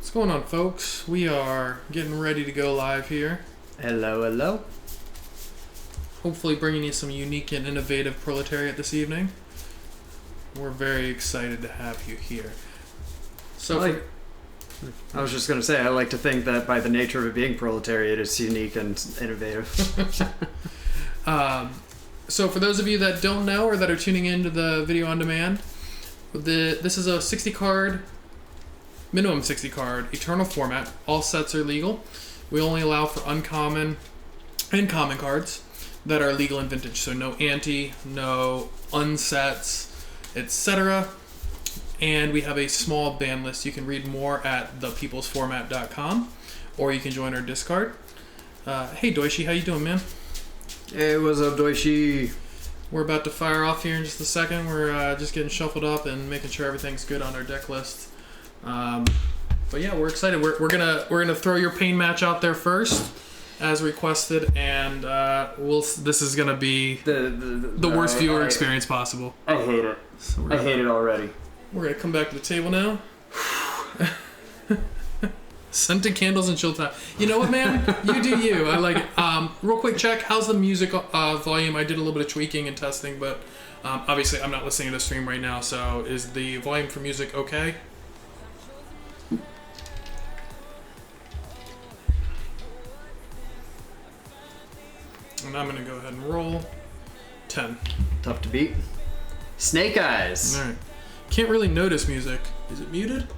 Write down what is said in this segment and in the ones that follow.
What's going on, folks? We are getting ready to go live here. Hello, hello. Hopefully bringing you some unique and innovative Proletariat this evening. We're very excited to have you here. So I was just going to say, I like to think that by the nature of it being Proletariat, it's unique and innovative. So for those of you that don't know or that are tuning into the video on demand, this is a 60 card, minimum 60 card, eternal format. All sets are legal. We only allow for uncommon and common cards that are legal in vintage. So no anti, no unsets, etc. And we have a small ban list. You can read more at thepeoplesformat.com, or you can join our Discord. Hey Doishi, how you doing, man? Hey, what's up, Doishi? We're about to fire off here in just a second. We're just getting shuffled up and making sure everything's good on our deck list. But yeah, we're excited. We're gonna throw your pain match out there first, as requested, and this is gonna be the worst viewer experience possible. I hate it. So I hate it already. We're gonna come back to the table now. Scented candles and chill time. You know what, man? You do you. I like it. Real quick check. How's the music volume? I did a little bit of tweaking and testing, but obviously I'm not listening to the stream right now. So is the volume for music okay? And I'm gonna go ahead and roll 10. Tough to beat. Snake Eyes. All right. Can't really notice music. Is it muted?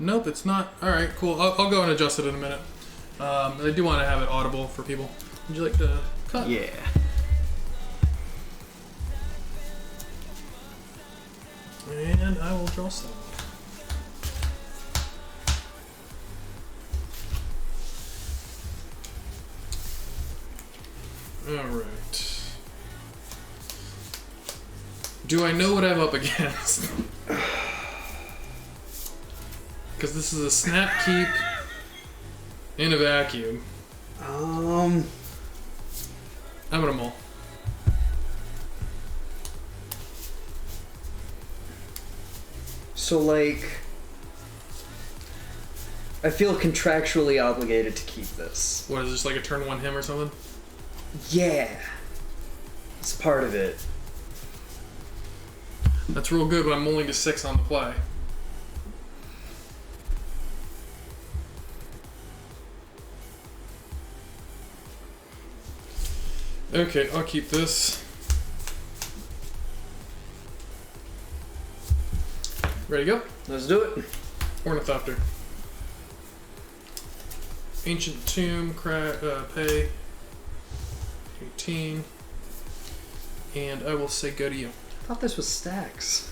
Nope, it's not. All right, cool. I'll go and adjust it in a minute. I do want to have it audible for people. Would you like to cut? Yeah. And I will draw some. Alright. Do I know what I'm up against? Because this is a snap keep in a vacuum. I'm gonna mull. So, I feel contractually obligated to keep this. What is this, like a turn one him or something? Yeah. It's part of it. That's real good when I'm mulling to 6 on the play. Okay, I'll keep this. Ready to go? Let's do it. Ornithopter. Ancient Tomb, pay 18. And I will say go to you. I thought this was Stax.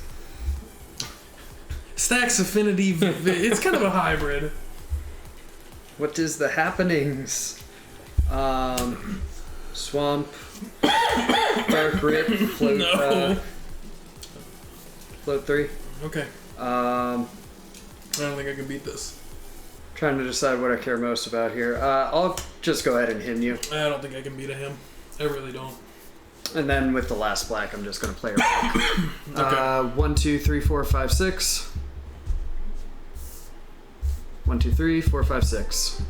Stax Affinity, it's kind of a hybrid. What is the happenings? Swamp, Dark Rip, Float, No. Float 3. Okay. I don't think I can beat this. Trying to decide what I care most about here. I'll just go ahead and him you. I don't think I can beat a him. I really don't. And then with the last black, I'm just going to play around. Okay. 1, 2, 3, 4, 5, 6. 1, 2, 3, 4, 5, 6.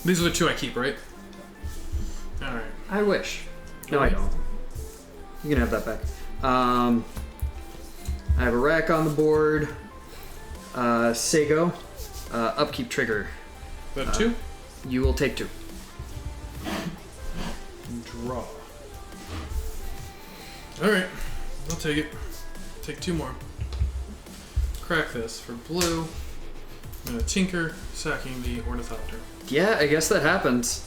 These are the two I keep, right? Alright. I wish. No, I don't. You can have that back. I have a rack on the board. Sago. Upkeep trigger. That 2? You will take 2. Draw. Alright. I'll take it. Take 2 more. Crack this for blue. I'm gonna tinker, sacking the Ornithopter. Yeah, I guess that happens.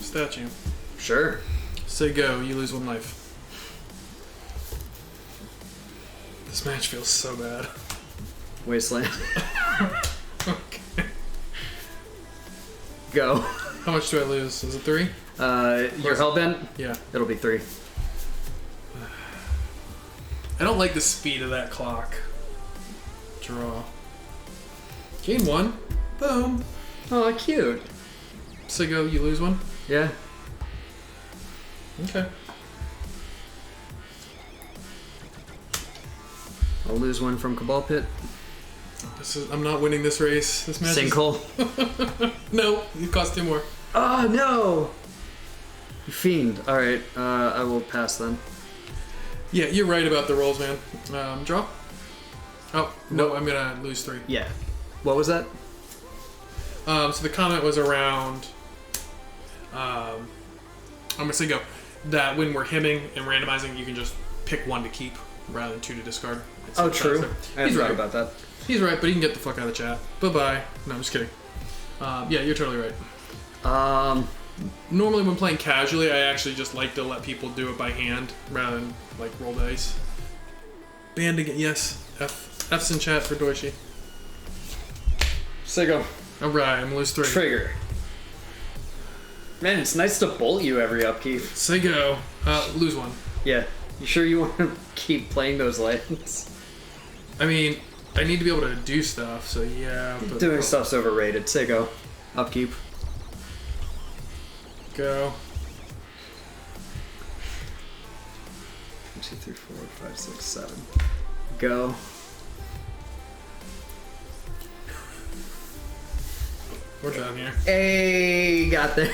Statue. Sure. Say go, you lose 1 life. This match feels so bad. Wasteland. Okay. Go. How much do I lose? Is it 3? You're hellbent? Yeah. It'll be 3. I don't like the speed of that clock. Draw. Gain 1. Boom. Oh, cute. So go, you lose 1? Yeah. Okay. I'll lose one from Cabal Pit. I'm not winning this race. This match. Sinkhole. No, it costs 2 more. Oh no! You fiend. All right, I will pass then. Yeah, you're right about the rolls, man. Draw. Oh no, I'm gonna lose 3. Yeah. What was that? So the comment was around. I'm gonna say go. That when we're hemming and randomizing, you can just pick 1 to keep rather than 2 to discard. Oh, true. He's right about that. He's right, but he can get the fuck out of the chat. Bye-bye. No, I'm just kidding. Yeah, you're totally right. Normally when playing casually, I actually just like to let people do it by hand rather than like roll dice. Banned again. Yes. F's in chat for Doishi. Sigo. Alright, I'm gonna lose 3. Trigger. Man, it's nice to bolt you every upkeep. Say go. Lose 1. Yeah. You sure you want to keep playing those lanes? I mean, I need to be able to do stuff, so yeah. But Doing stuff's overrated. Say go. Upkeep. Go. 1, 2, 3, 4, 5, 6, 7. Go. We're done here. Hey, got there.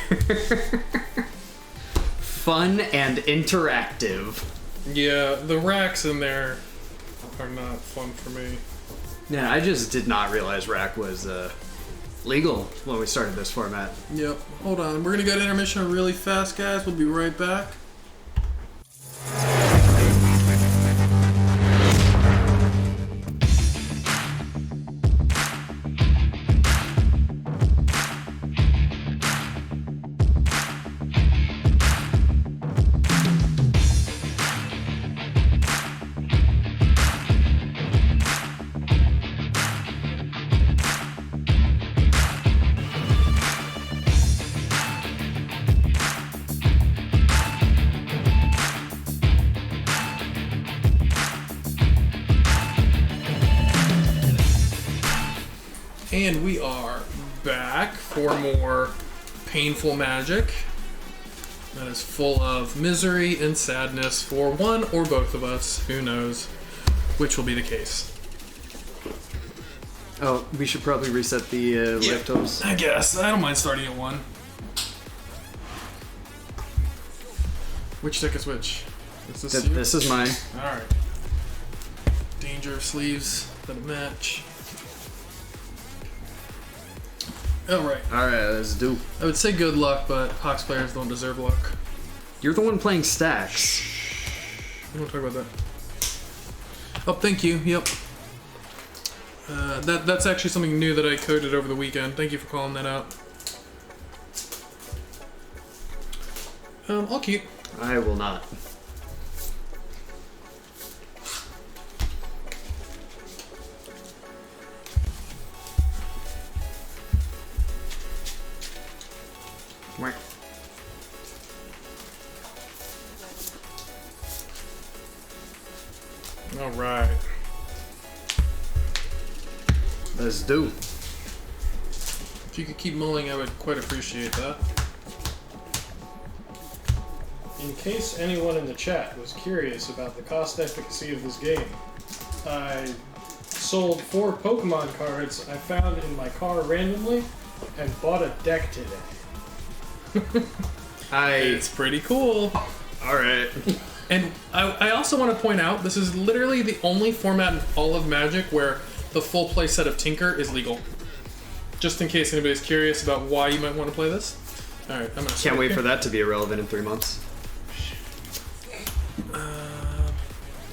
Fun and interactive. Yeah, the racks in there are not fun for me. Yeah, I just did not realize rack was legal when we started this format. Yep. Hold on. We're gonna go to intermission really fast, guys. We'll be right back. And we are back for more painful magic that is full of misery and sadness for one or both of us. Who knows which will be the case. Oh, we should probably reset the lactose. I guess. I don't mind starting at 1. Which deck is which? Is this you? This is mine. Alright. Danger of sleeves that match. Alright. Alright, let's do. I would say good luck, but Hawks players don't deserve luck. You're the one playing Stax. We don't talk about that. Oh, thank you. Yep. That's actually something new that I coded over the weekend. Thank you for calling that out. I'll keep. I will not. All right. Let's do. If you could keep mulling, I would quite appreciate that. In case anyone in the chat was curious about the cost efficacy of this game, I sold 4 Pokemon cards I found in my car randomly and bought a deck today. It's pretty cool. Alright. And I also want to point out, this is literally the only format in all of Magic where the full play set of Tinker is legal. Just in case anybody's curious about why you might want to play this. Alright, I'm gonna Can't wait for that to be irrelevant in 3 months.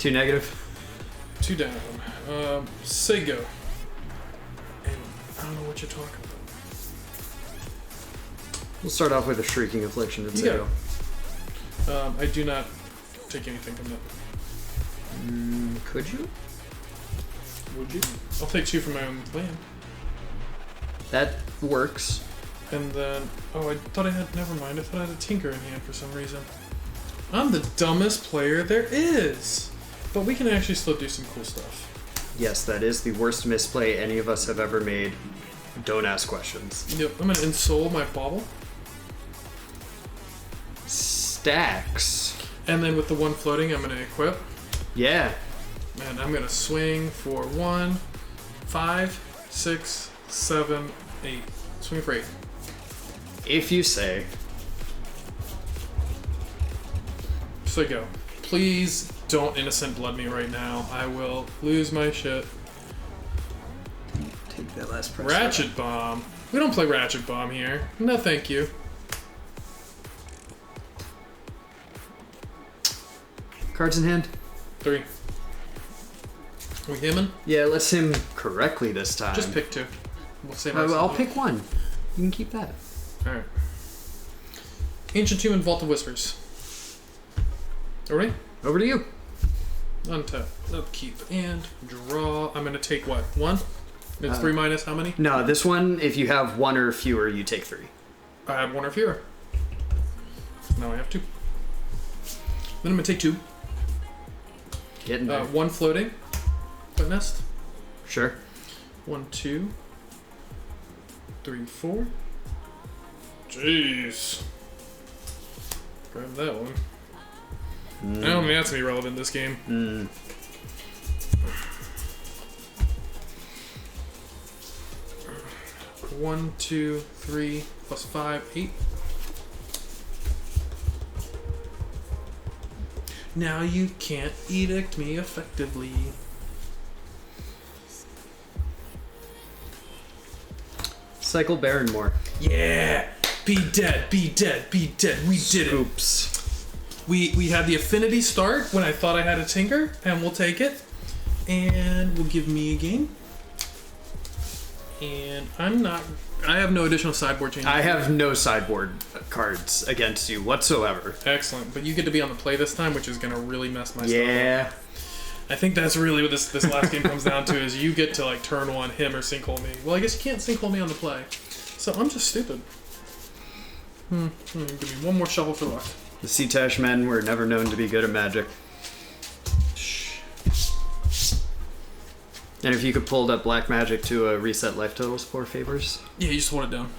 2 negative. 2 down. Say go. And I don't know what you're talking about. We'll start off with a Shrieking Affliction and You say go. I do not take anything from that. Could you? Would you? I'll take 2 from my own land. That works. And then, oh, I thought I had, never mind, I thought I had a Tinker in hand for some reason. I'm the dumbest player there is. But we can actually still do some cool stuff. Yes, that is the worst misplay any of us have ever made. Don't ask questions. Yep, I'm gonna ensoul my bauble. Stax. And then with the 1 floating, I'm gonna equip. Yeah. And I'm gonna swing for 1, 5, 6, 7, 8. Swing for 8. If you say. So go. Please don't innocent blood me right now. I will lose my shit. Take that last press. Ratchet Bomb. We don't play Ratchet Bomb here. No, thank you. Cards in hand? 3. We him? Yeah, let's him correctly this time. Just pick 2. We'll save I'll pick one. You can keep that. Alright. Ancient Tomb and Vault of Whispers. Alright? Over to you. Untap. Upkeep. And draw. I'm going to take what? 1? It's 3 minus how many? No, this one, if you have 1 or fewer, you take 3. I had 1 or fewer. Now I have 2. Then I'm going to take 2. Getting there. 1 floating. Foot nest. Sure. 1, 2, 3, 4. Jeez. Grab that one. I don't think that's gonna be relevant this game. 1, 2, 3, plus 5, 8. Now you can't edict me effectively. Cycle Barrenmore. Yeah! Be dead, be dead, be dead. We did it. Oops. We had the affinity start when I thought I had a tinker, and we'll take it. And we'll give me a game. And I have no additional sideboard changes. I have no sideboard cards against you whatsoever. Excellent. But you get to be on the play this time, which is going to really mess my stuff Yeah. up. I think that's really what this last game comes down to, is you get to like turn 1 him or sinkhole me. Well, I guess you can't sinkhole me on the play. So I'm just stupid. Give me one more shovel for luck. The C-Tash men were never known to be good at magic. And if you could pull that black magic to reset life totals for favors. Yeah, you just hold it down.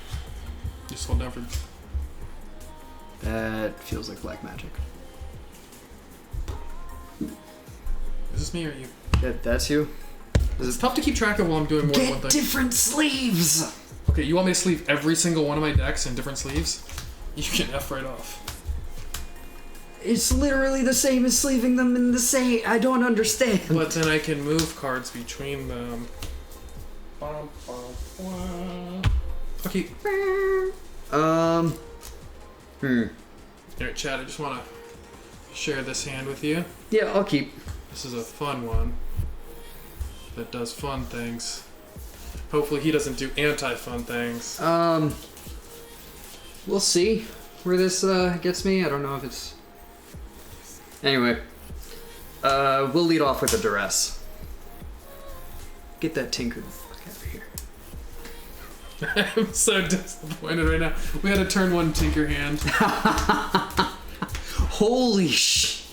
You just hold it down for... That feels like black magic. Is this me or you? That's you? It's tough to keep track of while I'm doing more than one Get thing. different sleeves! Okay, you want me to sleeve every single one of my decks in different sleeves? You can F right off. It's literally the same as sleeving them in the same. I don't understand. But then I can move cards between them. Okay. Alright, Chad, I just want to share this hand with you. Yeah, I'll keep. This is a fun one that does fun things. Hopefully he doesn't do anti-fun things. We'll see where this gets me. I don't know if it's... Anyway, we'll lead off with a duress. Get that tinker the fuck out of here. I'm so disappointed right now. We had a turn 1 tinker hand. Holy sh...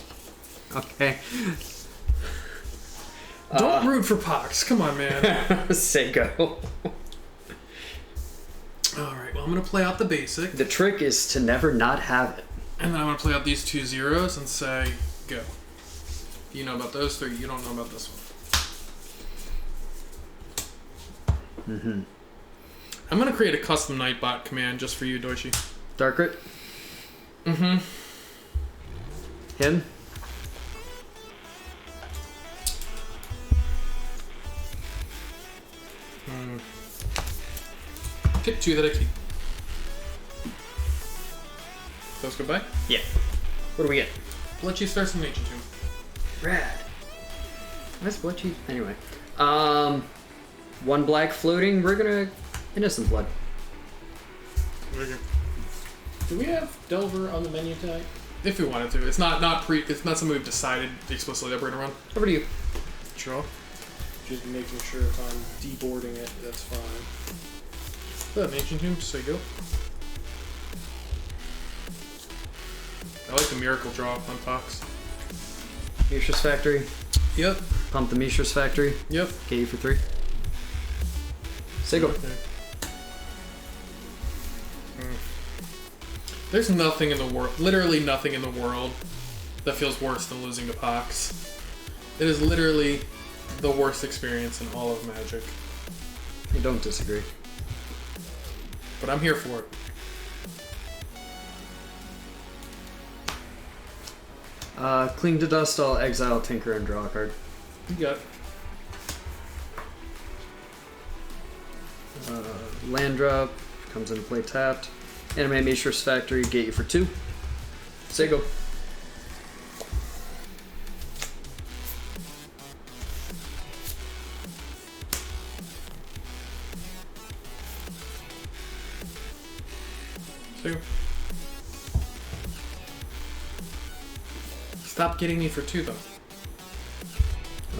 Okay. Don't root for Pox. Come on, man. Seiko. Alright, well, I'm going to play out the basic. The trick is to never not have it. And then I'm going to play out these 2 zeros and say, go. You know about those 3, you don't know about this one. I'm going to create a custom Nightbot command just for you, Doishi. Darkrit? Him? Pick 2 that I keep. Those go by? Yeah. What do we get? Let you start some Ancient Tomb. Rad. That's what you... Anyway. 1 black floating. We're gonna... Innocent blood. Do we have Delver on the menu tonight? If we wanted to. It's not something we've decided explicitly that we're gonna run. Over to you. Sure. Just making sure if I'm deboarding it, that's fine. An Ancient Tomb, so you go. I like the Miracle Draw on Fox. Mishra's Factory. Yep. Pump the Mishra's Factory. Yep. Get you for 3. Seiko. Okay. There's nothing in the world, literally nothing in the world, that feels worse than losing to Pox. It is literally the worst experience in all of Magic. I don't disagree. But I'm here for it. Cling to dust, I'll exile Tinker and draw a card. You got it. Land drop, comes into play tapped. Animate Matrix Factory, get you for 2. Say go. So, stop getting me for 2 though.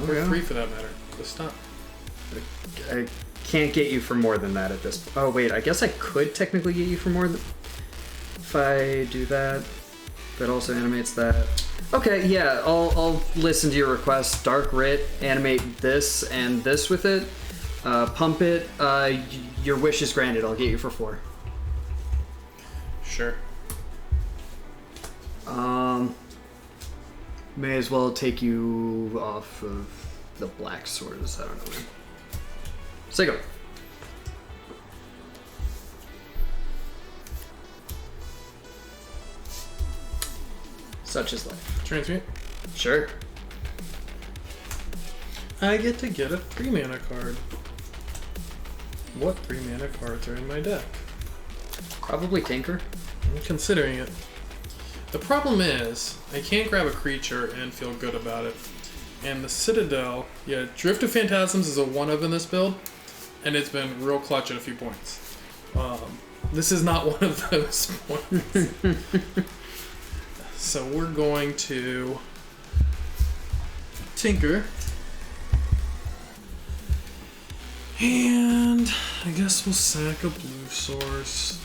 Oh, Or yeah. 3 for that matter. Just stop. I can't get you for more than that at this point. Oh wait, I guess I could technically get you for more than... If I do that, that also animates that. Okay, yeah, I'll listen to your request. Dark Writ, animate this and this with it. Pump it. Your wish is granted. I'll get you for 4. Sure. May as well take you off of the black swords. I don't know. Say go. Such is life. Transmute. Sure. I get to get a 3 mana card. What 3 mana cards are in my deck? Probably Tinker. I'm considering it. The problem is, I can't grab a creature and feel good about it. And the Citadel, yeah, Drift of Phantasms is a 1-of in this build, and it's been real clutch at a few points. This is not one of those points. So we're going to Tinker. And I guess we'll sack a blue source.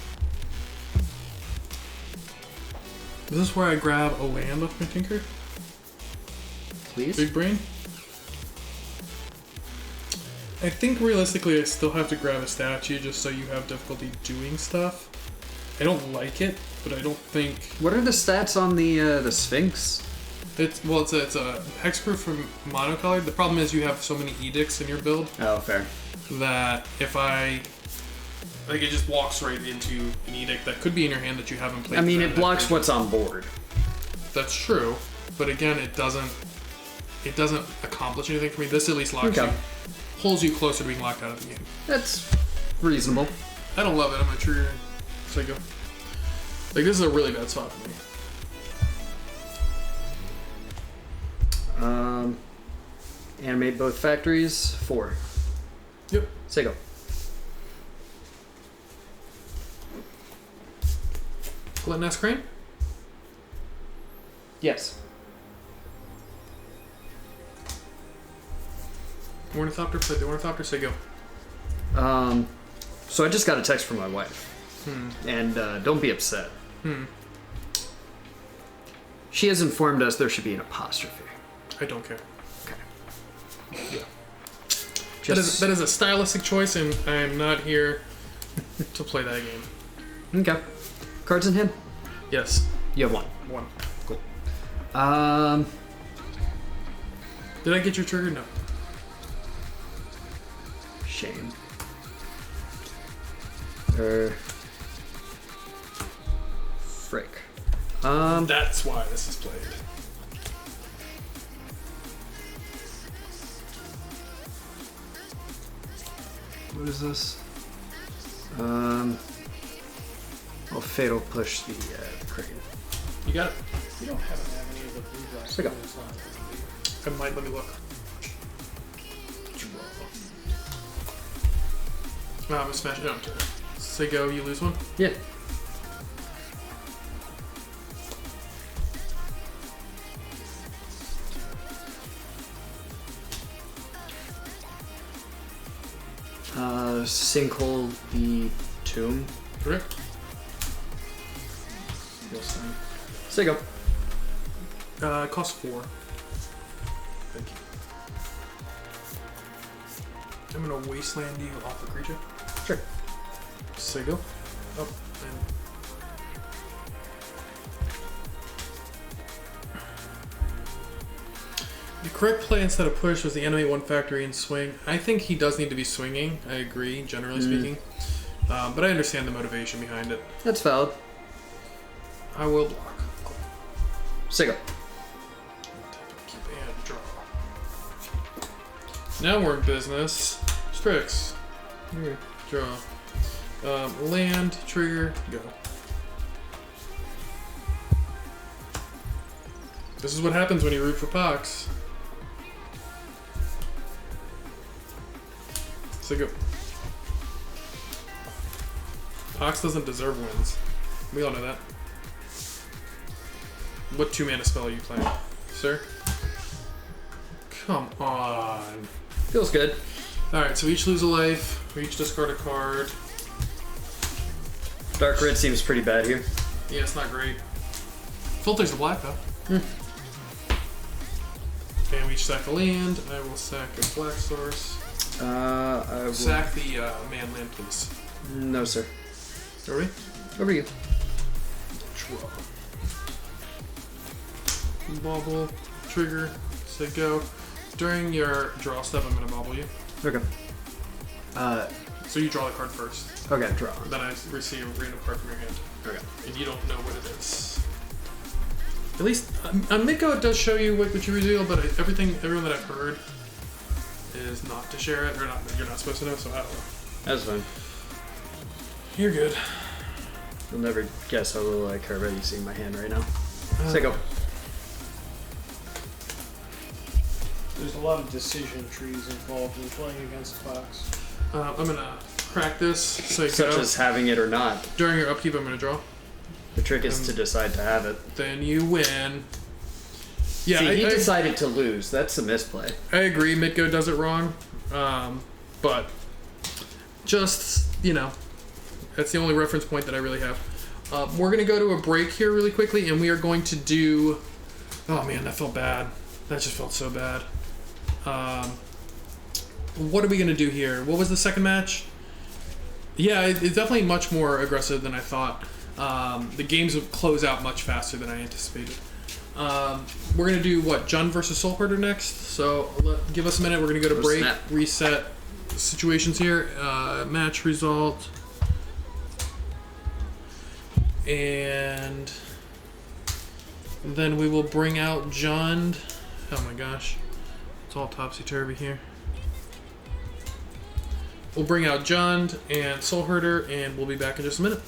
Is this where I grab a land with my Tinker? Please. Big brain? I think realistically I still have to grab a statue just so you have difficulty doing stuff. I don't like it, but I don't think... What are the stats on the Sphinx? It's a hexproof from monocolored. The problem is you have so many edicts in your build Oh, fair. that if it just walks right into an edict that could be in your hand that you haven't played. I mean, for it that blocks version. what's on board. That's true, but again, it doesn't accomplish anything for me. This at least locks Okay. you, pulls you closer to being locked out of the game. That's reasonable. I don't love it. I'm a trigger psycho. Like, this is a really bad spot for me. Animate both factories. 4. Yep. Say go. Gluttonous Crane? Yes. Ornithopter, play the Ornithopter, say go. So I just got a text from my wife. And don't be upset. She has informed us there should be an apostrophe. I don't care. Okay. Yeah. Just... That is a stylistic choice, and I am not here to play that game. Okay. Cards in hand? Yes. You have 1. 1. Cool. Did I get your trigger? No. Shame. Frick. That's why this is played. What is this? Oh, Fatal Push the crane. You got it. You don't happen to have any of the blue black Stick up. cards left. I might. Let me look. I'm gonna smash it. No, I'm kidding. Say go, you lose 1. Yeah. Sinkhole the tomb. Correct. Say go. It costs 4. Thank you. I'm gonna wasteland you off a creature. Sure. Say go. Oh, and The correct play instead of push was the animate one factory and swing. I think he does need to be swinging. I agree, generally speaking. But I understand the motivation behind it. That's valid. I will block. Sicko. Keep and draw. Now we're in business. Strix. Here, draw. Land, trigger, go. This is what happens when you root for Pox. So go. Pox doesn't deserve wins. We all know that. What 2-mana spell are you playing, sir? Come on. Feels good. Alright, so we each lose a life. We each discard a card. Dark red seems pretty bad here. Yeah, it's not great. Filters the black, though. And we each sack a land. I will sack a black source. I will... Sack the man land, please. No, sir. Are we? Over to you. Draw. Bobble. Trigger. Say go. During your draw step, I'm going to bobble you. Okay. So you draw the card first. Okay, draw. Then I receive a random card from your hand. Okay. And you don't know what it is. At least on Miko it does show you what you reveal, but everyone that I've heard is not to share it, or not. You're not supposed to know, so I don't know. That's fine. You're good. You'll never guess how little I care about you seeing my hand right now. Sicko. There's a lot of decision trees involved in playing against Fox. I'm gonna crack this. So you Such go. as having it or not. During your upkeep, I'm gonna draw. The trick is to decide to have it. Then you win. Yeah, See, he decided to lose. That's a misplay. I agree. Mitko does it wrong, but just that's the only reference point that I really have. We're gonna go to a break here really quickly, and we are going to do. Oh man, that felt bad. That just felt so bad. What are we gonna do here? What was the second match? Yeah, it's definitely much more aggressive than I thought. The games will close out much faster than I anticipated. We're gonna do what? Jund versus Soulherder next. So give us a minute. We're gonna go to break, snap. reset situations here. Match result, and then we will bring out Jund. Oh my gosh, it's all topsy-turvy here. We'll bring out Jund and Soulherder, and we'll be back in just a minute.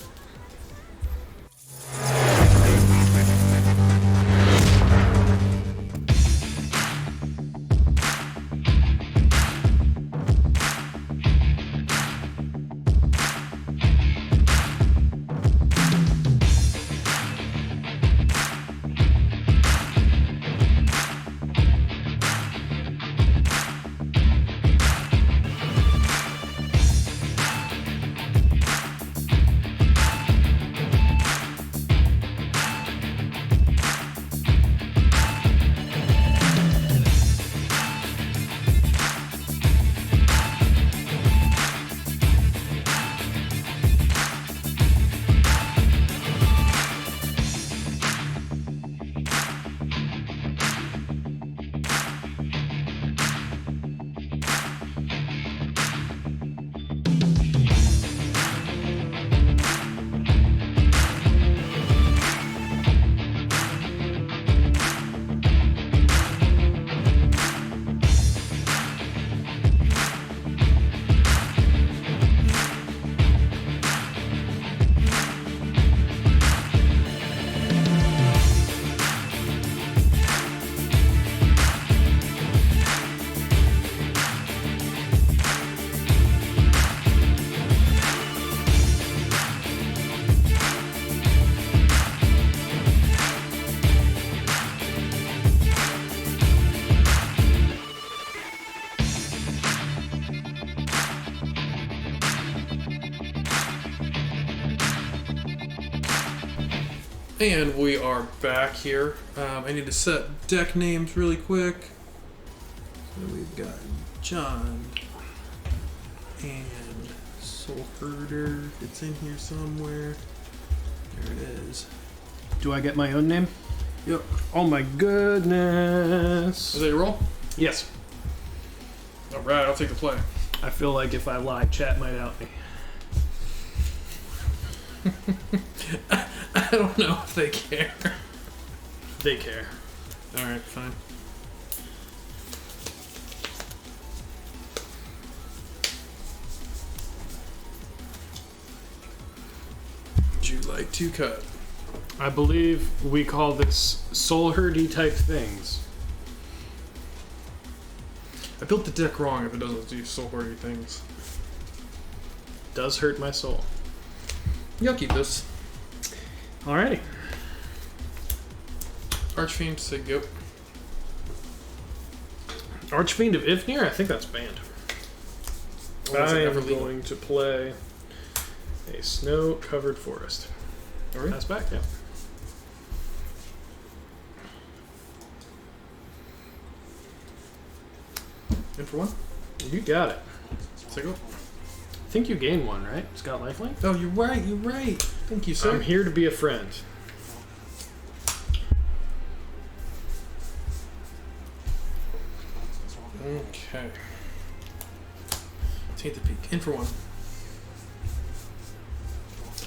And we are back here. I need to set deck names really quick. So we've got John and Soulherder. It's in here somewhere. There it is. Do I get my own name? Yep. Oh my goodness. Is that your roll? Yes. Alright, I'll take the play. I feel like if I lie, chat might out me. I don't know if they care. They care. Alright, fine. Would you like to cut? I believe we call this Soulherder type things. I built the deck wrong if it doesn't do soul-hoardy things. Does hurt my soul. Yeah, I'll keep this. Alrighty. Archfiend, say go. Archfiend of Ifnir? I think that's banned. Or is I it am ever legal? going to play a snow-covered forest. Alright. That's back, yeah. In for one? You got it. Say go. I think you gain one, right? It's got lifelink? Oh, you're right, you're right. Thank you, sir. I'm here to be a friend. Okay. Take the peek. In for one.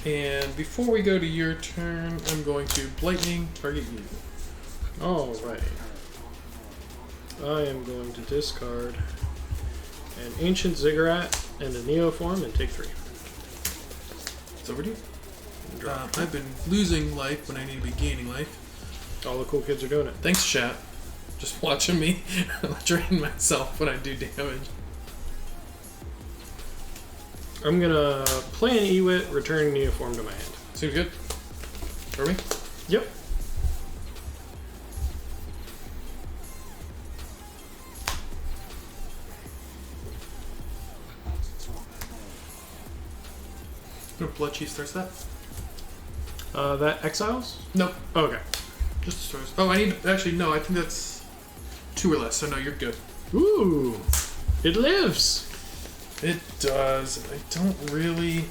And before we go to your turn, I'm going to Lightning target you. Alrighty. I am going to discard an Ancient Ziggurat and a Neoform and take 3. It's over to you. Draw. I've been losing life when I need to be gaining life. All the cool kids are doing it. Thanks, chat. Just watching me drain myself when I do damage. I'm gonna play an Ewit, return Neoform to my hand. Seems good. For me? Yep. No, Blood Chief starts that? That Exiles? Nope. Okay. Just starts. Oh, I need. Actually, no, I think that's 2 or less, so no, you're good. Ooh! It lives! It does. I don't really.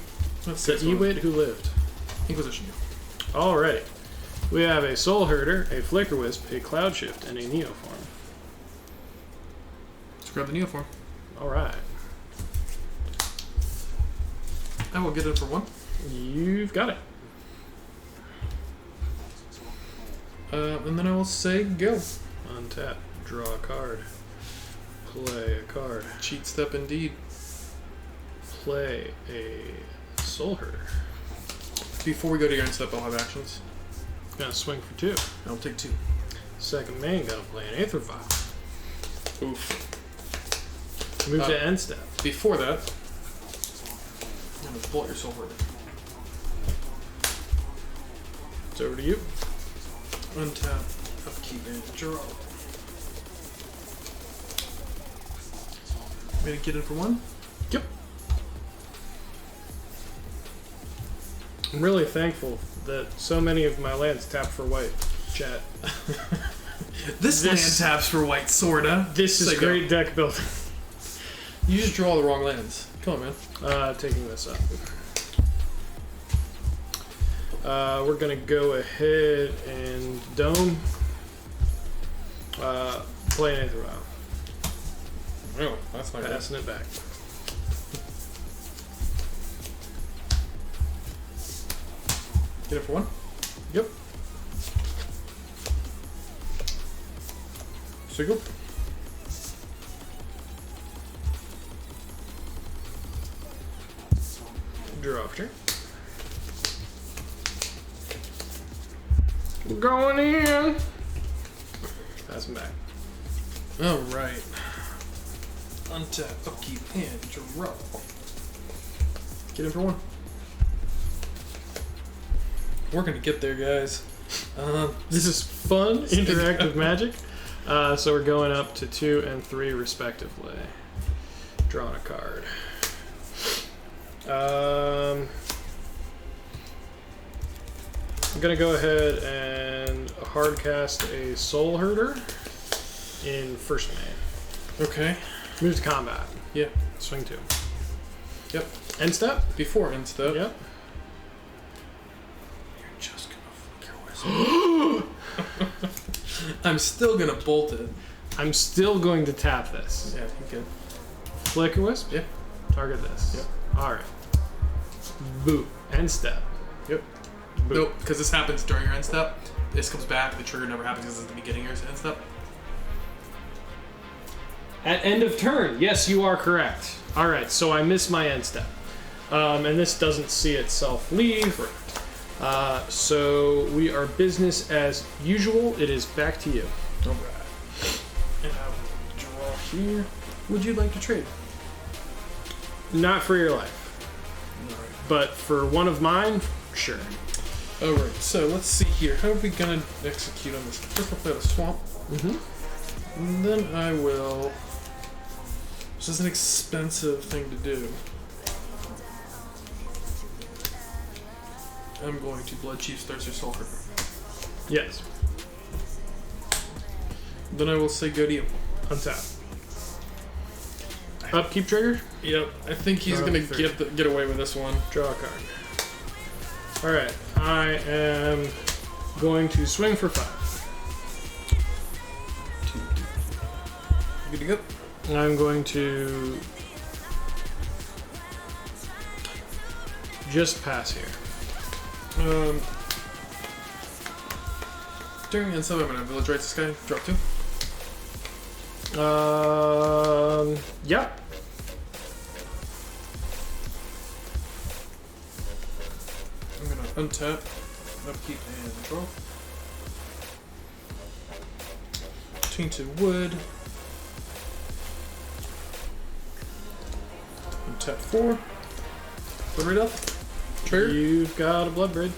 Let's see. The Ewit who lived. Inquisition. Alrighty. We have a Soulherder, a Flicker Wisp, a Cloud Shift, and a Neoform. Let's grab the Neoform. Alright. I will get it for 1. You've got it. And then I will say go. Untap. Draw a card. Play a card. Cheat step indeed. Play a Soulherder. Before we go to your end step, I'll have actions. Gonna swing for 2. I'll take 2. Second main, gonna play an Aether Vial. Oof. Move to end step. Before that, I'm going to pull out your Soulherder. It's over to you. Untap, upkeep, and draw. I'm going to get in for 1. Yep. I'm really thankful that so many of my lands tap for white. Chat. This land taps for white, sorta. This is Say go. great deck building. You just draw the wrong lands. Come on, man. Taking this up. We're gonna go ahead and dome. Play an Aether Vial. Oh, that's not Passing it back. Get it for 1. Yep. So go. Draw after. Going in. Pass him back. Alright. Untap, upkeep, and draw. Get in for 1. We're gonna get there, guys. This is fun, interactive magic. So we're going up to 2 and 3 respectively. Drawing a card. I'm gonna go ahead and hard cast a Soulherder in first main. Okay. Move to combat. Yeah. Swing 2. Yep. End step. Before end step. Yep. You're just gonna flick your whistle. I'm still gonna bolt it. I'm still going to tap this. Yeah, you good. Flicker Wisp? Yeah. Target this. Yep. Alright. Boot. End step. Yep. Boot. Nope, because this happens during your end step. This comes back. The trigger never happens because it's at the beginning of your end step. At end of turn. Yes, you are correct. Alright, so I missed my end step. And this doesn't see itself leave. Correct. So we are business as usual. It is back to you. All right. And I will draw here. Would you like to trade? Not for your life. Alright. But for one of mine, sure. Alright, so let's see here. How are we gonna execute on this? First we'll play the swamp. Mm-hmm. And then I will... This is an expensive thing to do. I'm going to Blood Chief's Thirster Soulherder. Yes. Then I will say go to you. Untap. Upkeep trigger? Yep, I think he's gonna get away with this one. Draw a card. Alright, I am going to swing for 5. Good to go. I'm going to just pass here. During end step, I'm gonna Village Rights this guy. Drop 2. Yep. I'm gonna untap, upkeep, and draw. Tainted Wood. Untap 4. Blood Red Elf. Trigger. You've got a Blood Braid.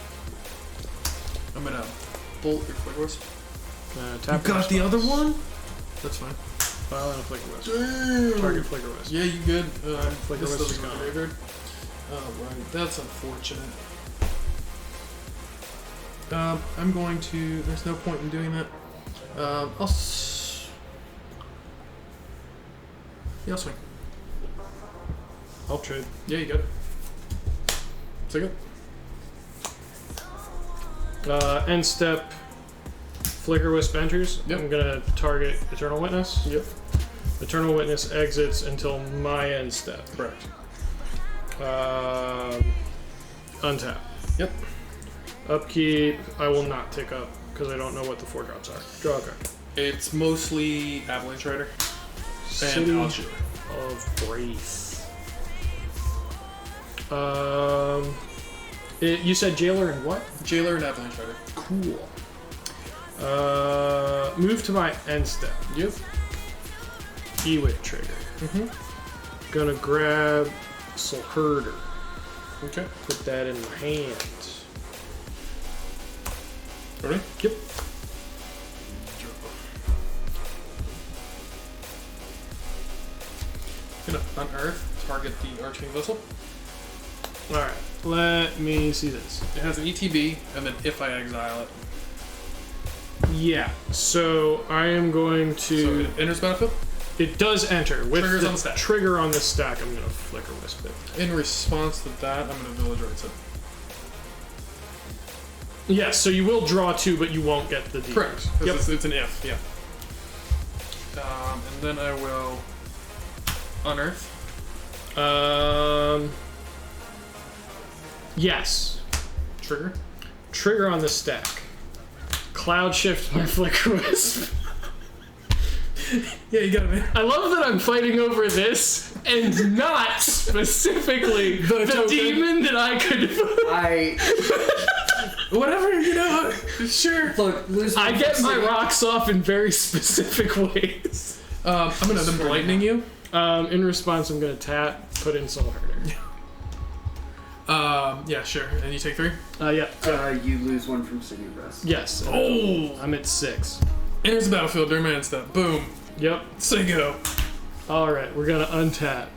I'm gonna bolt your Flicker Wisp. Tap You got the other one? That's fine. File and a Flicker Wisp. Damn. Target Flicker Wisp. Yeah, you good. Flicker This Wisp is doesn't go to gone. graveyard. Alright, that's unfortunate. I'm going to... There's no point in doing that. Yeah, I'll swing. I'll trade. Yeah, you good. Take it. End step. Flicker Wisp enters. Yep. I'm gonna target Eternal Witness. Yep. Eternal Witness exits until my end step. Correct. Untap. Yep. Upkeep. I will not take up because I don't know what the 4 drops are. Draw a card. It's mostly Avalanche Rider and City Alshir. of Braith. You said Jailer and what? Jailer and Avalanche Rider. Cool. Move to my end step. Yep. E-Wave trigger. Mm-hmm. Gonna grab Soulherder. Okay. Put that in my hand. Ready? Yep. Gonna unearth, target the Arching Vessel. Alright, let me see this. It has an ETB, and then if I exile it. Yeah, so I am going So to... it enters battlefield. It does enter. With Triggers the on the stack. trigger on the stack, I'm going to Flicker Wisp it. In response to that, I'm gonna Village Rights it. Yes, so you will draw 2, but you won't get the D. Correct. Yep. It's an if, yeah. And then I will unearth. Yes. Trigger. Trigger on the stack. Cloud Shift my Flicker Wisp. Yeah, you got it, man. I love that I'm fighting over this and not specifically the token. demon that I could. Whatever, you know. Sure. Look, lose. I get my rocks off in very specific ways. I'm gonna then lightning you. In response, I'm gonna tap, put in Soulherder. Yeah, sure. And you take 3. Yeah. You lose 1 from City of Rest. Yes. Oh! I'm at 6. Enters the battlefield during my end step. Boom. Yep. Say go. All right, we're gonna untap.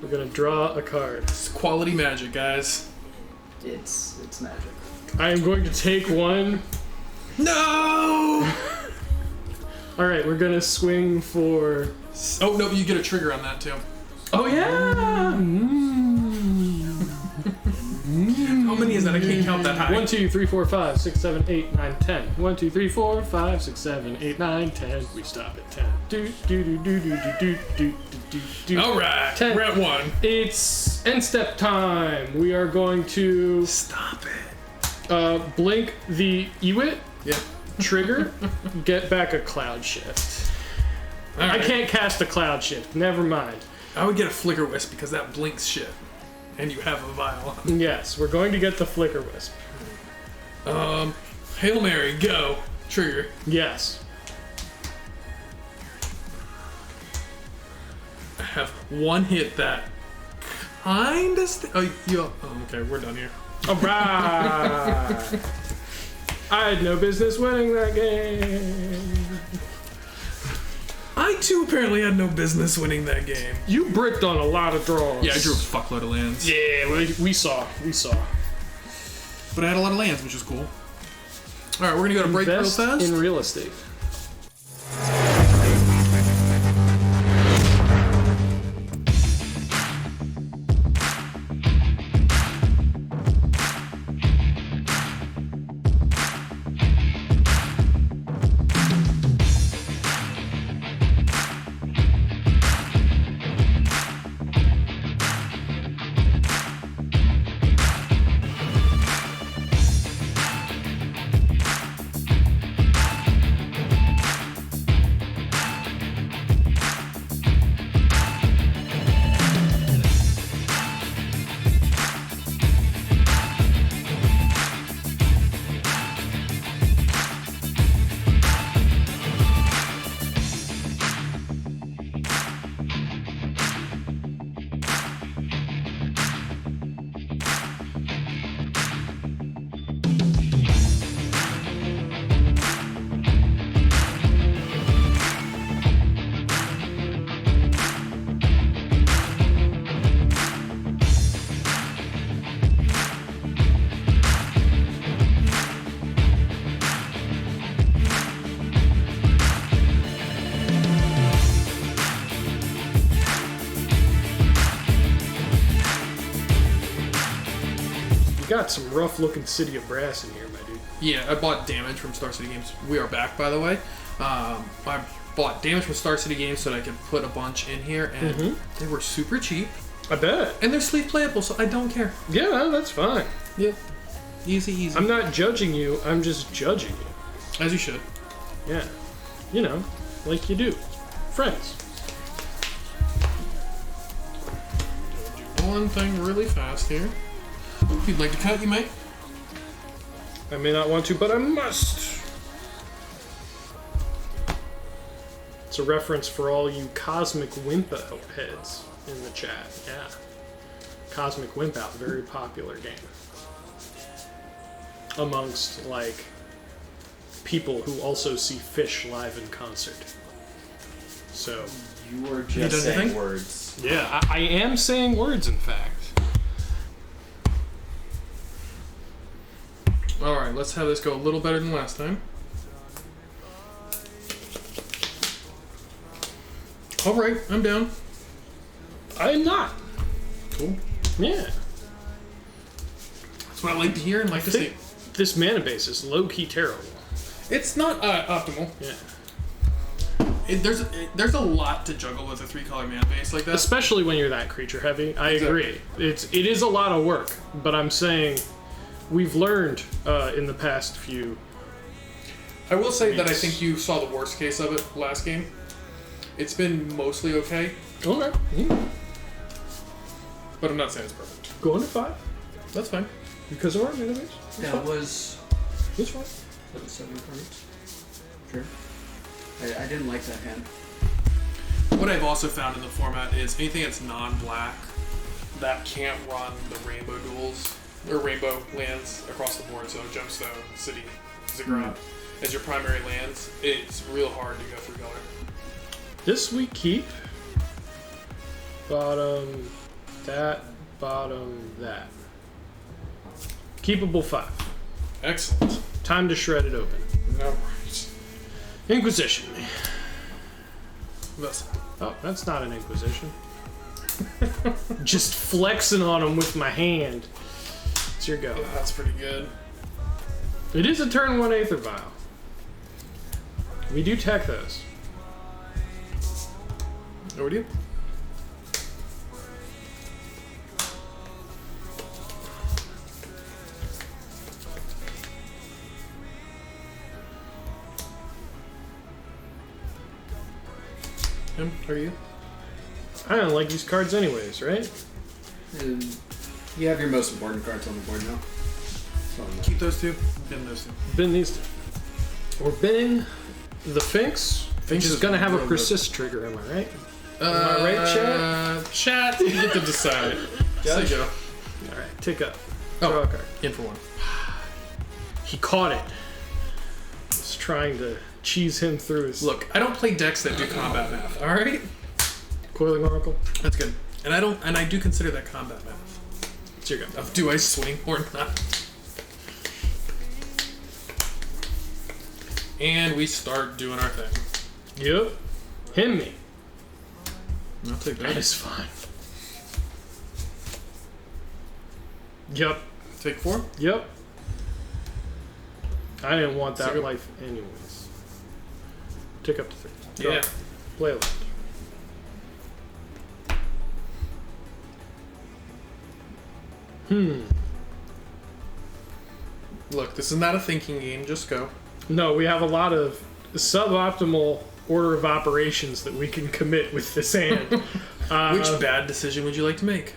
We're gonna draw a card. It's quality magic, guys. It's magic. I am going to take 1. No! All right, we're gonna swing for. Oh, no, you get a trigger on that, too. Oh yeah. Oh, How many is that? I can't count that high. 1, 2, 3, 4, 5, 6, 7, 8, 9, 10. 1, 2, 3, 4, 5, 6, 7, 8, 9, 10. We stop at 10. Do do do do do do do do do. All right, 10. we're at 1. It's end step time. We are going to Stop it. blink the Ewit, Yeah. trigger, get back a cloud shift. All right. I can't cast a cloud shift. Never mind. I would get a flicker wisp because that blinks shit, and you have a vial. Yes, we're going to get the flicker wisp. Hail Mary, go. Trigger. Yes. I have one hit that kind of. Okay, we're done here. All right. I had no business winning that game. I too apparently had no business winning that game. You bricked on a lot of draws. Yeah, I drew a fuckload of lands. Yeah, we saw. But I had a lot of lands, which is cool. All right, we're gonna go to break real Invest fast. in real estate. Got some rough looking City of Brass in here, my dude. Yeah, I bought Damage from Star City Games. We are back, by the way. I bought Damage from Star City Games so that I could put a bunch in here, and they were super cheap. I bet. And they're sleeve playable, so I don't care. Yeah, that's fine. Yeah. Easy. I'm not judging you, I'm just judging you. As you should. Yeah. You know, like you do. Friends. Do one thing really fast here. If you'd like to cut, you may. I may not want to, but I must. It's a reference for all you Cosmic Wimp Out heads in the chat. Yeah. Cosmic Wimp Out, very popular game. Amongst, like, people who also see Fish live in concert. So. You were You done just saying anything? words. Yeah, I am saying words, in fact. Alright, let's have this go a little better than last time. Alright, I'm down. I am not. Cool. Yeah. That's what I like to hear and like to see. This mana base is low-key terrible. It's not optimal. Yeah. There's a lot to juggle with a 3-color mana base like that. Especially when you're that creature heavy. I Exactly. agree. It is a lot of work, but I'm saying we've learned in the past few. I will say that I weeks. think you saw the worst case of it last game. It's been mostly okay, Okay. but I'm not saying it's perfect. Going to 5 That's fine. because of our mana base. That was It's fine. 7 cards. Sure. I didn't like that hand. What I've also found in the format is anything that's non-black that can't run the rainbow duels or rainbow lands across the board. So Gemstone, City, Ziggurat as your primary lands. It's real hard to go through color. This we keep. Bottom that. Bottom that. Keepable 5. Excellent. Time to shred it open. No. Inquisition. Thus. Oh, that's not an Inquisition. Just flexing on them with my hand. It's your go. That's pretty good. It is a turn 1 Aether Vial. We do tech those. Over to you. Him, are you? I don't like these cards anyways, right? You have your most important cards on the board now. Keep those two. Bin those two. Bin these two. We're binning the Finks, which is is going to have a real persist trigger, am I right? Am I right, chat? Chat, you get to decide. Judge? Say go. Alright, tick up. Oh. Draw a card. In for one. He caught it. Just trying to cheese him through his... Look, I don't play decks that do combat math, alright? Coiling Oracle. That's good. And I do consider that combat math. It's your go. Of do I swing or not? And we start doing our thing. Yep. Him me. I'll take That that. is fine. Yep. Take 4. Yep. I didn't want that Zero. life anyways. Tick up to 3. Yeah. Play a land. Look, this is not a thinking game. Just go. No, we have a lot of suboptimal order of operations that we can commit with this hand. Which bad decision would you like to make?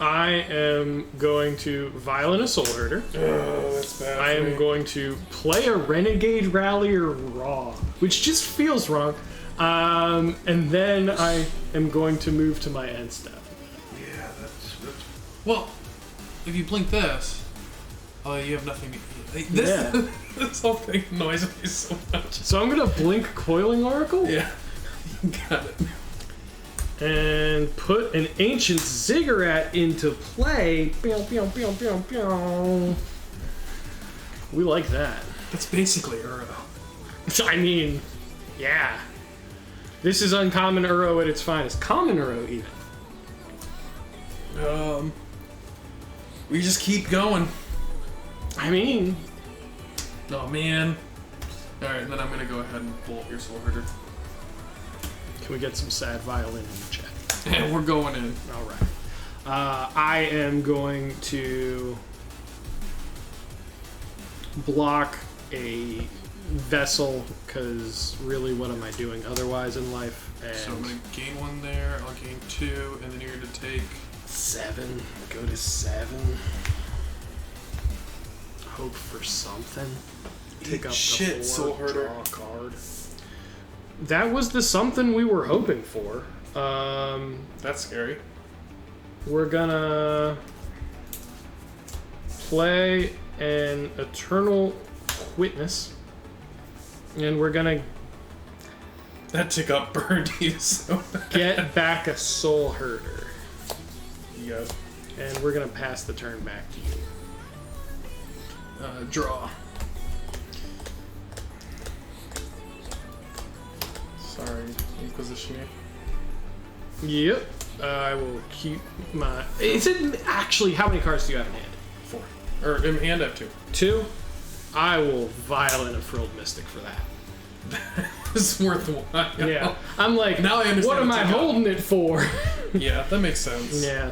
I am going to Violent a Soulherder. Oh, that's bad. I am going to play a Renegade Rallier Raw, which just feels wrong. And then I am going to move to my end step. Yeah, that's. Well, if you blink this, you have nothing to eat. This, Yeah. this whole thing annoys me so much. So I'm going to blink Coiling Oracle Yeah, you got it. and put an Ancient Ziggurat into play. Pew, pew, pew, pew, pew. We like that. That's basically Uro. I mean, yeah. This is uncommon Uro at its finest. Common Uro, even. We just keep going. I mean, Oh man. All right, then I'm gonna go ahead and pull up your Soulherder, can we get some sad violin in the chat? and we're going in. All right. I am going to block a vessel, because really, what am I doing otherwise in life? And So I'm gonna gain 1 there. I'll gain 2, and then you're gonna take. 7. Go to 7. Hope for something. Pick up shit, the 4. Soulherder. Draw a card. That was the something we were hoping for. That's scary. We're gonna play an Eternal Witness, and we're gonna That tick up burned you so bad. get back a Soulherder, You got and we're gonna pass the turn back to you. draw. Sorry, Inquisition. Yep. I will keep my. Is it actually how many cards do you have in hand? 4. Or in hand, I have 2. 2. I will Violent a Frilled Mystic for that. It's worthwhile. Yeah. I'm like, Now I understand what am what I you got. holding it for? Yeah, that makes sense. Yeah.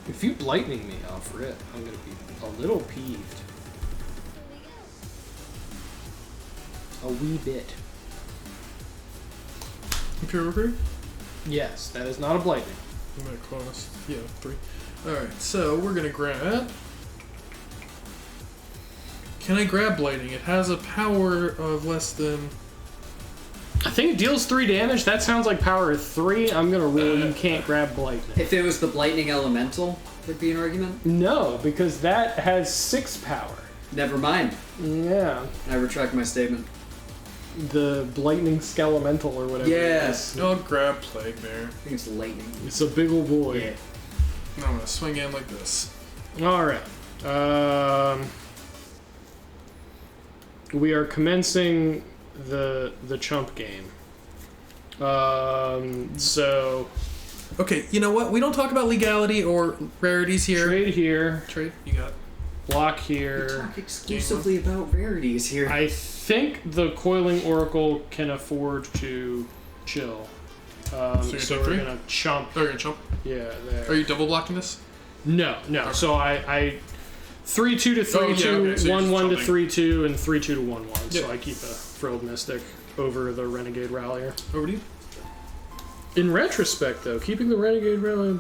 If you lightning me off rip, I'm gonna be a little peeved. A wee bit. Imperial Recruit? Yes, that is not a blightning. I'm gonna cost 3. Alright, so we're gonna grab. Can I grab Blighting? It has a power of less than. I think it deals 3 damage. That sounds like power of 3. I'm gonna rule you can't grab Blightning. If it was the Blightning Elemental, there'd be an argument. No, because that has 6 power. Never mind. Yeah. I retract my statement. The Blightning Skelemental or whatever. Yes. I'll grab Plague Bear. I think it's lightning. It's a big ol' boy. Yeah. And I'm gonna swing in like this. Alright. We are commencing the chump game. So Okay, you know what? We don't talk about legality or rarities here. trade here, Trade, you got it. block We here. talk exclusively about rarities here. I think the Coiling Oracle can afford to chill. you're So take we're 3? gonna chump. Oh, you're gonna chump. Yeah, there. Are you double blocking this? No. So I 3-2 to 3-2, okay, so you're just 1-1 to jumping. 3-2, and 3-2 to 1-1. So Yeah. I keep a Frilled Mystic over the Renegade Rallier. Over to you. In retrospect, though, keeping the Renegade Rallier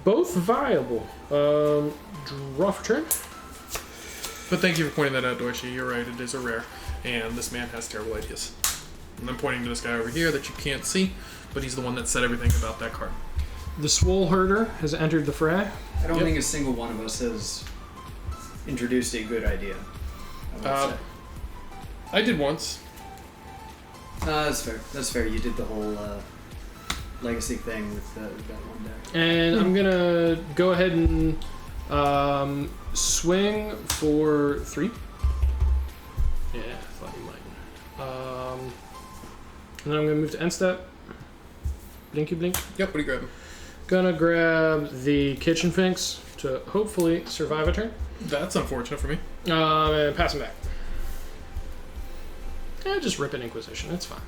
both viable. Draw for turn. But thank you for pointing that out, Doishi. You're right, it is a rare. And this man has terrible ideas. And I'm pointing to this guy over here that you can't see, but he's the one that said everything about that card. The Soulherder has entered the fray. I don't Yep. think a single one of us has introduced a good idea. I would say. I did once. That's fair. That's fair. You did the whole legacy thing with that one deck. And I'm gonna go ahead and swing for 3. Yeah, I thought you might. And then I'm gonna move to end step. Blinky blink. Yep, what are you grabbing? Gonna grab the Kitchen Finks to hopefully survive a turn. That's unfortunate for me. And pass him back. Just rip an Inquisition. It's fine.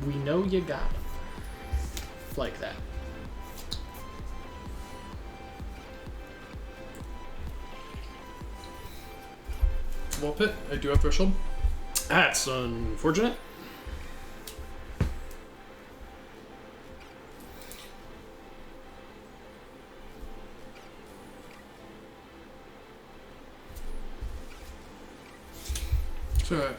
We know you got it. Like that. Wall pit, I do have threshold. That's unfortunate. So,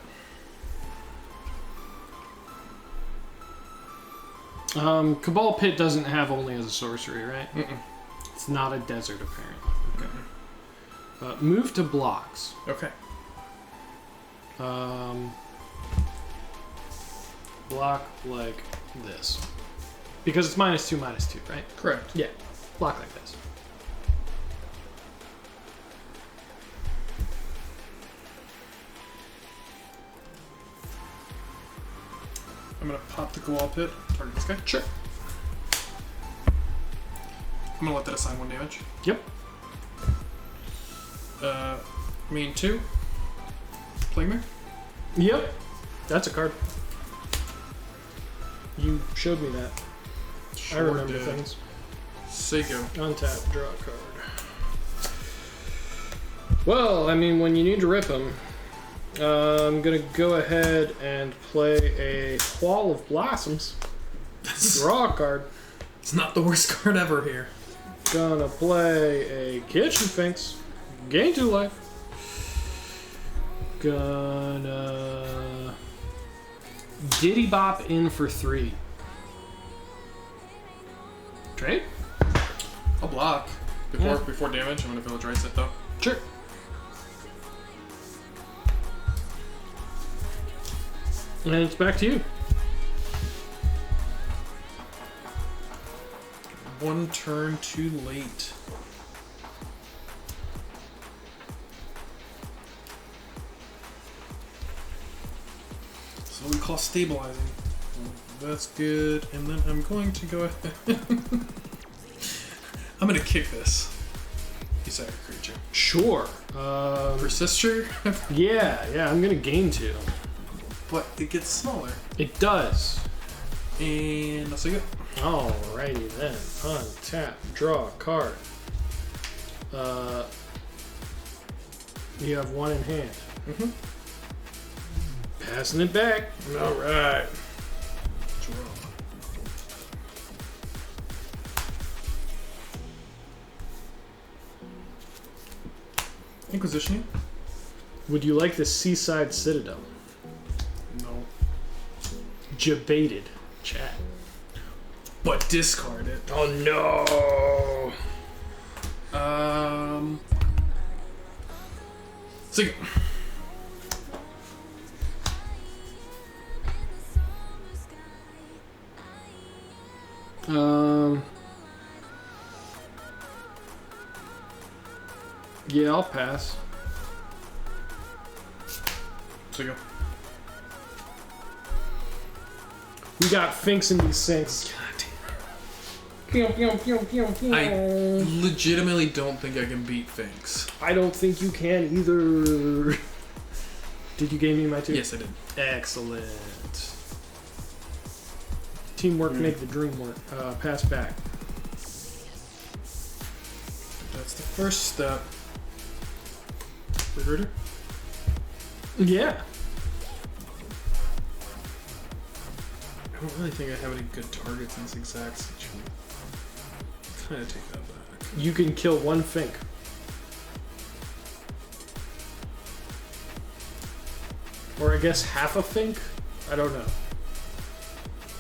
Cabal Pit doesn't have only as a sorcery, right? mm-mm. It's not a desert, apparently. Okay. Move to blocks. Okay. Block like this. Because it's -2, -2, right? Correct. Yeah. Block like this. I'm gonna pop the wall pit. Target this guy. Sure. I'm gonna let that assign 1 damage. Yep. Main 2. Plague Mare. Yep. That's a card. You showed me that. I remember did. things. Seiko. Untap, draw a card. Well, I mean, when you need to rip them, I'm gonna go ahead and play a Wall of Blossoms. Draw a card. It's not the worst card ever here. Gonna play a Kitchen Finks. Gain 2 life. Gonna Diddy Bop in for 3. Trade? I'll block. Before damage, I'm gonna Village Rites it though. Sure. And it's back to you. 1 turn too late. So we call stabilizing. That's good. And then I'm going to go ahead. I'm gonna kick this. You said a creature. Sure. Persister, Yeah, I'm gonna gain 2. but it gets smaller. It does. And that's a good. Alrighty then. Untap, draw a card. You have 1 in hand. Mm-hmm. Passing it back. Alright. Draw. Inquisitioning? Would you like the Seaside Citadel? No. Debated. Chat. But discard it. Oh no! So Yeah, I'll pass. So go. We got Finks in these sinks. Pew, pew, pew, pew, pew. I legitimately don't think I can beat Finks. I don't think you can either. Did you give me my 2? Yes, I did. Excellent. Teamwork make the dream work. Pass back. That's the first step. Reverter? Yeah. I don't really think I have any good targets in this exact situation. Kind of take that back. You can kill one Fink. Or I guess half a Fink? I don't know.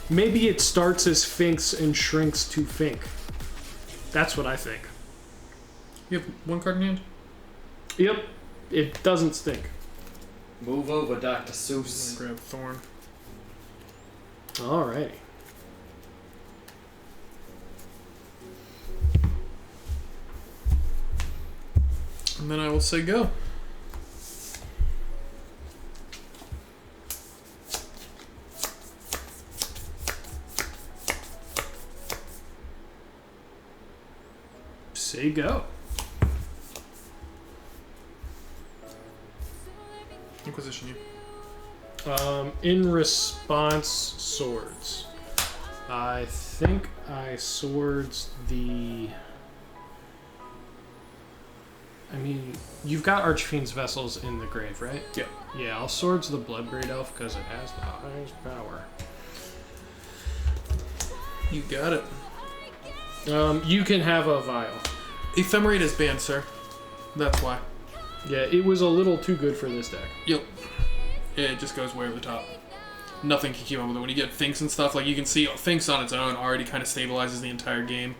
Maybe it starts as Finks and shrinks to Fink. That's what I think. You have 1 card in hand? Yep. It doesn't stink. Move over, Dr. I'm gonna Seuss. grab Thorn. Alrighty. And then I will say go. Say go. Inquisition you. In response, swords. I think I swords the... I mean, you've got Archfiend's Vessels in the grave, right? Yeah. Yeah, I'll swords the Bloodbraid Elf because it has the highest power. You got it. You can have a vial. Ephemerate is banned, sir. That's why. Yeah, it was a little too good for this deck. Yep. It just goes way over the top. Nothing can keep up with it. When you get Finks and stuff, like you can see, Finks on its own already kind of stabilizes the entire game.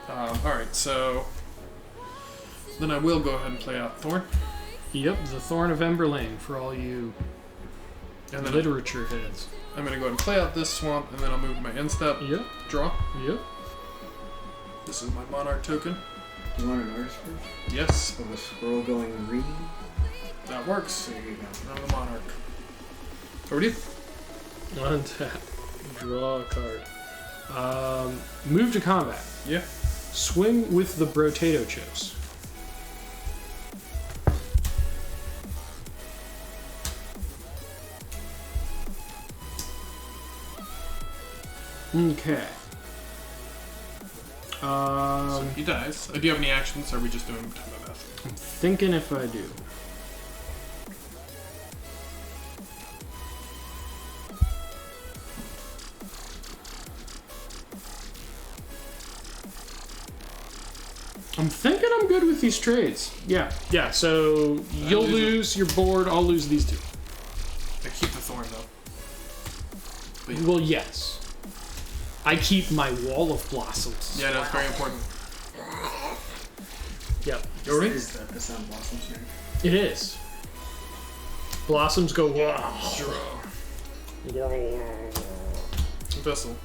Alright, so... Then I will go ahead and play out Thorn. Yep, the Thorn of Emberlane for all you And then literature heads. I'm going to go ahead and play out this swamp, and then I'll move to my end step. Yep, Draw. yep. This is my Monarch token. Do you want an artist first? Yes, Of a scroll going green? that works. There you go. I'm the Monarch. Over to you. Untap. Draw a card. Move to combat. Yeah. Swing with the Brotato Chips. Okay. So he dies. Do you have any actions, or are we just doing time of death? I'm thinking if I do. I'm thinking I'm good with these trades. Yeah, yeah. So you'll lose your board. I'll lose these 2. I keep the Thorn, though. But Well, yes. I keep my Wall of Blossoms. yeah, no, it's very important. Yep, Over to me. Is that the Sound Blossoms name? it is. Blossoms go wow. Vessel.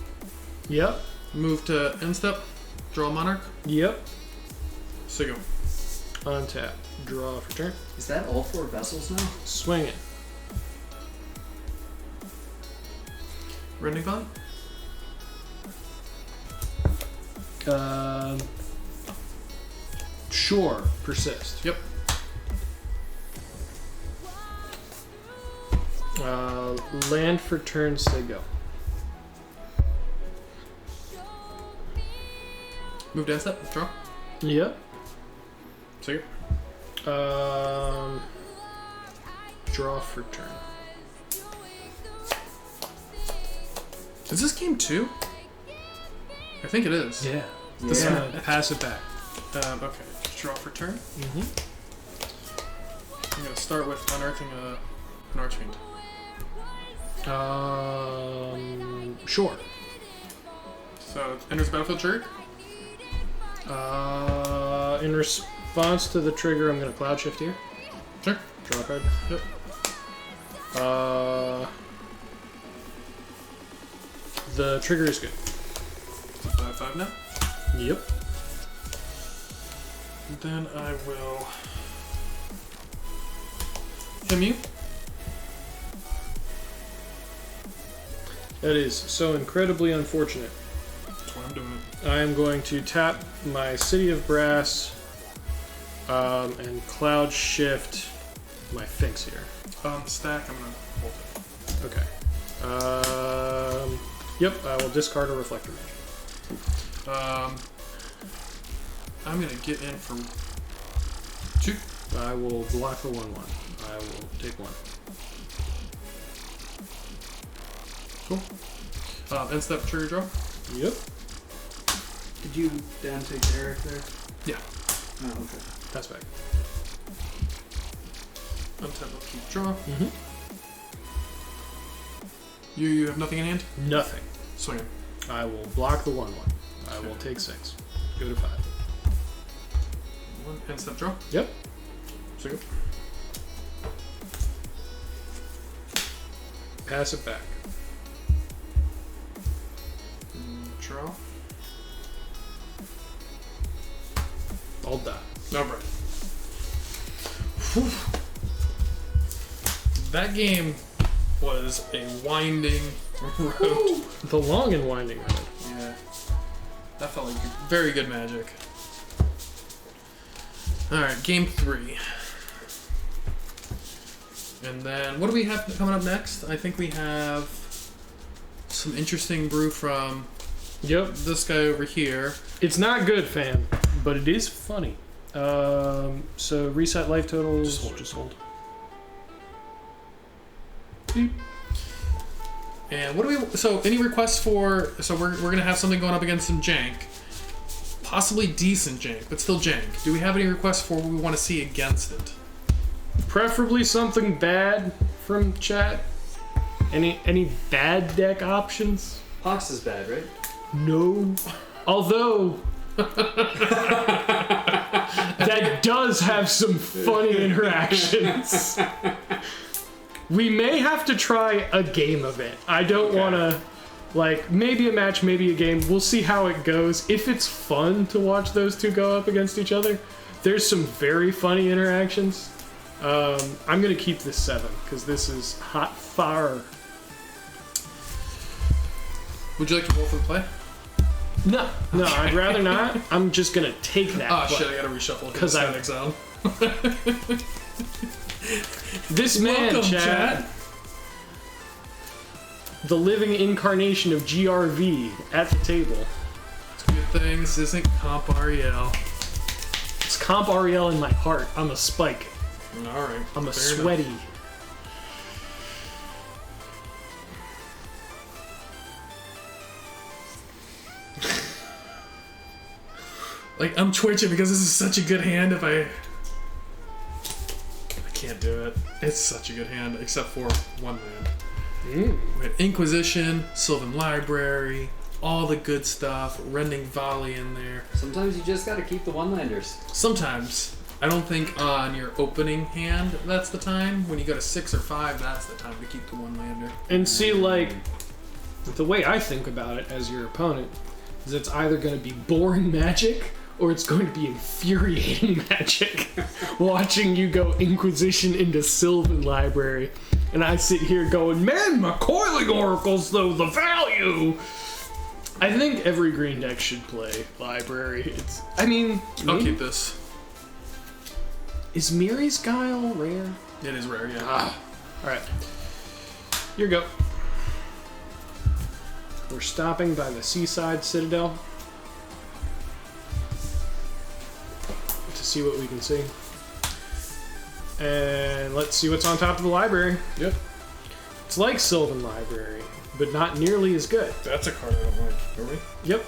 Yep, Move to end step. Draw Monarch. yep. Sigo. Untap. Draw for turn. Is that all 4 vessels now? Swing it. Rending Valley. Sure. Persist. Yep. Land for turn. Say go. Move to end step. Draw. Yep. Sigo. Draw for turn. Is this game 2? I think it is. Yeah. This Yeah. Pass it back. Okay. Draw for turn. Mm-hmm. I'm gonna start with unearthing an Archfiend. Sure. So it enters the battlefield trigger. In response to the trigger, I'm gonna cloud shift here. Sure. Draw a card. Yep. The trigger is good. 5/5 now. Yep. Then I will him you. That is so incredibly unfortunate. That's why I'm doing it. I am going to tap my City of Brass and Cloud Shift my Finks here. Stack, I'm gonna hold it. Okay. Yep, I will discard a Reflector Mage. I'm gonna get in for 2. I will block the 1/1. I will take 1. Cool. End step trigger draw. Yep. Did you down take Eric there? Yeah. Oh, okay. Pass back. Untap, keep draw. Mm-hmm. You have nothing in hand? Nothing. Swing it. I will block the 1/1. I will take 6. Go to 5. 1. End step draw. Yep. Swing it. Pass it back. Draw. All die. No, right. Whew. That game was a winding road. The long and winding road. Yeah. That felt like very good Magic. Alright, game 3. And then, what do we have coming up next? I think we have some interesting brew from Yep. this guy over here. It's not good, fam, but it is funny. So reset life totals. Just hold. And what do we? So any requests for? So we're gonna have something going up against some jank, possibly decent jank, but still jank. Do we have any requests for what we want to see against it? Preferably something bad from chat. Any bad deck options? Pox is bad, right? No. Although that does have some funny interactions. We may have to try a game of it. I don't want to, like, maybe a match, maybe a game. We'll see how it goes. If it's fun to watch those two go up against each other, there's some very funny interactions. I'm going to keep this 7 because this is hot fire. Would you like to roll for the play? No, I'd rather not. I'm just going to take that Oh play. shit! I gotta reshuffle Because I I- exile. This man, Welcome, chat, the living incarnation of GRV at the table. It's a good thing this isn't Comp REL. It's Comp Ariel in my heart. I'm a spike. All right. I'm a fair enough. sweaty. Like, I'm twitching because this is such a good hand. If I can't do it. It's such a good hand, except for one land. We had Inquisition, Sylvan Library, all the good stuff, Rending Volley in there. Sometimes you just gotta keep the one-landers. Sometimes. I don't think on your opening hand that's the time. When you go to 6 or 5, that's the time to keep the one-lander. And see, like, the way I think about it as your opponent is it's either going to be boring Magic or it's going to be infuriating Magic. Watching you go Inquisition into Sylvan Library. And I sit here going, man, my Coiling Oracles, though, the value! I think every green deck should play Library. I'll maybe- keep this. Is Miri's Guile rare? It is rare, yeah. Alright. Here you go. We're stopping by the Seaside Citadel to see what we can see. And let's see what's on top of the library. Yep. It's like Sylvan Library, but not nearly as good. That's a card I don't like. Are we? Yep.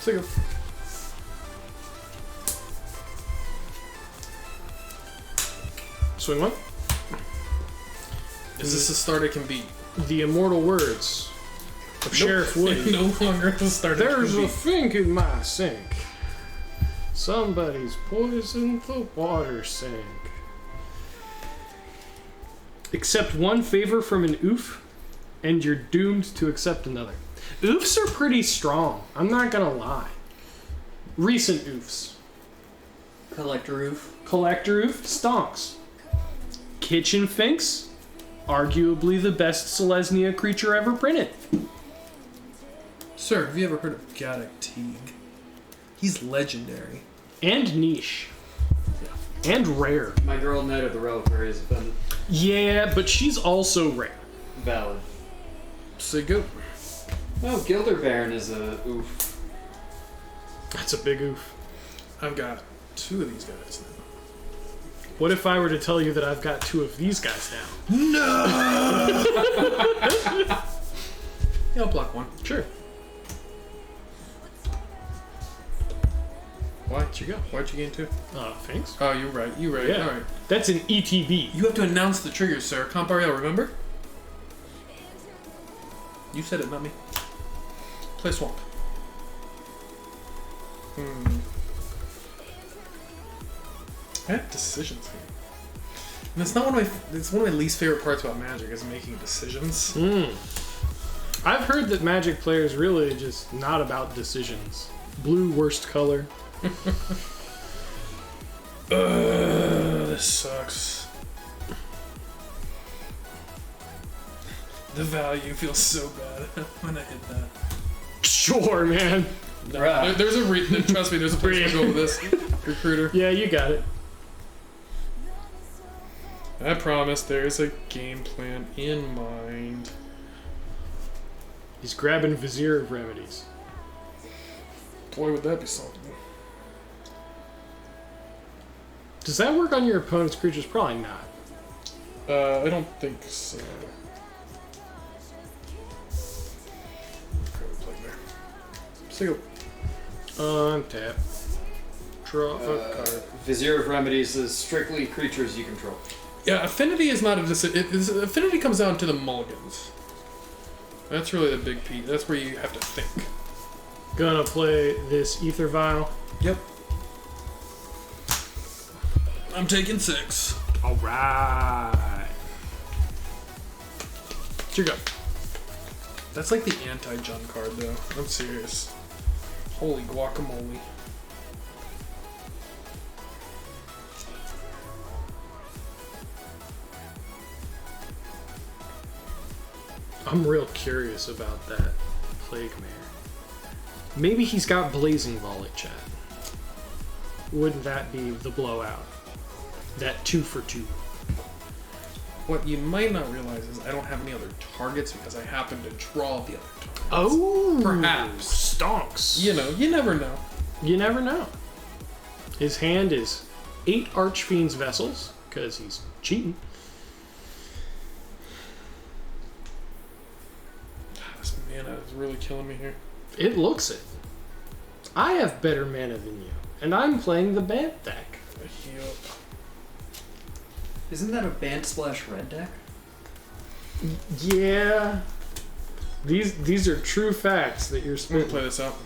There you go. Swing one. Is this a start it can beat? The immortal words of Sheriff Woody. No longer a start it There's can a beat. fink in my sink. Somebody's poisoned the water sink. Accept one favor from an oof, and you're doomed to accept another. Oofs are pretty strong. I'm not gonna lie. Recent oofs. Collector Oof, Stonks. Kitchen Finks, arguably the best Selesnya creature ever printed. Sir, have you ever heard of Gaddock Teague? He's legendary. And niche. And rare. My girl Knight of the Reliquary is offended. Yeah, but she's also rare. Valid. So go. Oh, Gilder Baron is a oof. That's a big oof. I've got 2 of these guys now. What if I were to tell you that I've got 2 of these guys now? No! Yeah, I'll block 1. Sure. Why'd you go? Why'd you gain 2? Thanks. Oh, you're right. You're right. Yeah. Alright. That's an ETB. You have to announce the triggers, sir. Compariel, remember? You said it, not me. Play swamp. I have decisions here. And it's not one of my. It's one of my least favorite parts about Magic is making decisions. I've heard that Magic players really just not about decisions. Blue, worst color. This sucks. The value feels so bad when I hit that. Sure, man. No, there's a trust me. There's a place to go with this recruiter. Yeah, you got it. I promise there's a game plan in mind. He's grabbing Vizier of Remedies. Boy, would that be something. Does that work on your opponent's creatures? Probably not. I don't think so. So Untap. Draw a card. Vizier of Remedies is strictly creatures you control. yeah, affinity is not a decision. Affinity comes down to the mulligans. That's really the big piece. That's where you have to think. Gonna play this Ether Vial. Yep. I'm taking 6. Alright. Here you go. That's like the anti-Jun card, though. I'm serious. Holy guacamole. I'm real curious about that Plague Mare. Maybe he's got Blazing Volley, chat. Wouldn't that be the blowout? That 2 for 2. What you might not realize is I don't have any other targets because I happen to draw the other targets. Oh! Perhaps. Stonks. You know, you never know. You never know. His hand is 8 Archfiend's Vessels, because he's cheating. This mana is really killing me here. It looks it. I have better mana than you, and I'm playing the Bant deck. Yep. Isn't that a Bant Splash red deck? Yeah. These are true facts that you're I'm gonna spitting. play this out.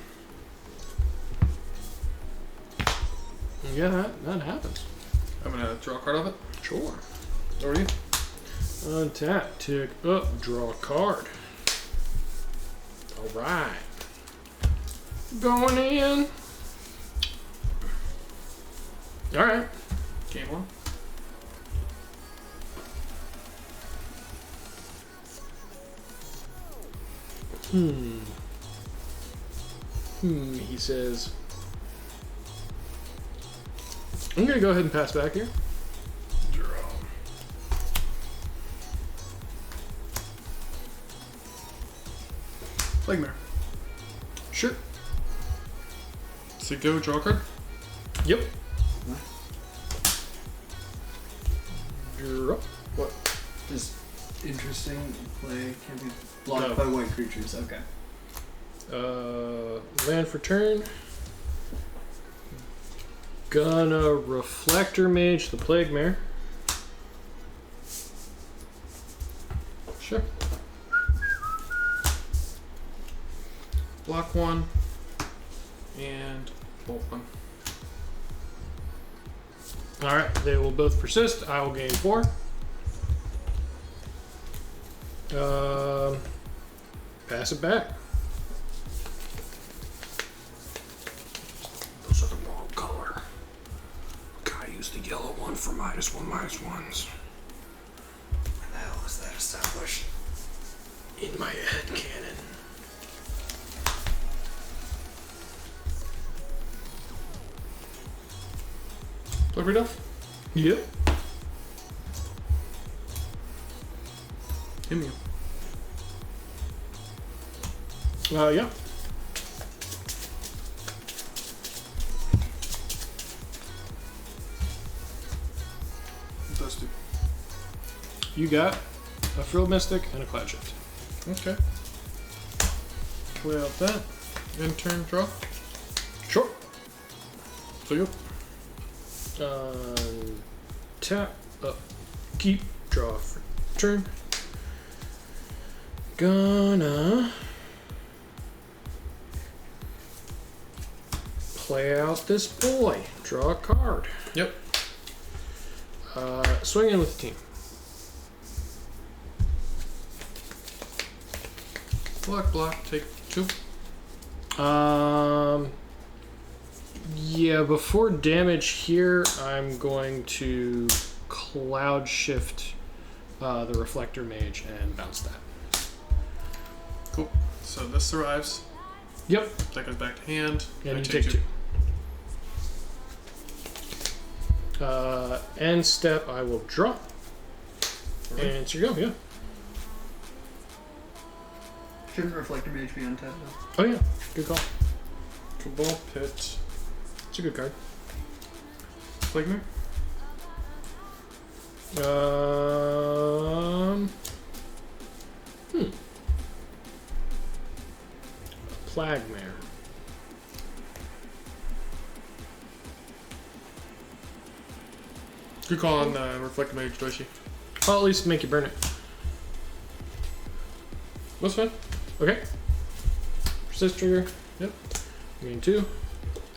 Yeah, that happens. I'm gonna draw a card off it. Sure. Over to you. Untap, tick up, draw a card. Alright. Going in. Alright. Game 1. He says, I'm gonna go ahead and pass back here. Draw. Plague Mare. Sure. So go draw a card. Yep. Draw. What? Just interesting play can't be blocked No. by white creatures. Okay. Land for turn. Gonna Reflector Mage the Plague Mare. Sure. Block 1. And bolt 1. Alright, they will both persist. I will gain 4. Pass it back. Those are the wrong color. for -1/-1s. When the hell is that established? In my head cannon. Plug read off? Yep. Hit me. Yeah. Those two. You got a Frilled Mystic and a Cloud Shift. Okay. Play out that. End turn draw. Sure. So you. Tap up. Keep. Draw for turn. Gonna play out this boy. Draw a card. Yep. Swing in with the team. Block. Take 2. Yeah, before damage here, I'm going to Cloud Shift the Reflector Mage and bounce that. Cool. So this survives. Yep. That goes back to hand. And I you take 2. End step, I will draw. Alright. And it's your go, yeah. Shouldn't Reflector Mage be untapped now? Oh, yeah. Good call. Cabal Pit. It's a good card. Plague Mare. Plagmare. Good call on Reflector Mage, Doishi. I'll at least make you burn it. That's fine. Okay. Persist trigger. Yep. Gain 2.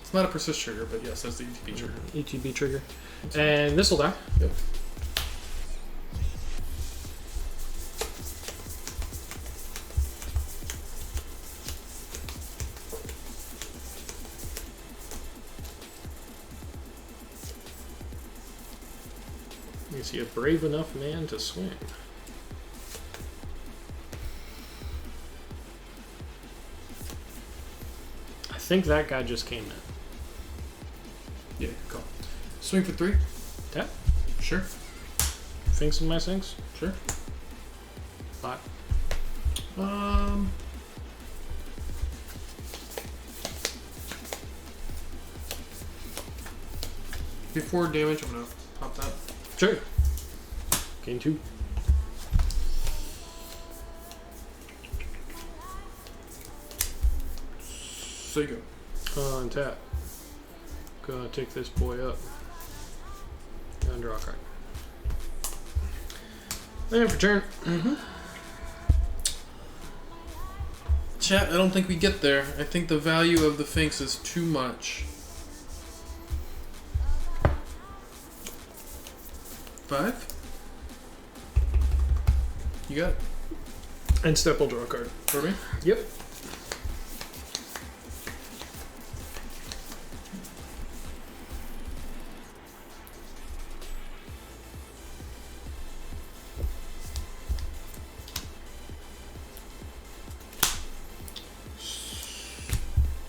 It's not a persist trigger, but yes, that's the ETB trigger. ETB trigger. And this will die. Yep. Is he a brave enough man to swing? I think that guy just came in. Yeah, good call. Swing for 3. Tap. Sure. Finks in my sinks. Sure. 5. Before damage, I'm gonna pop that. Sure. Gain 2. So you go. On tap. Gonna take this boy up. And draw a card. And for turn. Chat, I don't think we get there. I think the value of the Finks is too much. 5? You got it. And step will draw a card. For me? Yep.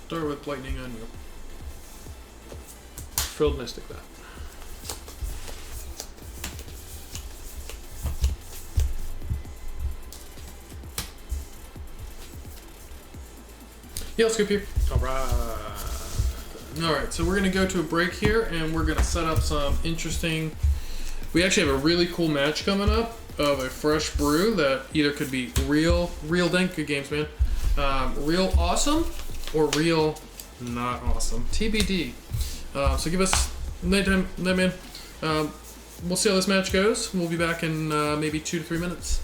Start with lightning on you. Frilled Mystic that. Yeah, let's scoop here. Alright. Alright, so we're gonna go to a break here and we're gonna set up some interesting. We actually have a really cool match coming up of a fresh brew that either could be real dank, good games, man. Real awesome or real not awesome. TBD. So give us nighttime, night man. We'll see how this match goes. We'll be back in maybe 2 to 3 minutes.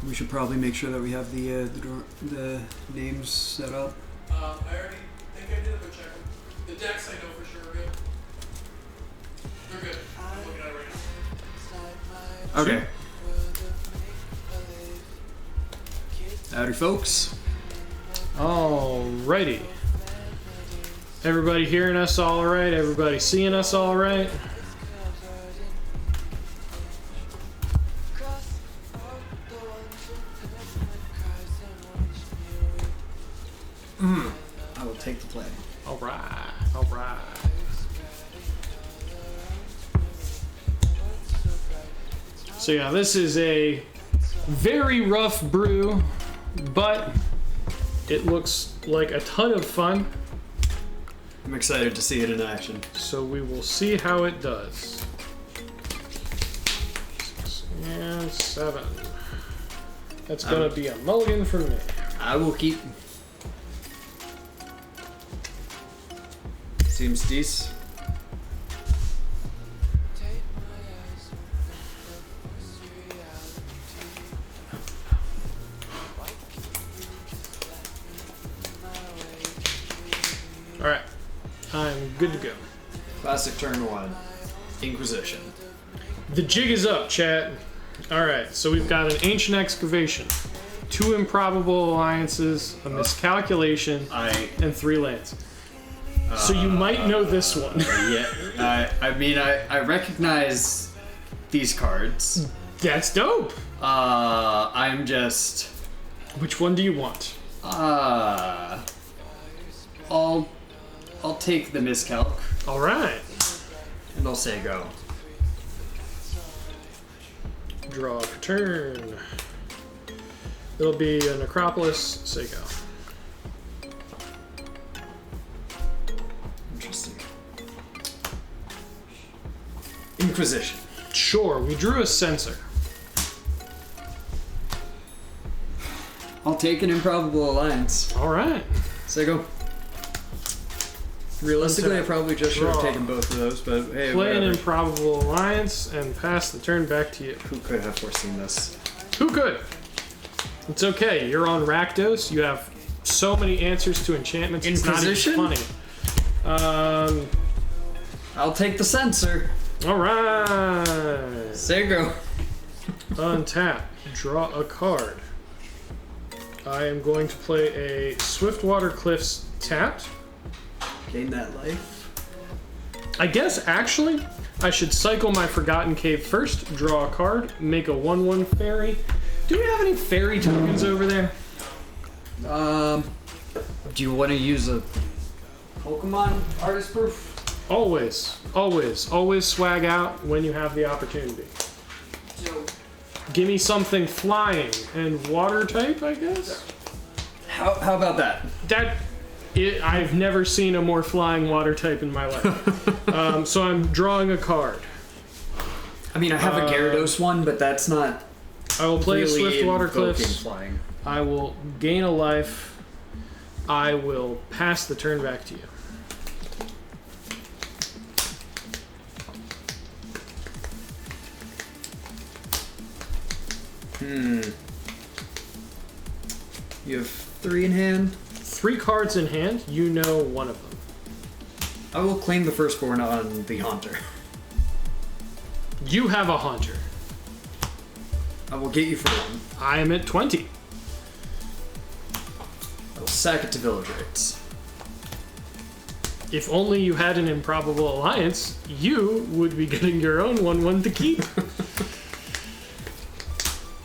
We should probably make sure that we have the names set up. I already think I did, but check them. The decks I know for sure are good. They're good. I'm looking at it right now. Okay. Howdy, folks. Alrighty. Everybody hearing us all right? Everybody seeing us all right? I will take the play. Alright, alright. So yeah, this is a very rough brew, but it looks like a ton of fun. I'm excited to see it in action. So we will see how it does. 6 and 7. That's gonna be a mulligan for me. I will keep. Seems decent. Alright, I'm good to go. Classic turn 1. Inquisition. The jig is up, chat. Alright, so we've got an ancient excavation, 2 improbable alliances, a miscalculation, and 3 lands. So you might know this one. Yeah, I mean, I recognize these cards. That's dope. I'm just. Which one do you want? I'll take the miscalc Alright. and I'll say go. Draw for turn. It'll be a Necropolis, say go. Interesting. Inquisition. Sure, we drew a censor. I'll take an improbable alliance. Alright. Say go. Realistically, I probably just should have Draw. taken both of those, but hey, Play an whatever. improbable alliance and pass the turn back to you. Who could have foreseen this? Who could? It's okay. You're on Rakdos. You have so many answers to enchantments. Inquisition? It's not even funny. I'll take the censor. All right. Say go. Untap. Draw a card. I am going to play a Swiftwater Cliffs tapped. Gain that life. I guess actually I should cycle my Forgotten Cave first, draw a card, make a 1/1 fairy. Do we have any fairy tokens over there? Do you want to use a Pokemon artist proof? Always, always, always swag out when you have the opportunity. Give me something flying and water type, I guess? How about that? I've never seen a more flying water type in my life. So I'm drawing a card. I mean, I have a Gyarados one, but that's not. I will play really a Swiftwater invoking Cliffs. flying. I will gain a life. I will pass the turn back to you. You have 3 in hand. 3 cards in hand. You know one of them. I will claim the firstborn on the Haunter. You have a Haunter. I will get you for 1. I am at 20. I will sack it to Village Rites. If only you had an improbable alliance, you would be getting your own 1/1 to keep.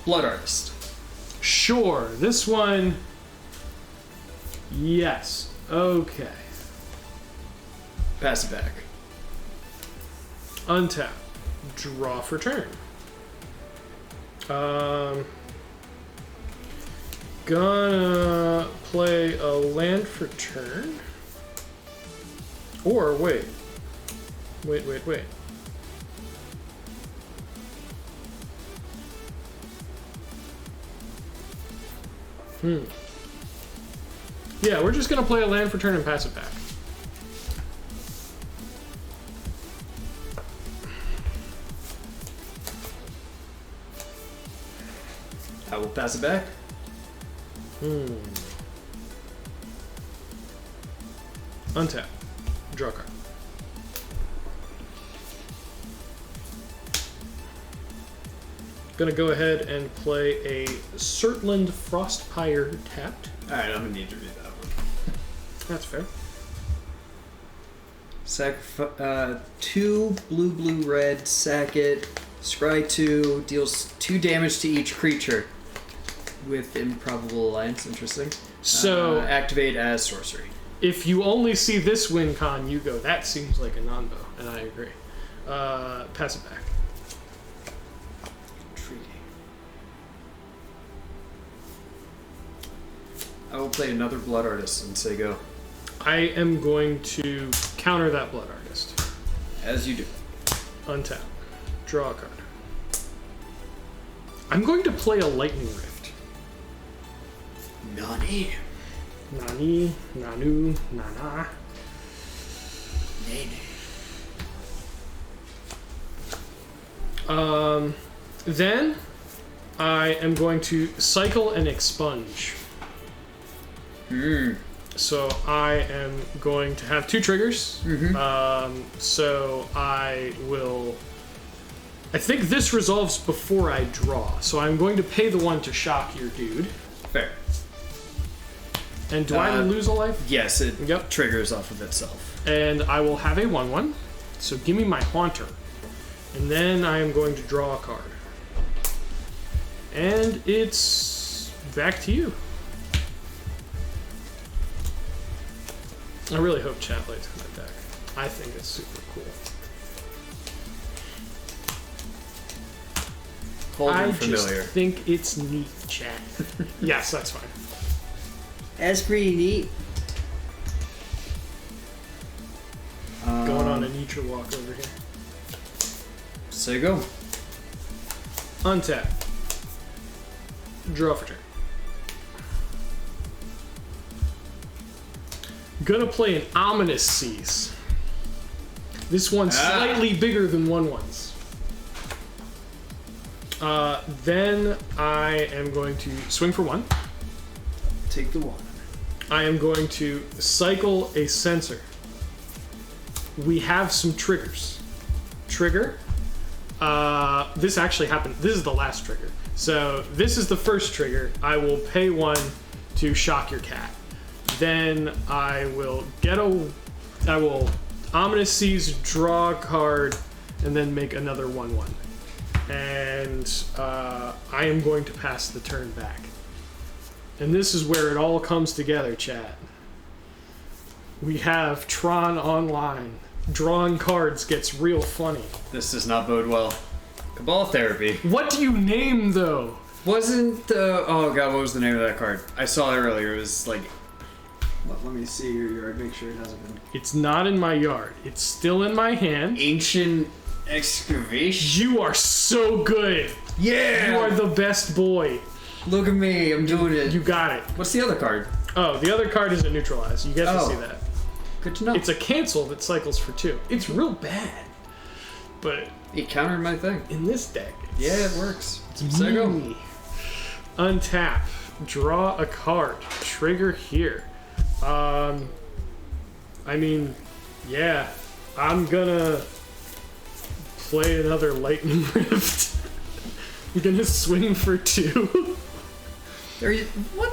Blood Artist. Sure, this one. Yes. Okay. Pass it back. Untap. Draw for turn. Gonna play a land for turn. Or wait. Wait. Yeah, we're just gonna play a land for turn and pass it back. I will pass it back. Untap. Draw a card. Gonna go ahead and play a Surtland Frostpire tapped. Alright, I'm gonna need to read that one. That's fair. Sacrifice 2 blue, red, sack it. Scry 2 deals 2 damage to each creature with Improbable Alliance. Interesting. So activate as sorcery. if you only see this win con, you go, that seems like a non-bow, and I agree. Pass it back. Intriguing. I will play another Blood Artist and say go. I am going to counter that Blood Artist. As you do. Untap. Draw a card. I'm going to play a Lightning Rift. Nani. Nani, Nanu, Nana. Then I am going to cycle and expunge. So I am going to have 2 triggers. So I will... I think this resolves before I draw. So I'm going to pay the one to shock your dude. Fair. And do I lose a life? Yes, it Yep. triggers off of itself. And I will have a 1/1. So give me my Haunter. And then I am going to draw a card. And it's back to you. I really hope chat likes that deck. I think it's super cool. Holding I familiar. just think it's neat, chat. Yes, that's fine. That's pretty neat. Going on a nature walk over here. So go. Untap. Draw for turn. Gonna play an Ominous Seize. This one's slightly bigger than 1/1s. Then I am going to swing for 1. Take the 1. I am going to cycle a sensor. We have some triggers. Trigger. This actually happened. This is the last trigger. So this is the first trigger. I will pay 1 to shock your cat. Then I will I will Ominous Seize, draw a card, and then make another 1/1. And I am going to pass the turn back. And this is where it all comes together, chat. We have Tron Online. Drawing cards gets real funny. This does not bode well. Cabal Therapy. What do you name, though? Wasn't the... Oh god, what was the name of that card? I saw it earlier. It was like... Let me see your yard. Make sure it hasn't been... It's not in my yard. It's still in my hand. Ancient Excavation? You are so good. Yeah! You are the best boy. Look at me. I'm doing it. You got it. What's the other card? Oh, the other card is a neutralize. You get to see that. Good to know. It's a cancel that cycles for 2. It's real bad. But It countered my thing. in this deck, Yeah, it works. it's So go. me. Untap. Draw a card. Trigger here. I mean, yeah. I'm gonna play another Lightning Rift. I'm gonna swing for 2. There you... What?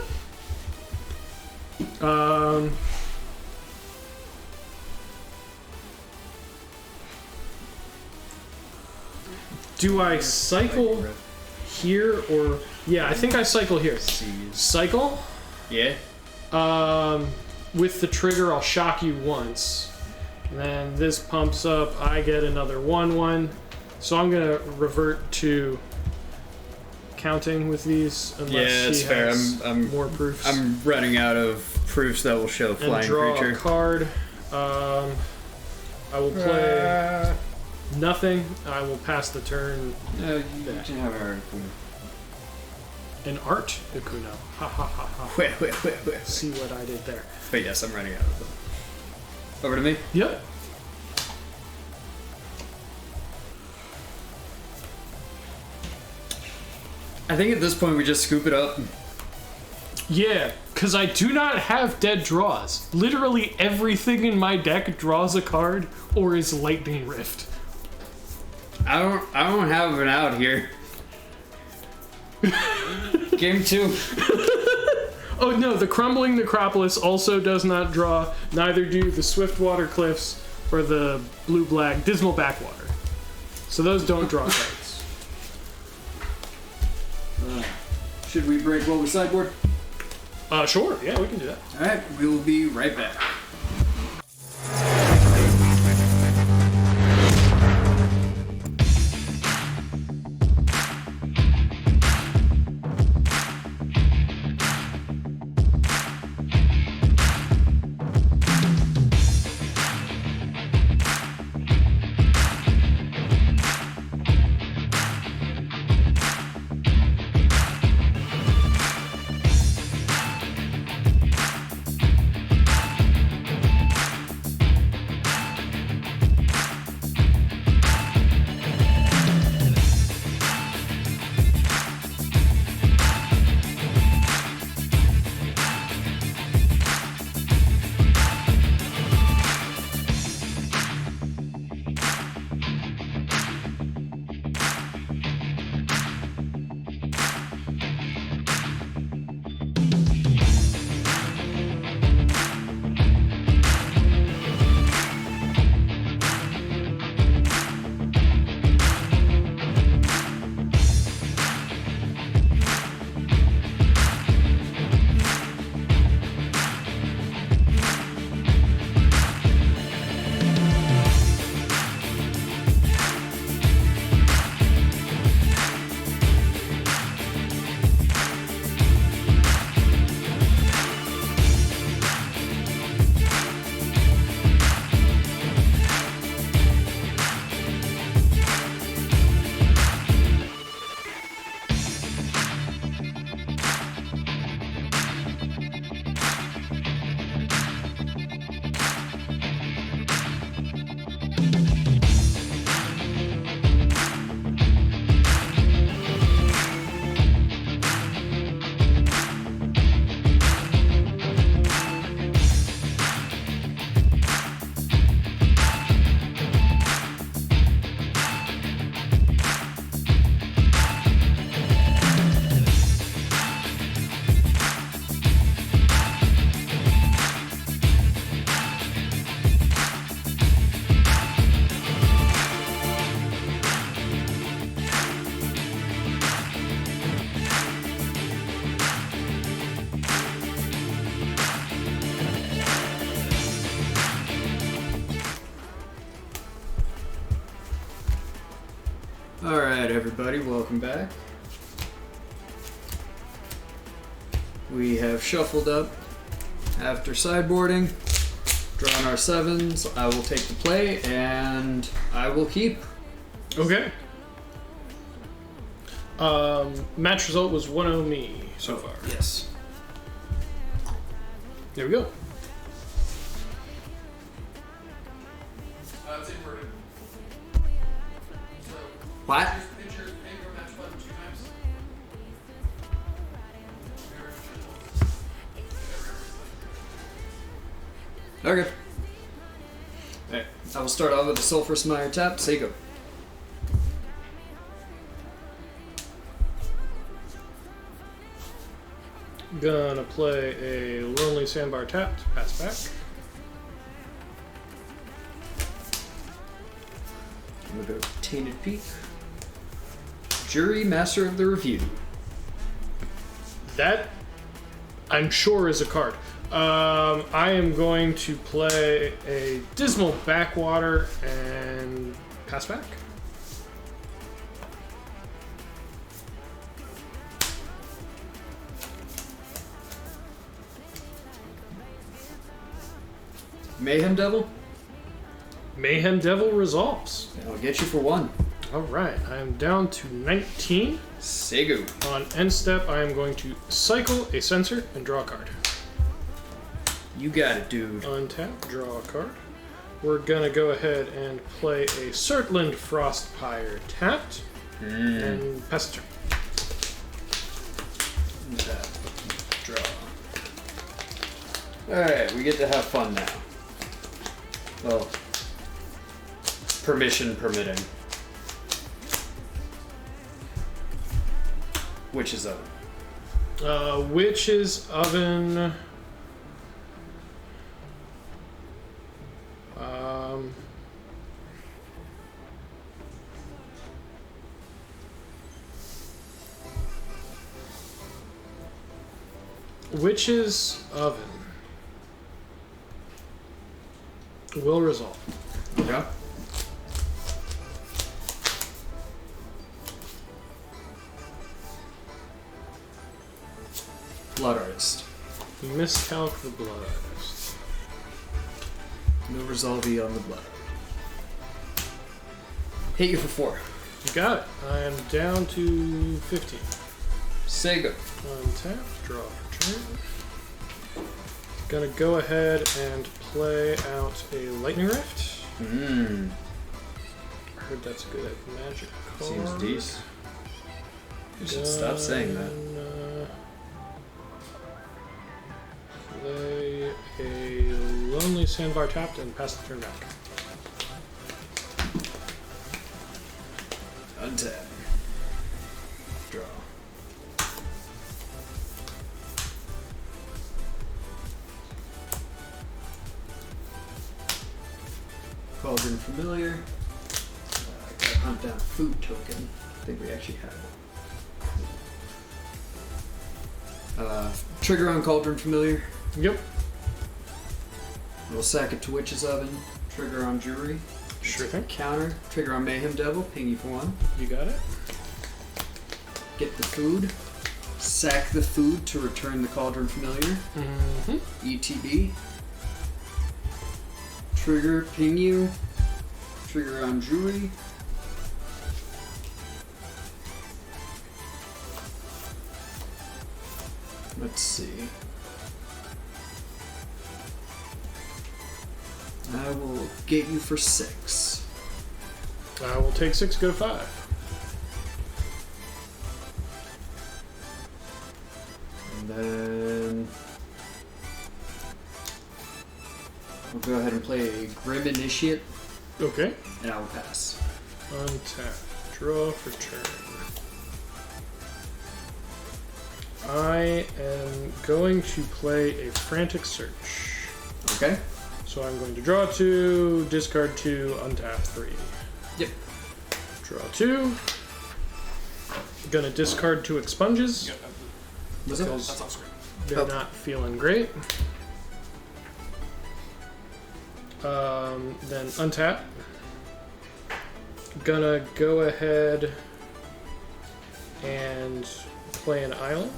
Do I cycle here or... Yeah, I think I cycle here. Cycle. Yeah? With the trigger, I'll shock you once. And then this pumps up. I get another 1/1. So I'm going to revert to counting with these unless Yeah, that's he fair. has I'm more proofs. I'm running out of proofs that will show and flying draw creature. a card. I will play nothing. I will pass the turn. No, you can have our... An art Ikuno. Ha ha ha ha. Wait. See what I did there. But yes, I'm running out of them. Over to me. Yep. I think at this point we just scoop it up. Yeah, because I do not have dead draws. Literally everything in my deck draws a card or is Lightning Rift. I don't have an out here. Game 2. Oh no, the Crumbling Necropolis also does not draw. Neither do the Swiftwater Cliffs or the blue-black Dismal Backwater. So those don't draw cards. Should we break what we sideboard? Sure, yeah, we can do that. Alright, we will be right back. Alright, everybody, welcome back. We have shuffled up after sideboarding, drawn our 7s. I will take the play, and I will keep. Okay. Match result was 1-0 me so far. Yes. There we go. It's inverted. So, What? hit your match button 2 times. Okay. Alright, I will start off with the Sulphur Smire tap. Seiko. Gonna play a Lonely Sandbar tapped, pass back. I'm gonna go Tainted Peak. Jury Master of the Review. That, I'm sure, is a card. I am going to play a Dismal Backwater and pass back. Mayhem Devil. Mayhem Devil resolves. I'll get you for 1. Alright, I am down to 19. Segu. On end step, I am going to cycle a sensor and draw a card. You got it, dude. Untap, draw a card. We're gonna go ahead and play a Surtland Frostpire tapped and pass the turn. Alright, we get to have fun now. Well, permission permitting. Witch's Oven. Witch's Oven. Witch's Oven will resolve. Yeah. Blood Artist. Miscalc the Blood Artist. No Resolve on the Blood. Hit you for 4. You got it. I am down to 15. Sega. Untap, draw for turn. Gonna go ahead and play out a Lightning Rift. Mmm. I heard that's good at magic card. Seems decent. You should stop saying that. Play a Lonely Sandbar tapped and pass the turn back. Untap. Draw. Cauldron Familiar. Gotta hunt down a food token. I think we actually have it. Trigger on Cauldron Familiar. Yep. We'll sack it to Witch's Oven. Trigger on Jewelry. Sure thing. Counter. Trigger on Mayhem Devil. Ping you for 1. You got it. Get the food. Sack the food to return the Cauldron Familiar. Mm-hmm. ETB. Trigger, ping you. Trigger on Jewelry. Let's see. I will get you for 6. I will take 6, go to 5. And then I'll go ahead and play a Grim Initiate, Okay. and I will pass. Untap. Draw for turn. I am going to play a Frantic Search. Okay? So I'm going to draw 2, discard 2, untap 3. Yep. Draw 2. Gonna discard 2 expunges. Was it? Because off screen. they're not feeling great. Then untap. Gonna go ahead and play an island.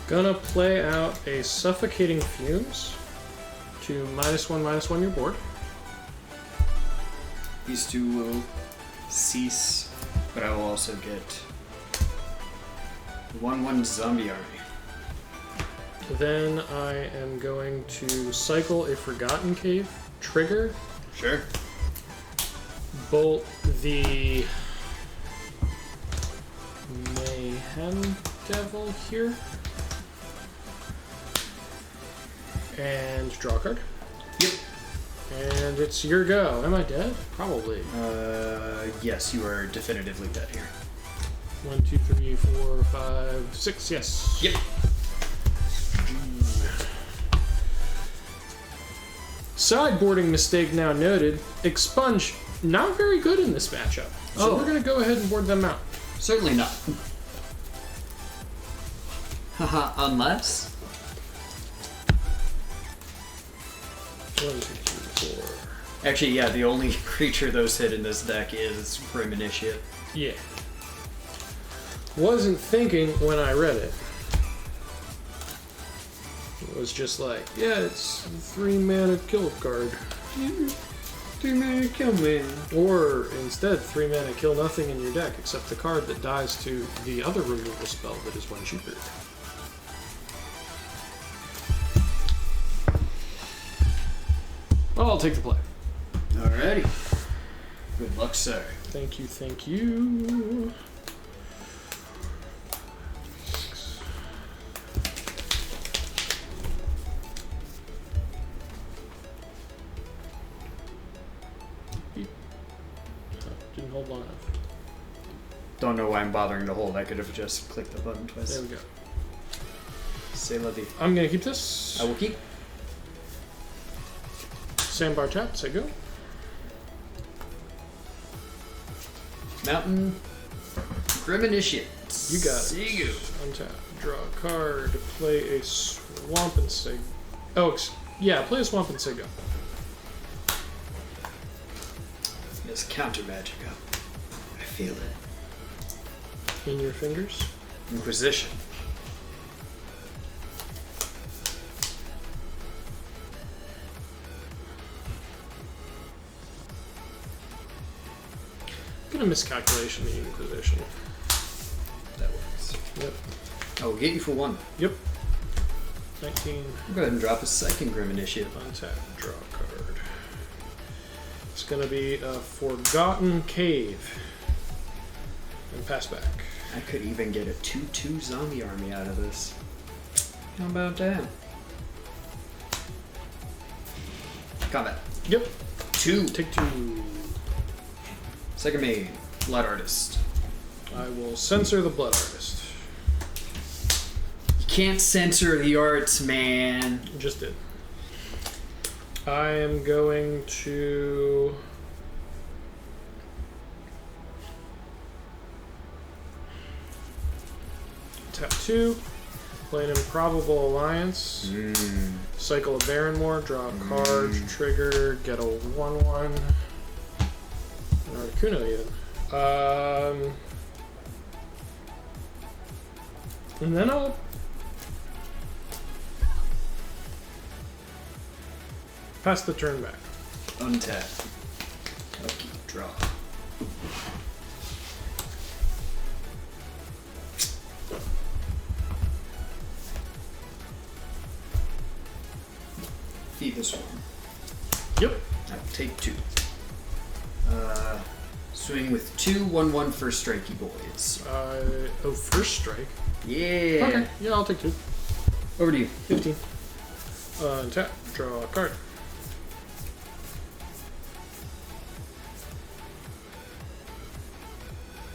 Gonna play out a Suffocating Fumes to -1/-1 your board. These 2 will cease, but I will also get 1/1 Zombie Army. Then I am going to cycle a Forgotten Cave, trigger, Sure. bolt the Mayhem Devil here, and draw a card. Yep. And it's your go. Am I dead? Probably. Yes, you are definitively dead here. 1, 2, 3, 4, 5, 6. Yes. Yep. Sideboarding mistake now noted. Expunge, not very good in this matchup. So Oh. we're going to go ahead and board them out. Certainly not. Haha, unless. 1, 2, 3, 4. Actually, yeah, the only creature those hit in this deck is Grim Initiate. Yeah. Wasn't thinking when I read it. It was just like, yeah, it's 3 mana kill card. 3-mana kill man. Or instead, 3 mana kill nothing in your deck except the card that dies to the other removal spell that is 1 cheaper. Well, I'll take the play. Alrighty. Good luck, sir. Thank you, thank you. Didn't hold long enough. Don't know why I'm bothering to hold. I could have just clicked the button twice. There we go. C'est la vie. I'm gonna keep this. I will keep. Sandbar tap, say go. Mountain. Grim Initiate. You got See it. you. Untap. Draw a card. Play a Swamp and say. Oh, yeah, play a Swamp and say go. There's counter magic up. I feel it. In your fingers. Inquisition. Gonna miscalculation the Inquisition. That works. Yep. I will get you for 1. Yep. 19. I'll go ahead and drop a second Grim Initiate. Untap. Draw a card. It's gonna be a Forgotten Cave. And pass back. I could even get a 2/2 zombie army out of this. How about that? Combat. Yep. 2. Take 2. Second main. Blood Artist. I will censor the Blood Artist. You can't censor the arts, man. Just did. I am going to tap 2, play an Improbable Alliance, cycle a Barrenmore, draw a card, trigger, get a 1/1, an Articuno even. And then I'll pass the turn back. Untap. Lucky draw. Feed this one. Yep. I'll take 2. Swing with 2 1/1 first strikey boys. First strike. Yeah. Okay, yeah, I'll take 2. Over to you. 15. Tap, draw a card.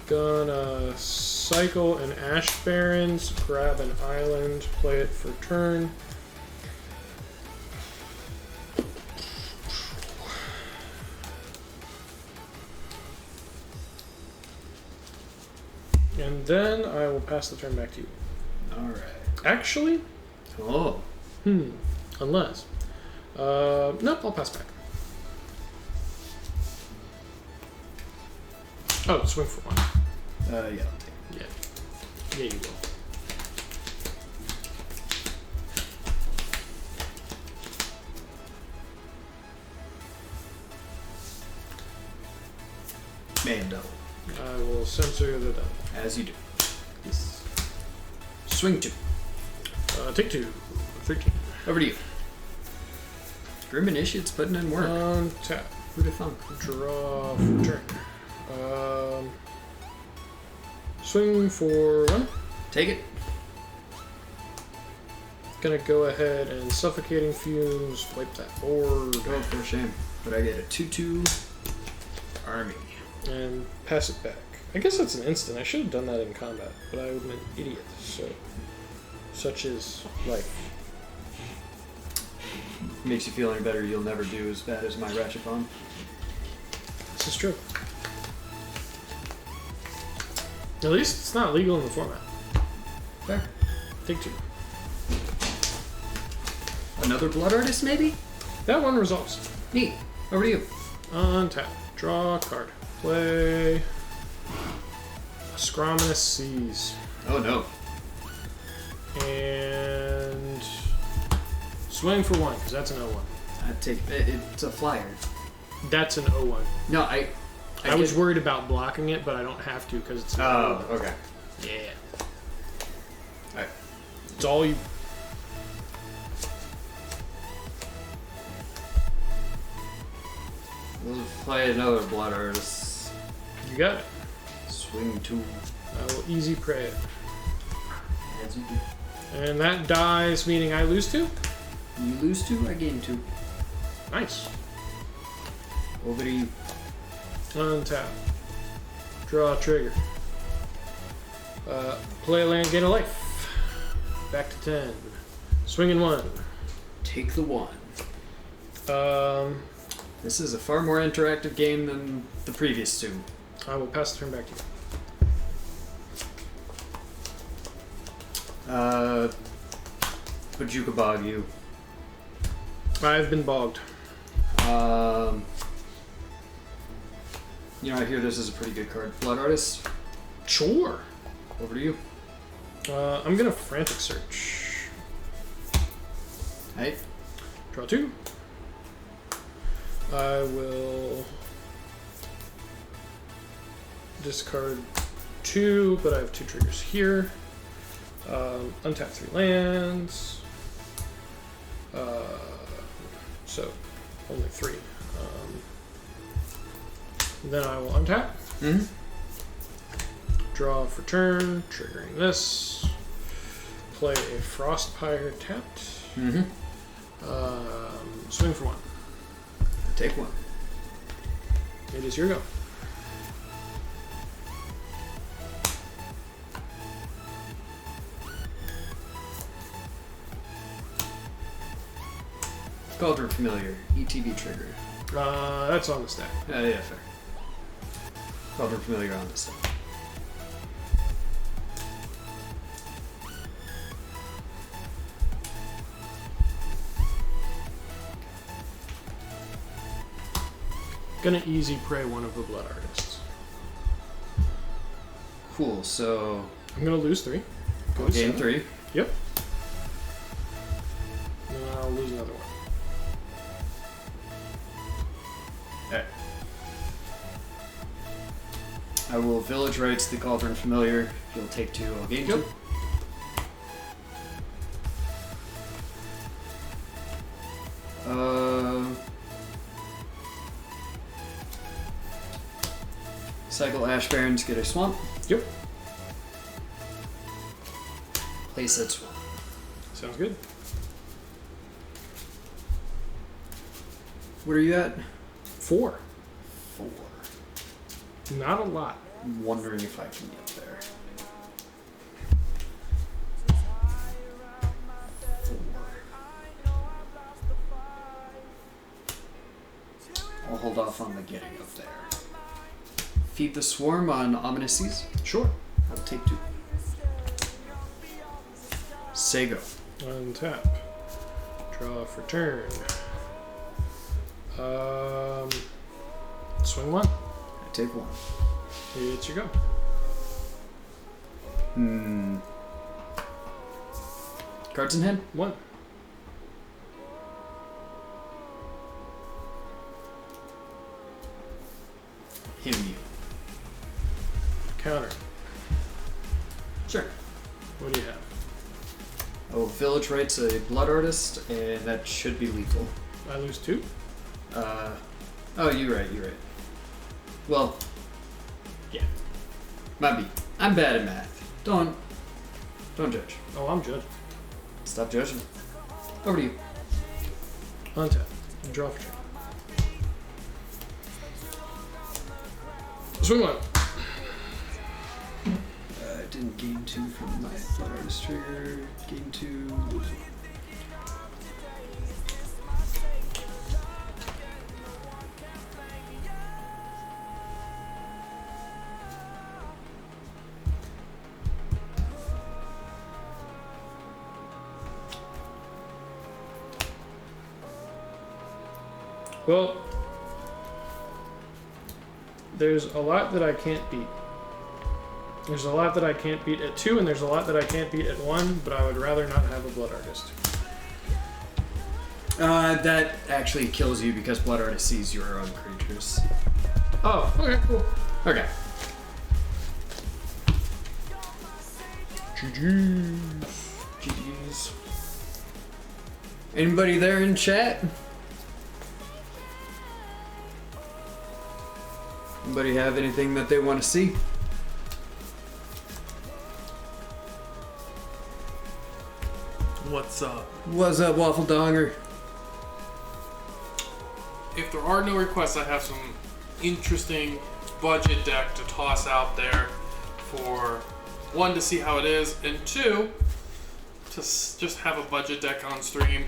Gonna cycle an Ash Barrens, grab an island, play it for turn. And then I will pass the turn back to you. Alright. Actually, Oh. unless. Nope, I'll pass back. Oh, swing for 1. Yeah, I'll take it. Yeah, you will. Man double. I will censor the double. As you do. Yes. Swing 2. Take 2. 13. Over to you. Grim Initiate's putting in work. Tap. Who'd have thunk? Draw for turn. Swing for 1. Take it. Gonna go ahead and Suffocating Fumes, wipe that board, Oh, for shame. But I get a 2/2 army. and pass it back. I guess that's an instant. I should have done that in combat, but I'm an idiot, so such is life. Makes you feel any better, you'll never do as bad as my Ratchet Bomb. This is true. At least it's not legal in the format. Fair. Take 2. Another Blood Artist, maybe? That one resolves. Neat. Over to you. Untap. Draw a card. Play Scrominous Seas. Oh no. And swing for 1, because that's an 0-1. I take it. It's a flyer. That's an O1. No, I was worried about blocking it, but I don't have to because it's. Oh, okay. Yeah. Alright. It's all you. We'll play another Blood Artist. You got it. Swing 2. I will easy pray it. As you do. And that dies, meaning I lose 2? You lose 2, I gain 2. Nice. Over to you. Untap. Draw a trigger. Play a land, gain a life. Back to 10. Swinging 1. Take the 1. Um, This is a far more interactive game than the previous 2. I will pass the turn back to you. Bajuka Bog you. I've been bogged. You know, I hear this is a pretty good card. Blood Artist, Sure. over to you. I'm gonna frantic search. Hey, Draw 2. I will discard 2, but I have 2 triggers here. Untap 3 lands. So only 3. Then I will untap. Mm-hmm. Draw for turn, triggering this. Play a Frostpire tapped. Mm-hmm. Swing for 1. Take 1. It is your go. Cauldron Familiar, ETB trigger. That's on the stack. Yeah, fair. Cauldron Familiar on this side. Gonna easy prey one of the Blood Artists. Cool, so I'm gonna lose 3. Go I'll to gain 7. 3. Yep. And then I'll lose another one. Alright. I will Village Rights the Cauldron Familiar. You'll take 2, I'll gain 2. Yep. Cycle Ash Barrens, get a swamp. Yep. Place that swamp. Sounds good. What are you at? 4. 4. Not a lot. I'm wondering if I can get there. 4. I'll hold off on the getting up there. Feed the Swarm on Ominous Seas. Sure. I'll take 2. Sego. Untap. Draw for turn. Swing 1. I take 1. It's your go. Cards in hand? 1. Him you. Counter. Sure. What do you have? Oh, Village Rights a Blood Artist, and that should be lethal. I lose 2. Oh, you're right. Well, yeah. Might be. I'm bad at math. Don't judge. Oh, I'm judging. Stop judging. Over to you. Untap. And draw for turn. Swing 1. Didn't gain 2 from my Blood Artist trigger. Gain 2. Lose 1. Well, there's a lot that I can't beat. There's a lot that I can't beat at 2, and there's a lot that I can't beat at 1, but I would rather not have a Blood Artist. That actually kills you because Blood Artist sees your own creatures. Oh, okay, cool. Okay. GG's. Anybody there in chat? Anybody have anything that they want to see? What's up? What's up, Waffle Donger? If there are no requests, I have some interesting budget deck to toss out there for one, to see how it is, and two, to just have a budget deck on stream.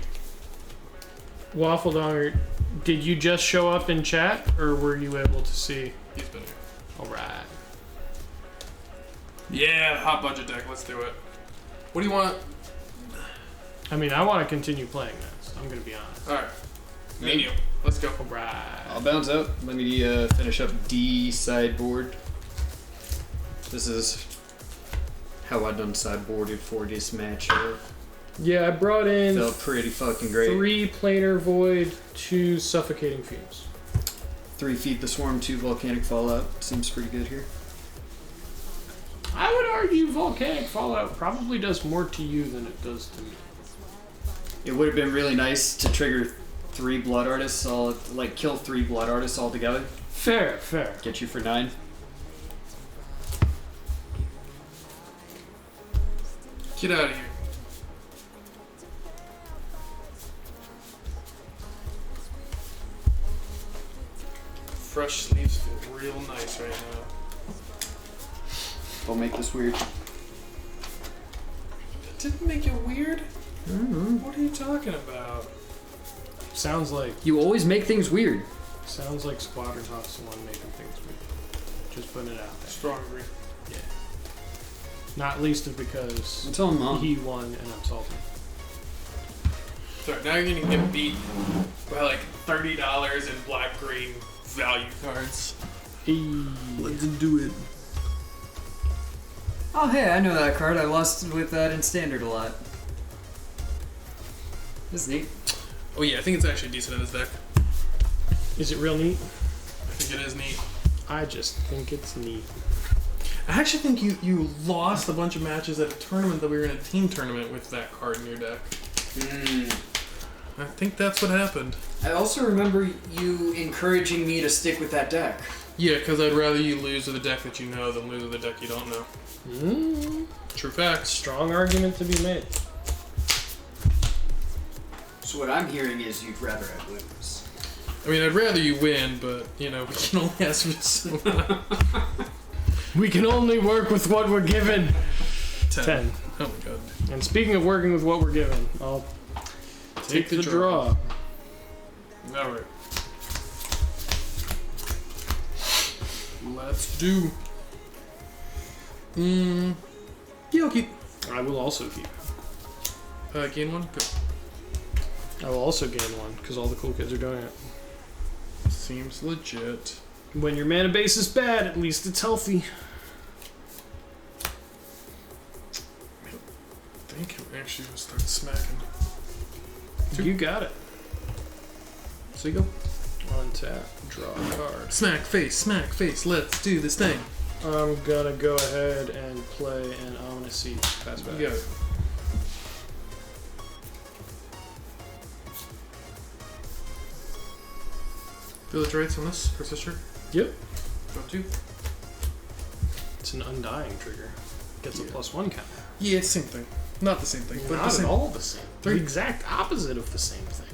Waffle Donger, did you just show up in chat, or were you able to see? He's been here. All right. Yeah, hot budget deck. Let's do it. What do you want? I mean, I want to continue playing this. I'm gonna be honest. All right, me and you. Let's go. All right. I'll bounce out. Let me finish up D sideboard. This is how I done sideboarded for this matchup. Yeah, I brought in Felt pretty fucking great. 3 Planar Void, 2 Suffocating Fumes. 3 Feed the Swarm, 2 Volcanic Fallout. Seems pretty good here. I would argue Volcanic Fallout probably does more to you than it does to me. It would have been really nice to trigger 3 Blood Artists, kill 3 Blood Artists all together. Fair, fair. Get you for 9. Get out of here. Fresh sleeves feel real nice right now. Don't make this weird. It didn't make it weird? What are you talking about? Sounds like You always make things weird. Squadron Hawk's the one making things weird. Just putting it out there. Strong agree. Yeah. Not least of because That's all Mom. he won and I'm salty. Sorry, now you're gonna get beat by like $30 in black-green value cards. Let's do it. Oh, hey, I know that card. I lost with that in Standard a lot. This is neat. Oh yeah, I think it's actually decent in this deck. Is it real neat? I think it is neat. I just think it's neat. I actually think you lost a bunch of matches at a tournament that we were in a team tournament with that card in your deck. I think that's what happened. I also remember you encouraging me to stick with that deck. Yeah, because I'd rather you lose with a deck that you know than lose with a deck you don't know. True facts. Strong argument to be made. So what I'm hearing is you'd rather I lose. I mean, I'd rather you win, but, you know, we can only ask for so much. We can only work with what we're given. 10. Oh my god. And speaking of working with what we're given, I'll take the draw. Alright. Let's do. Yeah, I'll keep. I will also keep. Gain 1? Good. I will also gain 1 because all the cool kids are doing it. Seems legit. When your mana base is bad, at least it's healthy. I think I'm actually gonna start smacking. You got it. So you go. Untap, draw a card. Smack face, let's do this thing. I'm gonna go ahead and play an Ominous Siege. Pass back. You got it. Feel the traits on this, Persister? Yep. Go 2. It's an Undying trigger. Gets a Yeah. +1 counter. Yeah, it's the same thing. Not the same thing, but Not the same. at all the same. The 3. exact opposite of the same thing.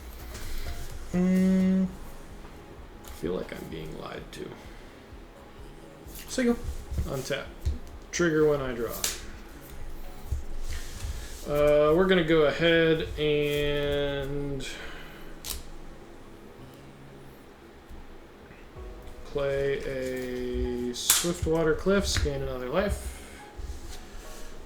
I feel like I'm being lied to. So you go. Untap. Trigger when I draw. We're gonna go ahead and play a Swiftwater Cliffs, gain another life.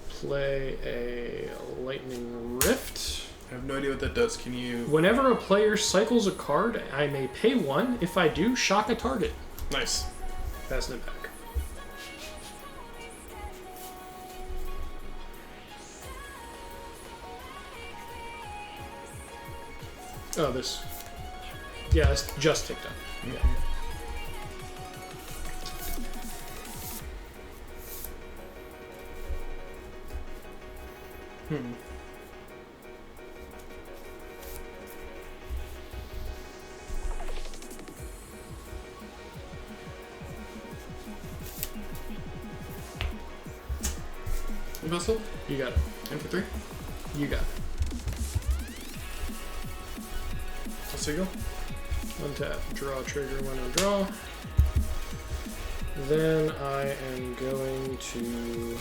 Play a Lightning Rift. I have no idea what that does. Can you... Whenever a player cycles a card, I may pay 1. If I do, shock a target. Nice. Passing it back. Oh, this. Yeah, it's just ticked up. Yeah. Hmm. Vessel? You got it. In for 3. You got it. Let's go. Untap. Draw trigger when on draw. Then I am going to...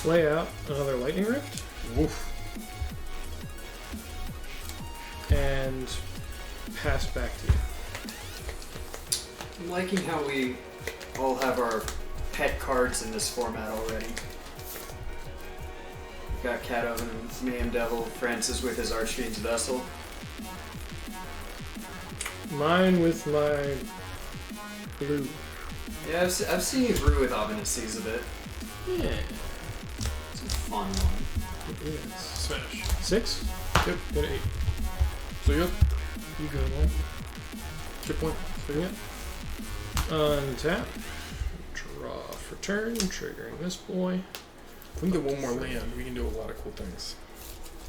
lay out another lightning rift. Woof. And pass back to you. I'm liking how we all have our pet cards in this format already. We've got Cat Oven and Mayhem Devil, Francis with his Archfiend's Vessel. Mine with my blue. Yeah, I've seen you brew with Ominous Seas a bit. Yeah. It's a fun one. It is. Smash. 6? Yep. Go to 8. So you go. You go one. Chip point. So you Yep. Untap. Draw for turn, triggering this boy. If we can get one more land, we can do a lot of cool things.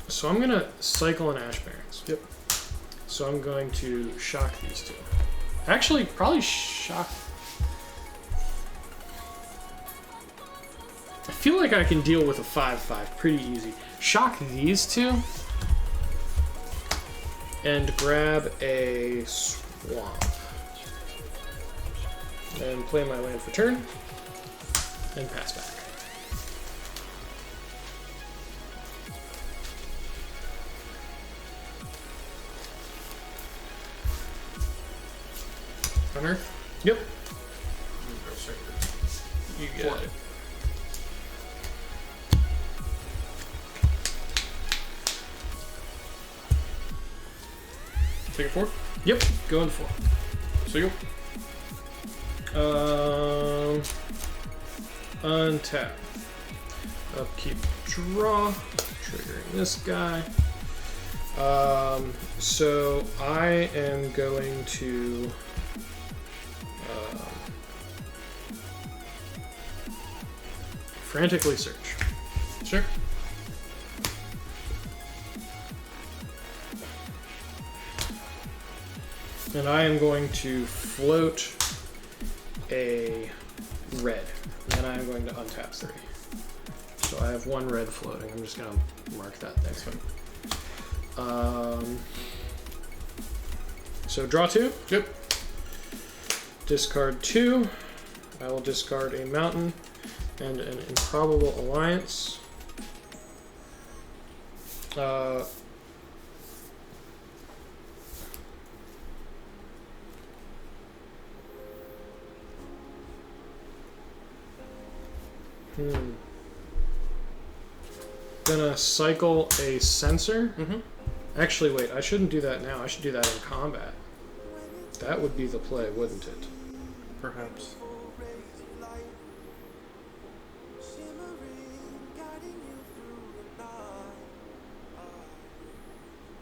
So I'm gonna cycle an Ash Barrens. Yep. So I'm going to shock these two. Actually, probably shock. I feel like I can deal with a 5/5 pretty easy. Shock these two. And grab a swamp. And play my land for turn. And pass back. Unearth? Yep. You Four. got it. Take a 4. Yep. Going for. So you go. Untap. Upkeep. Draw. Triggering this guy. So I am going to frantically search. Sure. And I am going to float a red. And then I am going to untap 3. So I have 1 red floating. I'm just going to mark that next one. So draw 2. Yep. Discard 2. I will discard a mountain and an improbable alliance. Gonna cycle a sensor. Mm-hmm. Actually, wait, I shouldn't do that now. I should do that in combat. That would be the play, wouldn't it? Perhaps.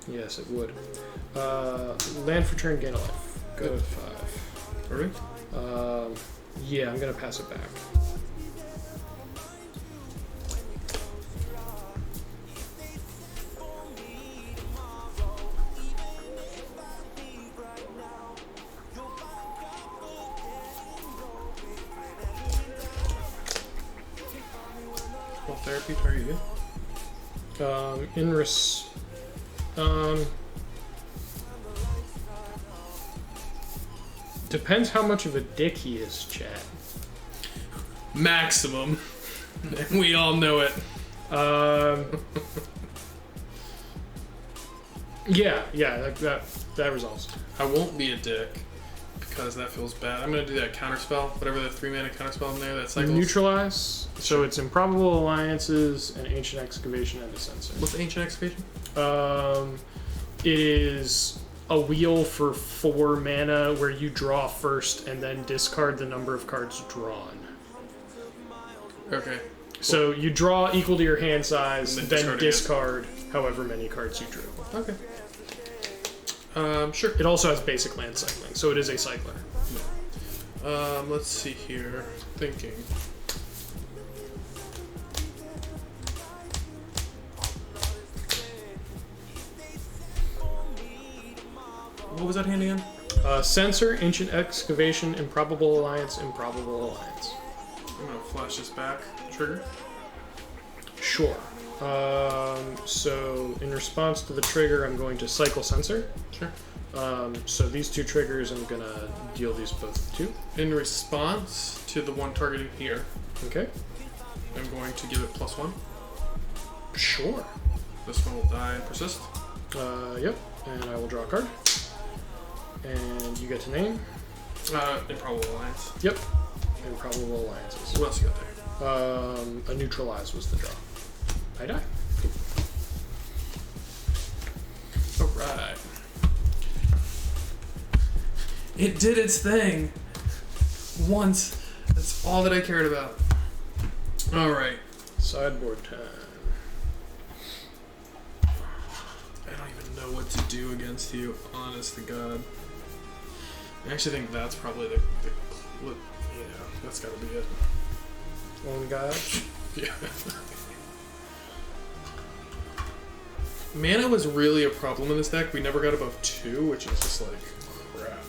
Yes, it would. Land for turn, gain a life. Go to 5. Alright. Yeah, I'm gonna pass it back. Well, therapy target. Depends how much of a dick he is, chat. Maximum. We all know it. Yeah, that resolves. I won't be a dick because that feels bad. I'm gonna do that counterspell, whatever the 3-mana counterspell in there that cycles. Neutralize. So it's improbable alliances, an ancient excavation, and a sensor. What's ancient excavation? It is a wheel for 4 mana where you draw first and then discard the number of cards drawn. Okay. So you draw equal to your hand size, And then then discard however many cards you drew. Okay. Sure. It also has basic land cycling, so it is a cycler. Let's see here. Thinking. What was that hand again? Censor, Ancient Excavation, Improbable Alliance, Improbable Alliance. I'm gonna flash this back. Trigger. Sure. So in response to the trigger, I'm going to cycle Censor. Sure. So these 2 triggers, I'm gonna deal these both 2. In response to the one targeting here, Okay. I'm going to give it +1. Sure. This one will die and persist. Yep. And I will draw a card. And you get to name. Improbable Alliance. Yep. Improbable Alliances. What else you got there? A neutralize was the draw. I die. Alright. It did its thing. Once. That's all that I cared about. Alright. Sideboard time. I don't even know what to do against you, honest to God. I actually think that's probably the that's gotta be it. Only guy up? Yeah. Mana was really a problem in this deck. We never got above 2, which is just like crap.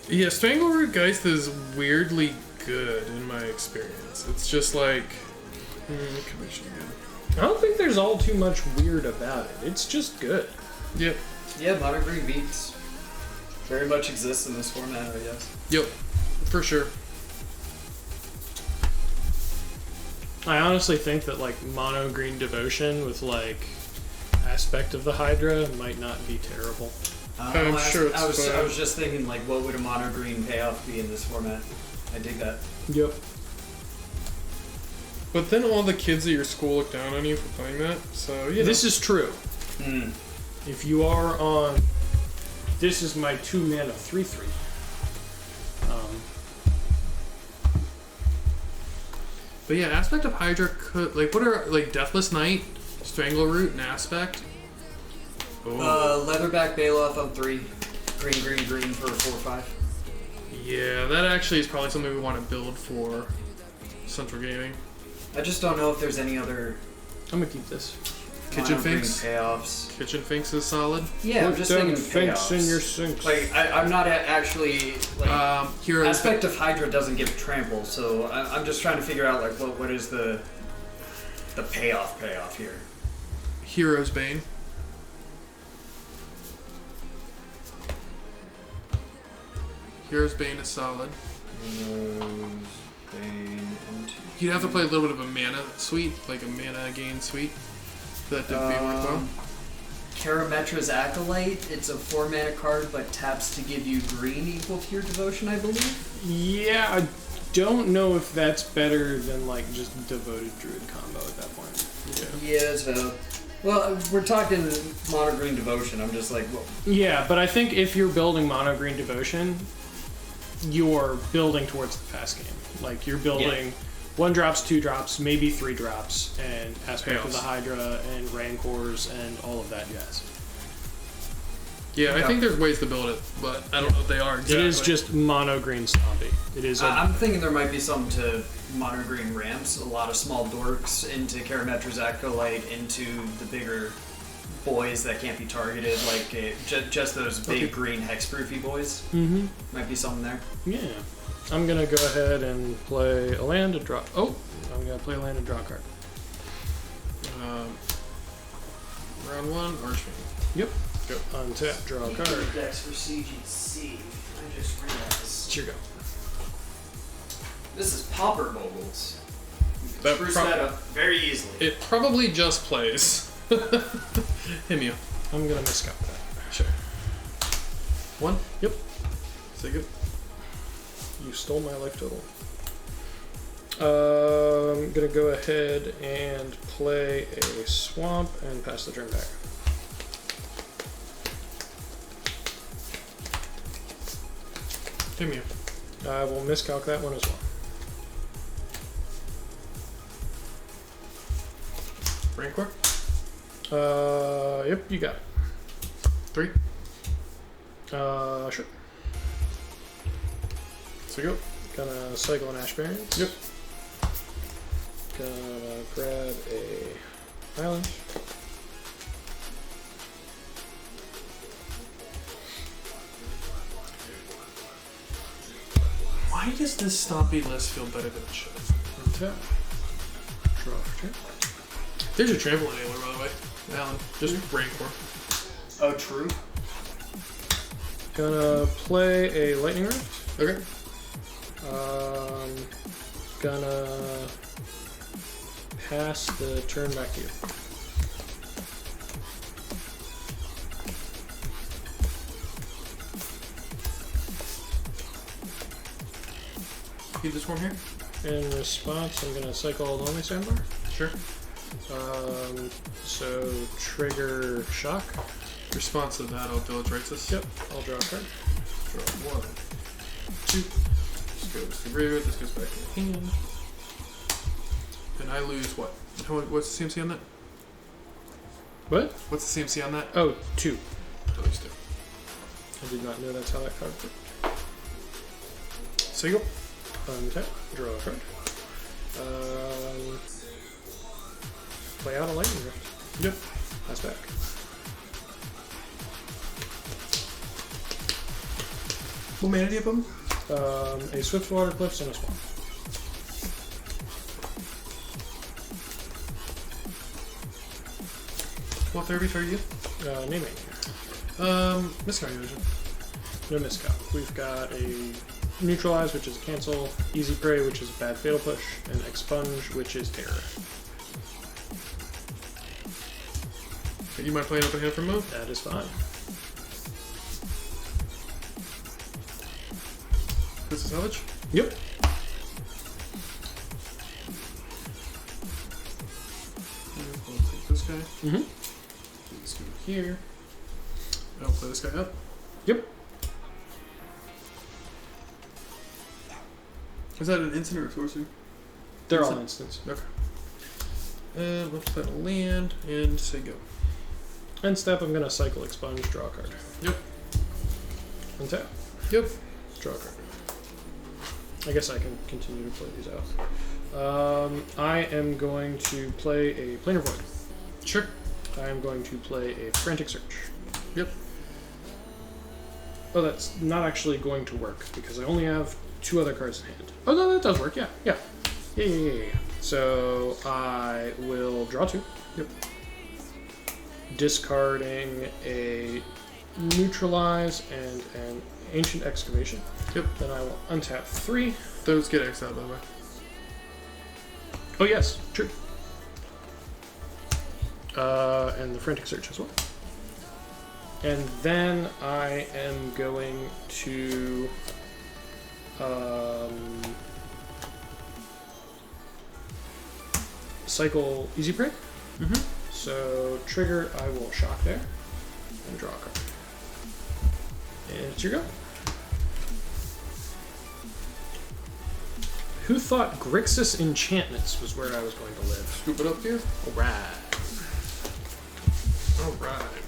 Yeah, Strangleroot Geist is weirdly good in my experience. It's just like commission again. I don't think there's all too much weird about it. It's just good. Yep. Yeah, mono green beats very much exists in this format, I guess. Yep. For sure. I honestly think that like mono green devotion with like aspect of the Hydra might not be terrible. I'm sure it's fine. I was just thinking, like, what would a mono green payoff be in this format? I dig that. Yep. But then all the kids at your school look down on you for playing that, so yeah. This is true. Mm. If you are on, this is my 2 mana 3/3. But yeah, Aspect of Hydra could like what are like Deathless Knight, Strangleroot, and Aspect. Leatherback Bailoff on 3. Green for 4/5. Yeah, that actually is probably something we want to build for Central Gaming. I just don't know if there's any other I'm gonna keep this. Kitchen mono green Finks. payoffs. Kitchen Finks is solid. Yeah, I'm Put just them thinking finks payoffs. in your sinks. Like, I'm not actually like. Heroes. Aspect of Hydra doesn't give trample, so I'm just trying to figure out like what is the payoff here. Heroes Bane. Heroes Bane is solid. You'd have to play a little bit of a mana suite, like a mana gain suite. That did be work well. Karametra's Acolyte. It's a 4 mana card, but taps to give you green equal to your devotion, I believe. Yeah, I don't know if that's better than like just devoted druid combo at that point. Yeah, so. Well, we're talking mono green devotion. I'm just like, well, Yeah, but I think if you're building mono green devotion, you're building towards the fast game. Like you're building 1 drops, 2 drops, maybe 3 drops, and aspect of the Chaos. Hydra and Rancors and all of that jazz. Yeah, I Yeah. think there's ways to build it, but I don't know if they are exactly. It is just mono green Stompy. It is. I'm thinking there might be some to mono green ramps. A lot of small dorks into Karametra's Acolyte, into the bigger boys that can't be targeted, like just those big green hexproofy boys. Mm-hmm. Might be something there. Yeah. I'm gonna go ahead and play a land and draw. Oh, I'm gonna play a land and draw a card. Round 1, Archfiend. Yep. Go. Untap, draw a card. Decks for CGC. I just realized. Here you go. This is Pauper Moguls. That Spruce that up very easily. It probably just plays. Him you. I'm gonna miscount that. Sure. 1? Yep. Say good. You stole my life total. I'm gonna go ahead and play a swamp and pass the turn back. Him you. I will miscalc that one as well. Rancor? Yep, you got it. 3? Sure. So go. Gonna cycle an Ash Barrens. Yep. Gonna grab a island. Why does this Stompy list feel better than it should? Tap. Draw for turn. There's your trample enabler, by the way. Alan, just Rancor. Oh, true. Gonna play a lightning rift. Okay. Gonna pass the turn back to you. Keep this one here? In response, I'm gonna cycle a lonely sandbar. Sure. So trigger shock. Response to that, I'll Village Rights this. Yep, I'll draw a card. Draw 1, 2. This goes to root, this goes back in the hand. And I lose what? What's the CMC on that? What? What's the CMC on that? Oh, 2. I lose 2. I did not know that's how that card worked. So you go. Untap, draw a card. Play out a lightning rift. Yep. Pass back. What mana do you have them? A Swift Water Cliffs and a Swamp. What therapy are you? Naming. Miscard Illusion. No miscount. We've got a Neutralize, which is cancel, Easy Prey, which is bad fatal push, and Expunge, which is terror. You mind playing open hand for move? That is fine. This is salvage? Yep. We'll take this guy. Mm-hmm. Let's go here. I'll play this guy up. Yep. Is that an instant or a sorcery? They're all instants. Okay. Let's play a land and say go. End step, I'm going to cycle Expunge, draw a card. Yep. Untap, Yep. draw a card. I guess I can continue to play these out. I am going to play a Planar Void. Sure. I am going to play a Frantic Search. Yep. Oh, that's not actually going to work because I only have 2 other cards in hand. Oh, no, that does work. Yeah. So I will draw 2. Yep. Discarding a Neutralize and an Ancient Excavation. Yep. Then I will untap 3. Those get exiled, by the way. Oh, yes, true. And the Frantic Search as well. And then I am going to cycle Easy Prey. Mm-hmm. So trigger, I will shock there and draw a card. And it's your go. Who thought Grixis Enchantments was where I was going to live? Scoop it up here. Alright. Alright.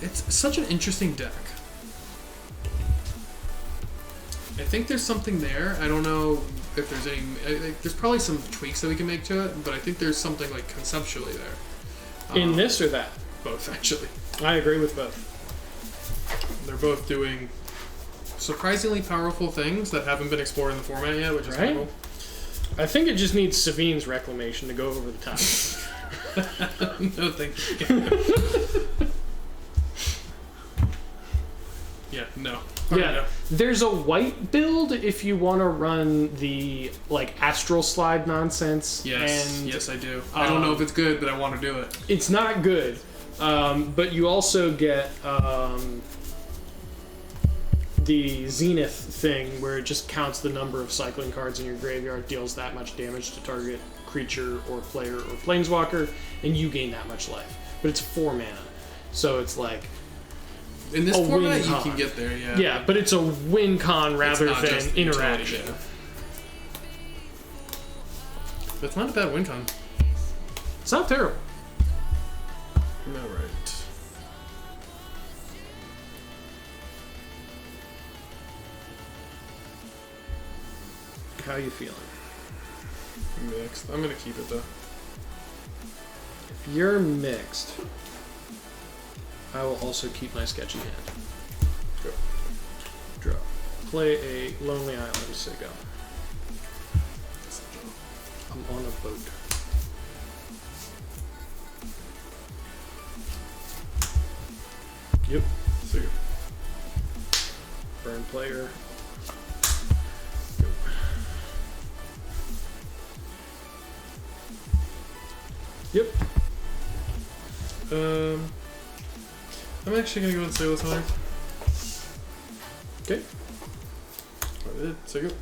It's such an interesting deck. I think there's something there. I don't know if there's any... there's probably some tweaks that we can make to it, but I think there's something like conceptually there. In this or that? Both, actually. I agree with both. They're both doing surprisingly powerful things that haven't been explored in the format yet, which is Right? cool. I think it just needs Savine's Reclamation to go over the top. No, thank you. Yeah, no. Yeah, there's a white build if you want to run the like astral slide nonsense. Yes, and, yes, I do. I don't know if it's good, but I want to do it. It's not good, but you also get the Zenith thing where it just counts the number of cycling cards in your graveyard, deals that much damage to target creature or player or planeswalker, and you gain that much life. But it's 4 mana, so it's like in this format you win-con. can get there. Yeah. Yeah, but it's a win con rather not than just interaction. utility, yeah. That's not a bad win con. It's not terrible. All right. How you feeling? Mixed. I'm gonna keep it though. If you're mixed, I will also keep my sketchy hand. Go. Draw. Play a Lonely Island Siggo. I'm on a boat. Yep. So good. Burn player. Yep. I'm actually gonna go and Sailor's Hunter. Okay. I did. So good.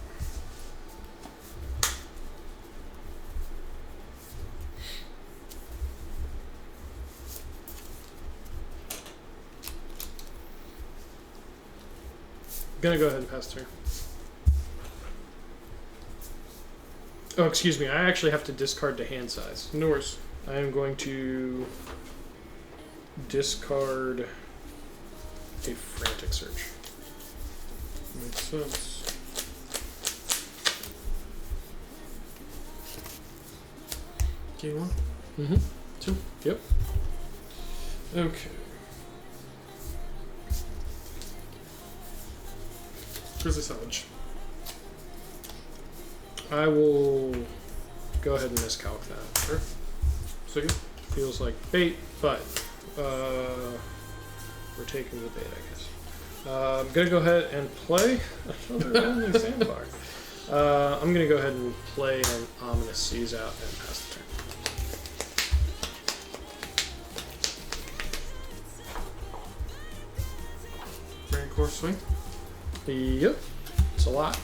Gonna go ahead and pass turn. Oh, excuse me. I actually have to discard to hand size. No worries. I am going to discard a frantic search. Makes sense. Game 1. Mm-hmm. 2. Yep. Okay. Grizzly Savage. I will go ahead and miscalc that. Sure. So good. Feels like bait, but we're taking the bait, I guess. I'm gonna go ahead and play another Lonely Sandbar. I'm gonna go ahead and play an Ominous Seize out and pass the turn. Very course swing. Yep, it's a lot.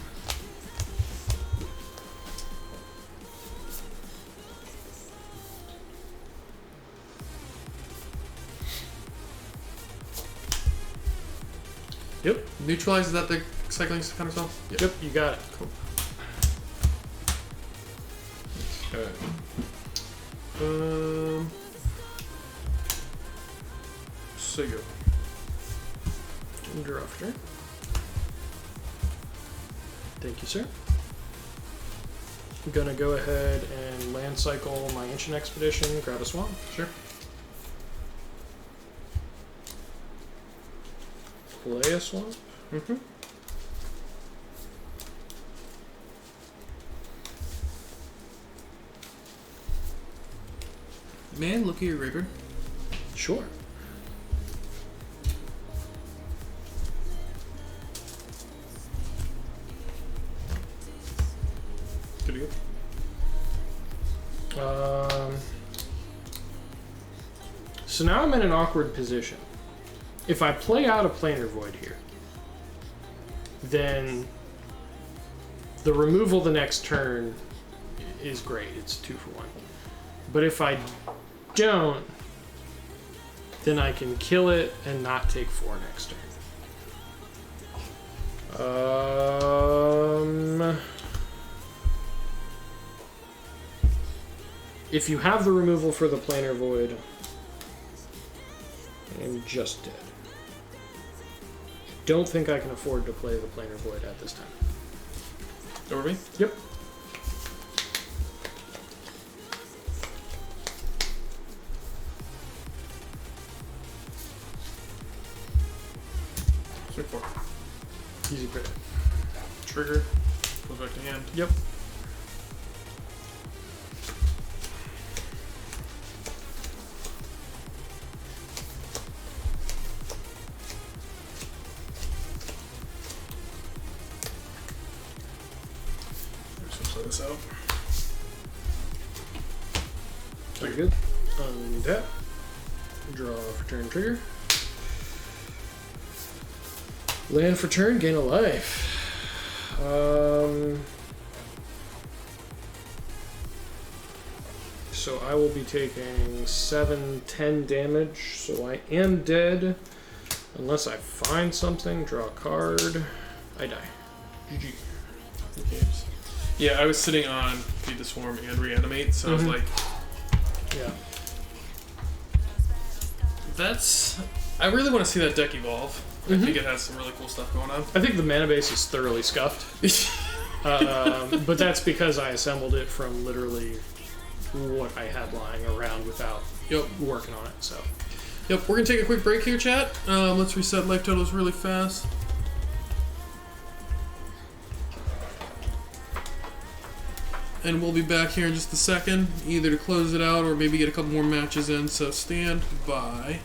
Yep. Neutralizes that the cycling counter spell? Yep, you got it. Cool. Okay. Sigil. Draw after. Thank you, sir. I'm gonna go ahead and land cycle my Ancient Expedition, grab a swamp. Sure. Play a swamp. Mm-hmm. Man, look at your graveyard. Sure. Good to go. So now I'm in an awkward position. If I play out a Planar Void here, then the removal the next turn is great. It's 2 for 1. But if I don't, then I can kill it and not take 4 next turn. If you have the removal for the Planar Void, I am just dead. Don't think I can afford to play the Planar Void at this time. Over me? Yep. Swing 4. Easy crit. Trigger. Goes back to hand. Yep. this out. Very good. Untap. Draw for turn trigger. Land for turn, gain a life. So I will be taking 7-10 damage. So I am dead. Unless I find something, draw a card. I die. GG. Yeah, I was sitting on Feed the Swarm and Reanimate, so I was like, Yeah. I really want to see that deck evolve. I think it has some really cool stuff going on. I think the mana base is thoroughly scuffed. But that's because I assembled it from literally what I had lying around without working on it. So, Yep, we're going to take a quick break here, chat. Let's reset life totals really fast. And we'll be back here in just a second, either to close it out or maybe get a couple more matches in, so stand by.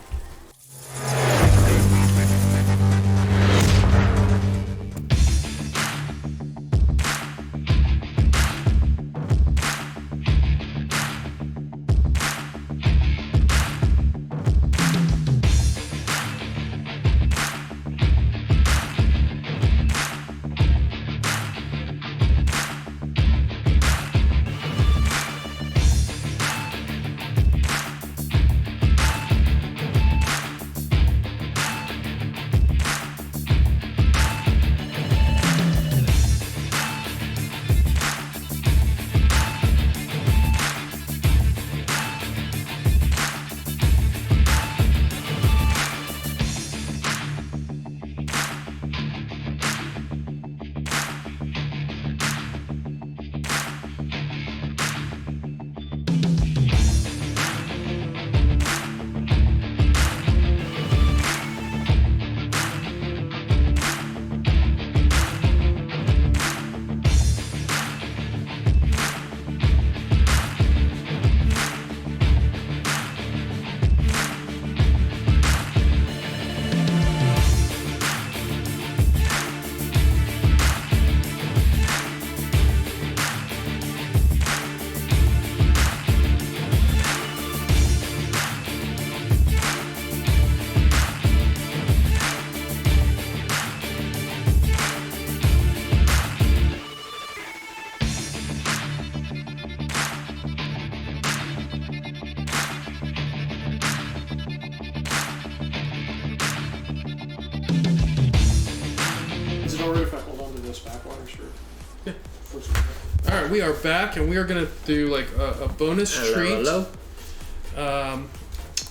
Alright, we are back and we are going to do like a bonus treat.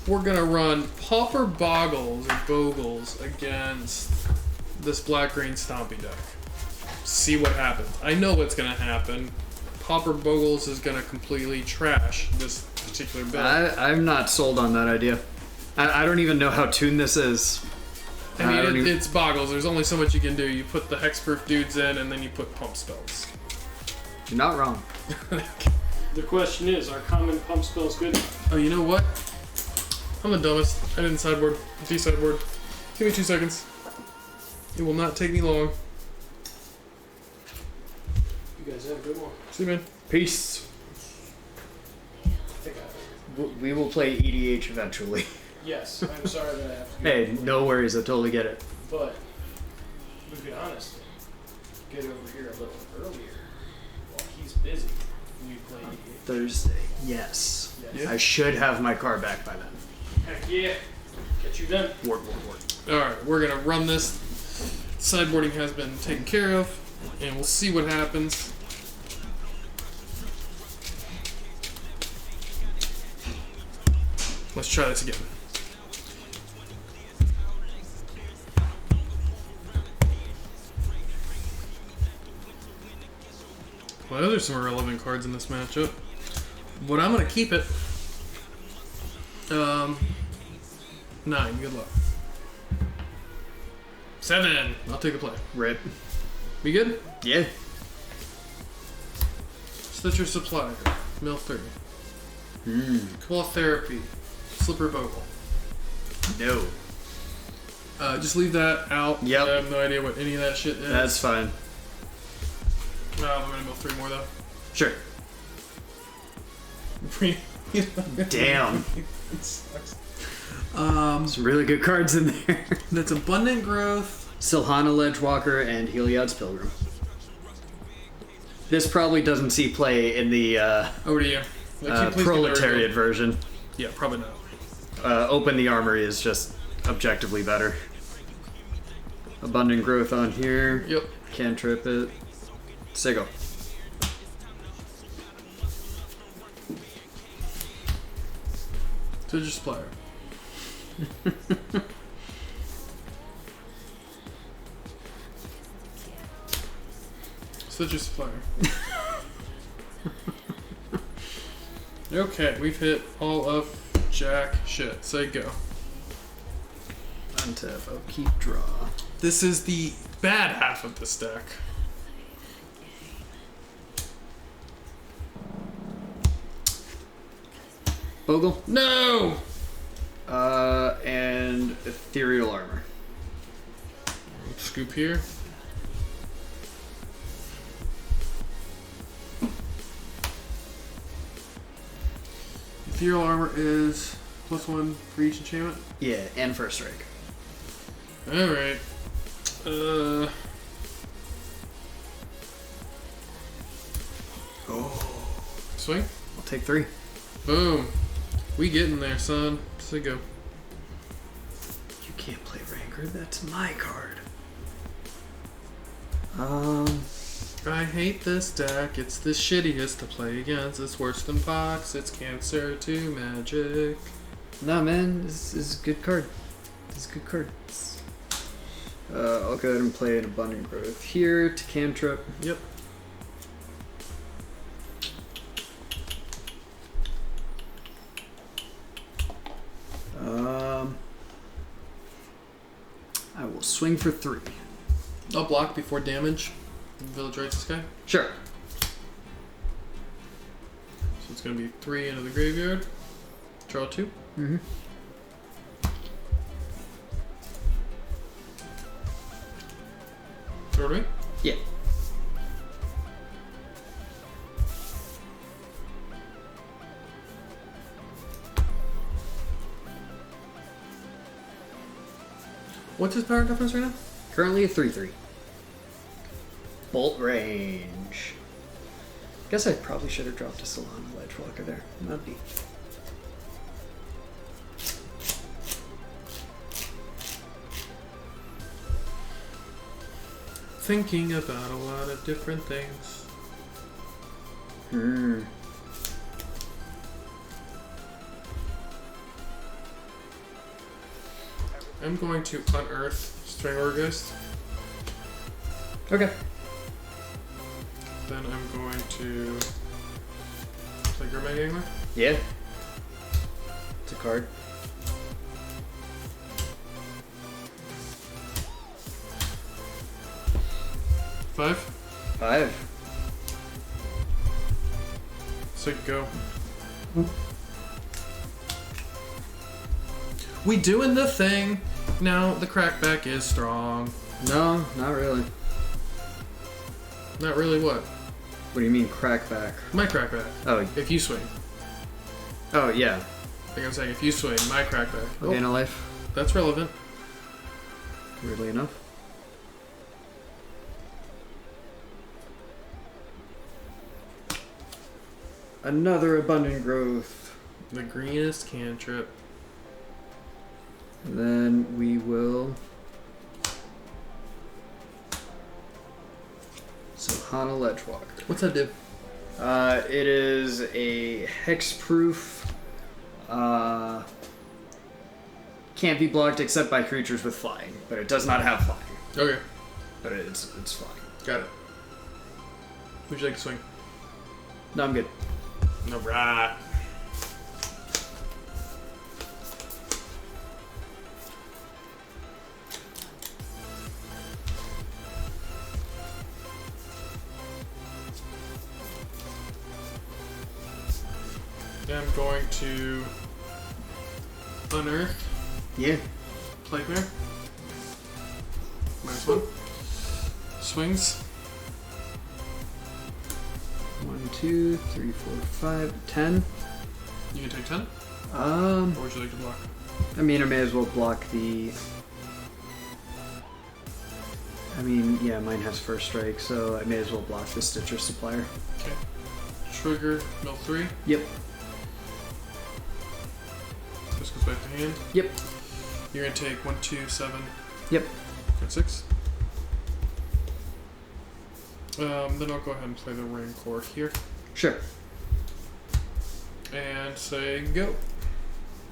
We're going to run Pauper Boggles or Bogles against this black-green Stompy deck. See what happens. I know what's going to happen. Pauper Bogles is going to completely trash this particular build. I'm not sold on that idea. I don't even know how tuned this is. I mean, it's Boggles. There's only so much you can do. You put the hexproof dudes in, and then you put pump spells. You're not wrong. the question is, are common pump spells good enough? Oh, you know what? I'm the dumbest. I didn't sideboard. De-sideboard. Give me 2 seconds. It will not take me long. You guys have a good one. See you, man. Peace. I think I have. We will play EDH eventually. Yes, I'm sorry that I have to. Hey, no worries. I totally get it. But, to be honest, get over here a little earlier while he's busy. We play EDH. Thursday. Yes. Yes. I should have my car back by then. Heck yeah. Catch you then. Work. Alright, we're going to run this. Sideboarding has been taken care of, and we'll see what happens. Let's try this again. Well, there's some irrelevant cards in this matchup, but I'm gonna keep it. 9, good luck. 7, I'll take a play. Rip. We good? Yeah. Stitcher Supplier, Mill 30. Claw Therapy, Slipper Bogle. No. Just leave that out. Yep. I have no idea what any of that shit is. That's fine. I'm gonna mill 3 more though. Sure. Damn. It sucks. Some really good cards in there. That's Abundant Growth. Silhana Ledgewalker and Heliod's Pilgrim. This probably doesn't see play in the Over to you. Like, can you please Proletariat give it a version. go? Yeah, probably not. Open the Armory is just objectively better. Abundant Growth on here. Yep. Cantrip it. Sigil. Citrus Player. Citrus Player. Okay, we've hit all of jack shit. Say go. Untap. I'll keep draw. This is the bad half of this deck. Bogle. No! And Ethereal Armor. Scoop here. Ethereal Armor is +1 for each enchantment. Yeah, and First Strike. Alright. Swing. I'll take 3. Boom. We getting there, son. Say go. You can't play Rancor. That's my card. I hate this deck. It's the shittiest to play against. It's worse than Fox. It's cancer to Magic. Nah, man. This is a good card. This is a good card. I'll go ahead and play an Abundant Growth here to Cantrip. Yep. I will swing for 3. I'll block before damage. Village Rites this guy. Sure. So it's going to be 3 into the graveyard. Draw 2. Mm-hmm. Throw it away. Yeah. What's his power difference right now? Currently a 3/3. Bolt range. Guess I probably should have dropped a Solana Ledgewalker there. That'd be. Thinking about a lot of different things. I'm going to unearth Strangler Ghost. Okay. Then I'm going to play Grimag Angler. Yeah. It's a card. Five. 5. So go. We doing the thing. Now the crackback is strong. No, not really. Not really what? What do you mean crackback? My crackback. Oh, If you swing. oh yeah. I think I'm saying if you swing, my crackback. Okay, in Oh, a life. that's relevant. Weirdly enough. Another Abundant Growth. The greenest cantrip. And then we will. Soulhana Ledgewalker. What's that do? It is a hexproof. Can't be blocked except by creatures with flying, but it does not have flying. Okay, But it's flying. got it. Would you like to swing? No, I'm good. No, right. I'm going to unearth Yeah. Plaguemare. -1. Swings. 1, 2, 3, 4, 5, 10. You can take 10? Or Um, would you like to block? I mean, I may as well block the. I mean, yeah, mine has first strike, so I may as well block the Stitcher Supplier. Okay. Trigger, mill 3. Yep. This goes back to hand. Yep. You're gonna take 1, 2, 7. Yep. Got 6. Then I'll go ahead and play the Rancor here. Sure. And say go.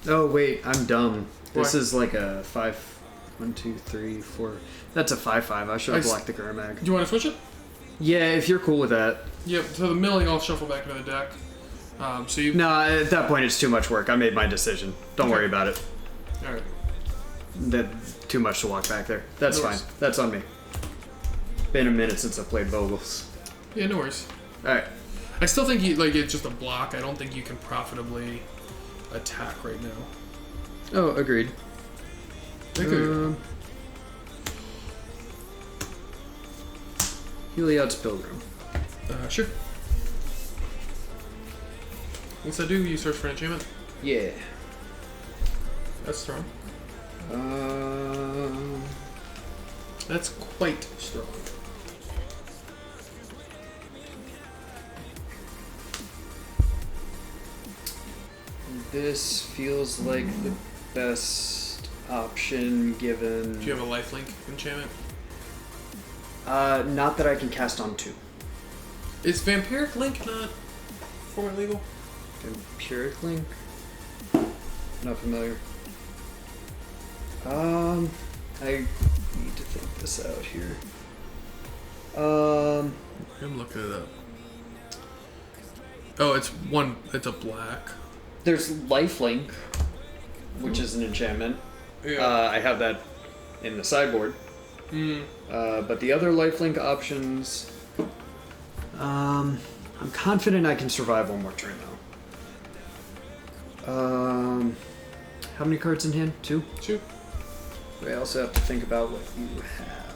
Oh wait, I'm dumb. This Why? is like a 5. 1, 2, 3, 4. That's a 5/5. I should have blocked the Gurmag. Do you want to switch it? Yeah, if you're cool with that. Yep, so the milling I'll shuffle back into the deck. So you. No, at that point it's too much work. I made my decision. Don't Okay. worry about it. Alright. That too much to walk back there. That's No fine. worries. That's on me. Been a minute since I played Vogels. Yeah, no worries. All right. I still think it's just a block. I don't think you can profitably attack right now. Oh, agreed. Heliod's Pilgrim. Sure. Once I do, you search for an enchantment. Yeah. That's strong. Um. That's quite strong. This feels like the best option given. Do you have a lifelink enchantment? Not that I can cast on 2. Is Vampiric Link not format legal? Vampiric Link? Not familiar. I need to think this out here. I'm looking it up. Oh, it's a black. There's Lifelink, which is an enchantment. Yeah. I have that in the sideboard. But the other lifelink options, I'm confident I can survive one more turn though. How many cards in hand? 2? 2. I also have to think about what you have.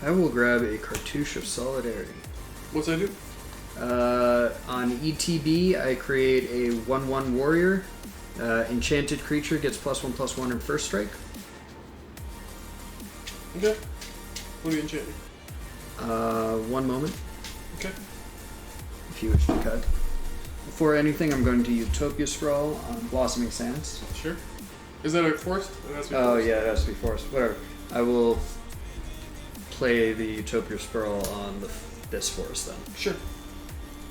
I will grab a Cartouche of Solidarity. What's that do? On ETB, I create a 1/1 warrior. Enchanted creature gets +1/+1 in first strike. Okay. What are you enchanting? 1 moment, Okay. if you wish to cut. Before anything, I'm going to Utopia Sprawl on Blossoming Sands. Sure. Is that a forced? It has to be Oh forced. yeah, it has to be forced. Whatever. I will play the Utopia Sprawl on this forest then. Sure.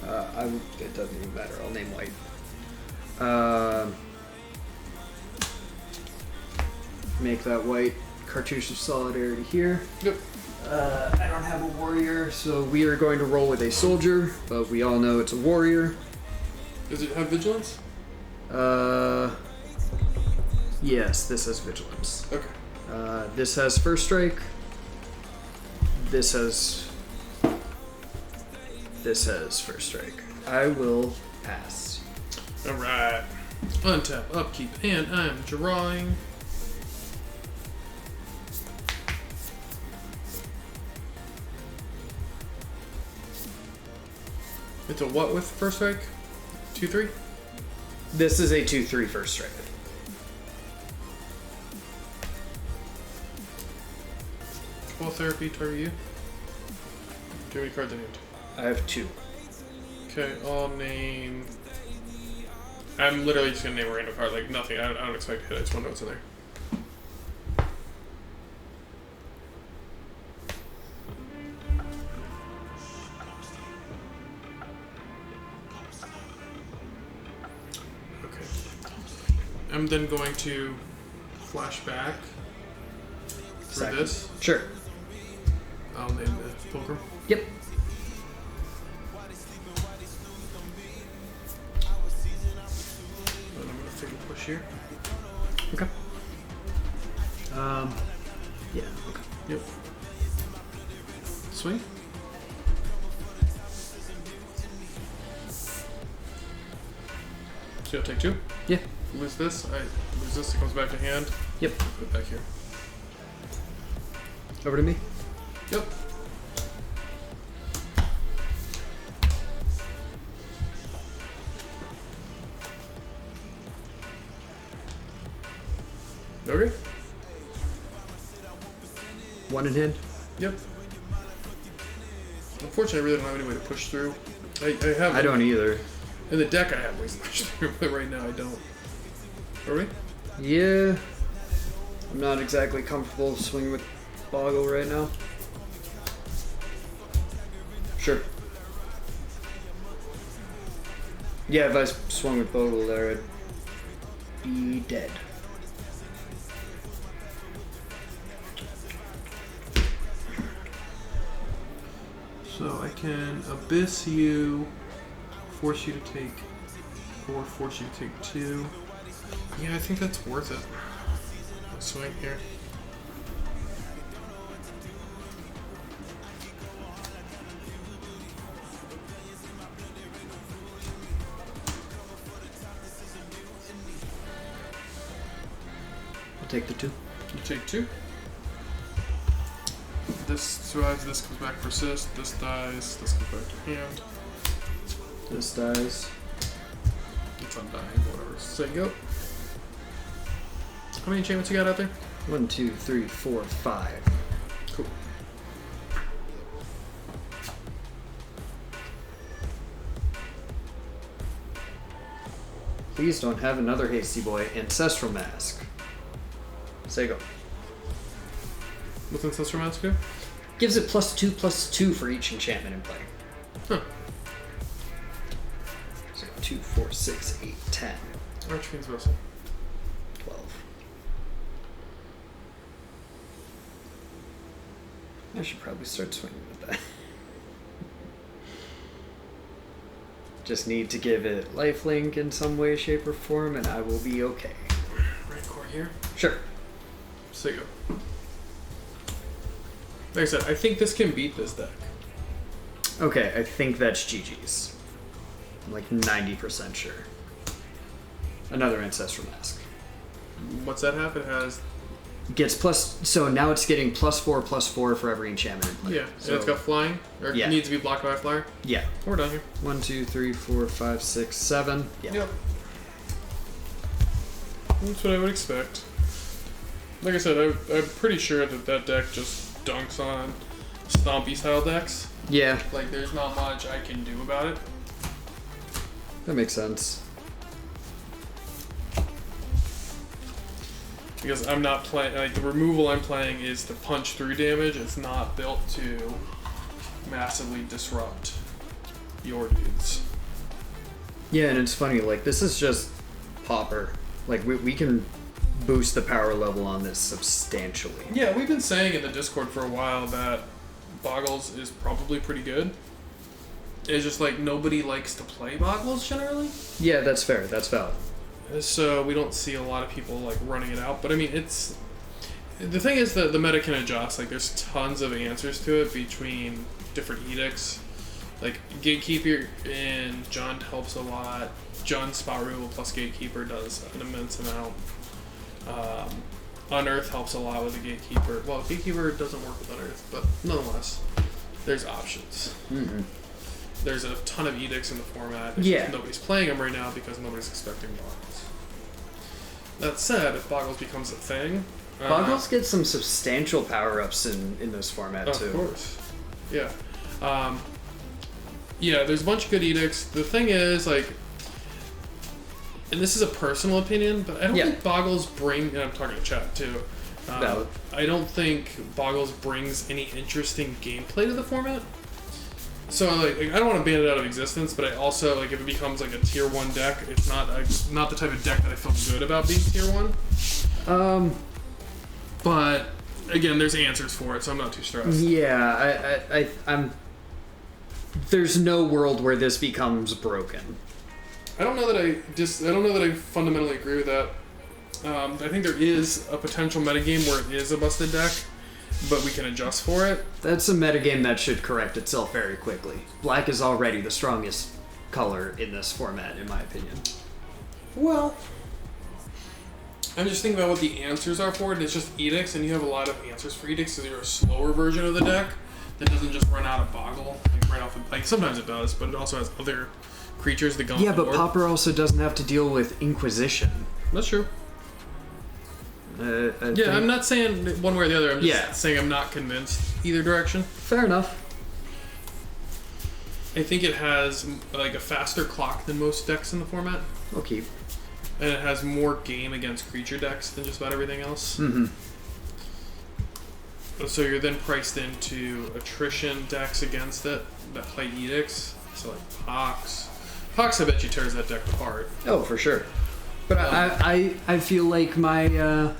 It doesn't even matter. I'll name white. Make that white Cartouche of Solidarity here. Yep. I don't have a warrior, so we are going to roll with a soldier, but we all know it's a warrior. Does it have vigilance? Yes, this has vigilance. Okay. This has first strike. This has first strike. I will pass. Alright. Untap, upkeep, and I'm drawing. It's a what with first strike? 2/3? This is a 2/3 first strike. Well, therapy, target you. Do you have any cards in hand? I have 2. Okay, I'll name. I'm literally just gonna name a random card, like nothing. I don't expect to hit. I just want to know what's in there. Okay. I'm then going to flash back through Second. this. Sure. I'll name the Pilgrim. Yep. And I'm gonna take a push here. Okay. Yeah. Okay. Yep. Swing. So you'll take 2. Yeah. Lose this. I lose this. It comes back to hand. Yep. Put it back here. Over to me. Yep. Okay. 1 in hand. Yep. Unfortunately, I really don't have any way to push through. I have. I don't either. In the deck, I have ways to push through, but right now I don't. Are we? Yeah. I'm not exactly comfortable swinging with Boggle right now. Sure. Yeah, if I swung with Boggle there, I'd be dead. So I can abyss you, force you to take, or force you to take 2. Yeah, I think that's worth it. Let's swing here. I'll take the 2. You take 2. This survives, this comes back, persist, this dies, this comes back to hand. This dies. It's undying, whatever. So you go. How many enchantments you got out there? 1, 2, 3, 4, 5. Cool. Please don't have another Hasty Boy. Ancestral Mask. Say go. What's Ancestral Mask do? Gives it +2/+2 for each enchantment in play. Huh. So 2, 4, 6, 8, 10, Archfiend's Vessel. 12. I should probably start swinging with that. Just need to give it lifelink in some way, shape, or form, and I will be okay. Right core here. Sure. So you go. Like I said, I think this can beat this deck. Okay, I think that's GG's. I'm like 90% sure. Another Ancestral Mask. What's that have? It has. Gets so now it's getting +4/+4 for every enchantment in play. Yeah, So, and it's got flying, or Yeah. it needs to be blocked by a flyer. yeah. We're done here. 1, 2, 3, 4, 5, 6, 7. Yeah. Yep. That's what I would expect. Like I said, I'm pretty sure that that deck just dunks on Stompy style decks. Yeah, Like, there's not much I can do about it. that makes sense. Because I'm not playing, like, the removal I'm playing is to punch through damage. It's not built to massively disrupt your dudes. Yeah, and it's funny, like, this is just Pauper. Like, we can boost the power level on this substantially. Yeah, we've been saying in the Discord for a while that Boggles is probably pretty good. It's just like nobody likes to play Boggles generally. Yeah, that's fair. That's valid. So we don't see a lot of people like running it out. But I mean, it's the thing is that the meta can adjust. Like there's tons of answers to it between different edicts. Like Gatekeeper and Jund helps a lot. Jund spot removal plus Gatekeeper does an immense amount. Unearth helps a lot with the Gatekeeper. Well, Gatekeeper doesn't work with Unearth, but nonetheless, there's options. Mm-hmm. There's a ton of edicts in the format. It's Yeah. just nobody's playing them right now because nobody's expecting Boggles. That said, if Boggles becomes a thing... Boggles get some substantial power-ups in this format, too. Of course. Yeah. Yeah, there's a bunch of good edicts. The thing is, like... And this is a personal opinion, but I don't think Boggles bring... And I'm talking to chat, too. Valid. I don't think Boggles brings any interesting gameplay to the format. So like I don't want to ban it out of existence, but I also like if it becomes like a tier 1 deck, it's not the type of deck that I feel good about being tier 1. But again, there's answers for it, so I'm not too stressed. Yeah, I'm. There's no world where this becomes broken. I don't know that I fundamentally agree with that. I think there is a potential metagame where it is a busted deck, but we can adjust for it. That's a metagame that should correct itself very quickly. Black is already the strongest color in this format, in my opinion. Well, I'm just thinking about what the answers are for it. It's just edicts, and you have a lot of answers for edicts because you're a slower version of the deck that doesn't just run out of Boggle like right off. Like sometimes it does, but it also has other creatures that go. Yeah, on the but board. Pauper also doesn't have to deal with Inquisition. That's true. I think- Yeah, I'm not saying one way or the other. I'm just Yeah. saying I'm not convinced either direction. Fair enough. I think it has like a faster clock than most decks in the format, I'll keep. and it has more game against creature decks than just about everything else. Mm-hmm. So you're then priced into attrition decks against it that play edicts. So like Pox. Pox, I bet you tears that deck apart. Oh, for sure. But I feel like my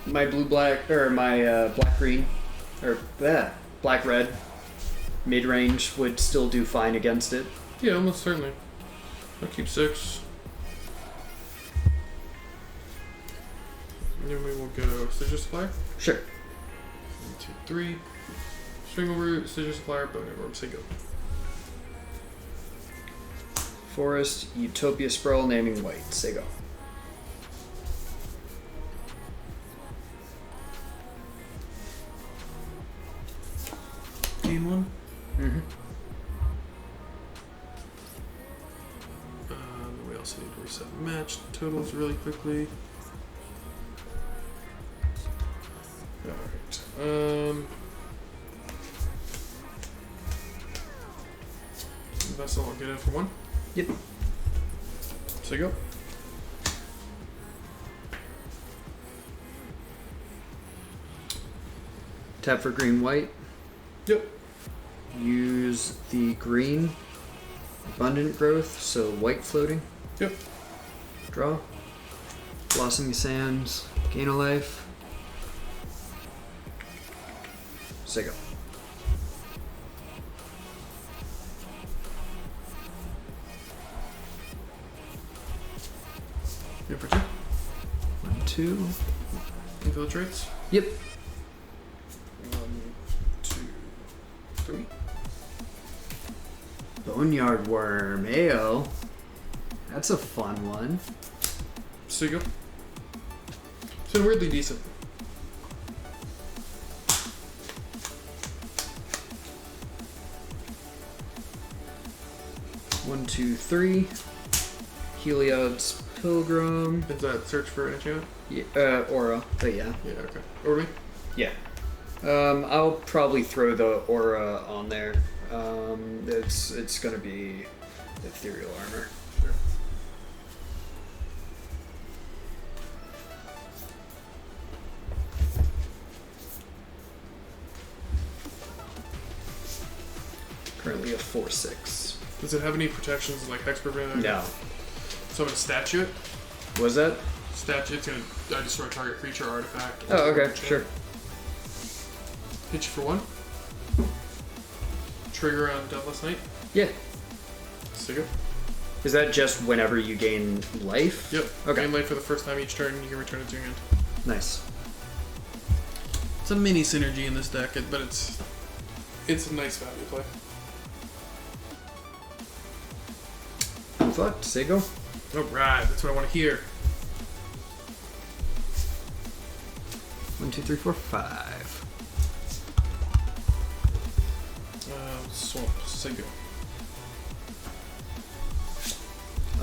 my blue black or my black green or black red mid range would still do fine against it. Yeah, almost certainly. I'll keep 6. And then we will go Sigil Supplier. Sure. 1, 2, 3. Stringle Root, Sigil Supplier, Bone Orb, say go. Forest, Utopia Sprawl, naming white. Say go. Game 1. Mm-hmm. Then we also need to reset match totals really quickly. Alright. Vessel, I'll get in for 1. Yep. So go. Tap for green white. Yep. Use the green abundant growth, so white floating. Yep. Draw. Blossoming Sands. Gain a life. Say go. Here for 2. 1, 2. Infiltrates. Yep. 1, 2, 3. Boneyard Worm. Ayo. That's a fun one. So you go. It's been weirdly decent. One, two, three. Heliod's Pilgrim. Is that search for an enchantment? Yeah, Aura, but yeah. Yeah, okay. Orby? Yeah. I'll probably throw the Aura on there. It's gonna be Ethereal Armor. Sure. Currently a 4/6. Does it have any protections like Hex Prevent? No. So I'm gonna statue it. Was that? Statue, it's gonna destroy target creature or artifact. Oh, okay, sure. Hit you for 1. Trigger on Deathless Knight. Yeah. So you go. Is that just whenever you gain life? Yep. Okay. Gain life for the first time each turn. You can return it to your hand. Nice. It's a mini synergy in this deck, but it's a nice value play. Fucked. Say go. Alright, that's what I want to hear. 1, 2, 3, 4, 5. Swamp, say go.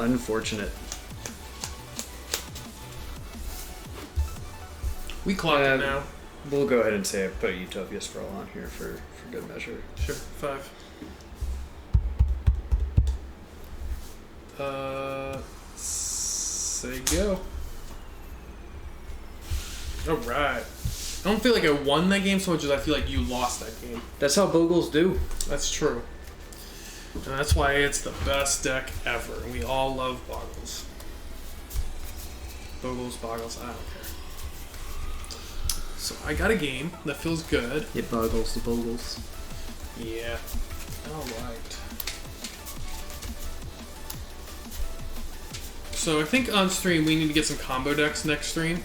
Unfortunate. We clock it now. We'll go ahead and say I put a Utopia Sprawl on here for good measure. Sure, 5. Say go. Alright. I don't feel like I won that game so much as I feel like you lost that game. That's how Bogles do. That's true. And that's why it's the best deck ever. And we all love Boggles. Boggles, I don't care. So I got a game that feels good. It boggles the Bogles. Yeah. Alright. So I think on stream we need to get some combo decks next stream.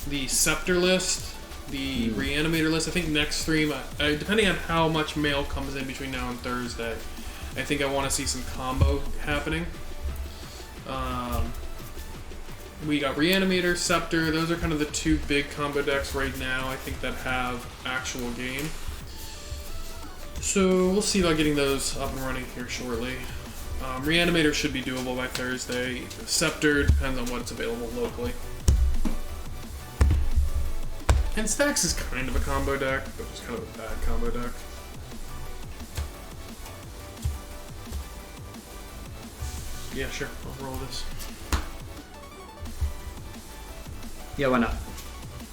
The Scepter list, the Reanimator list. I think next stream, depending on how much mail comes in between now and Thursday, I think I want to see some combo happening. We got Reanimator, Scepter. Those are kind of the two big combo decks right now, I think, that have actual game. So we'll see about getting those up and running here shortly. Reanimator should be doable by Thursday. Scepter depends on what's available locally. And Stax is kind of a combo deck, but it's kind of a bad combo deck. Yeah, sure. I'll roll this. Yeah, why not?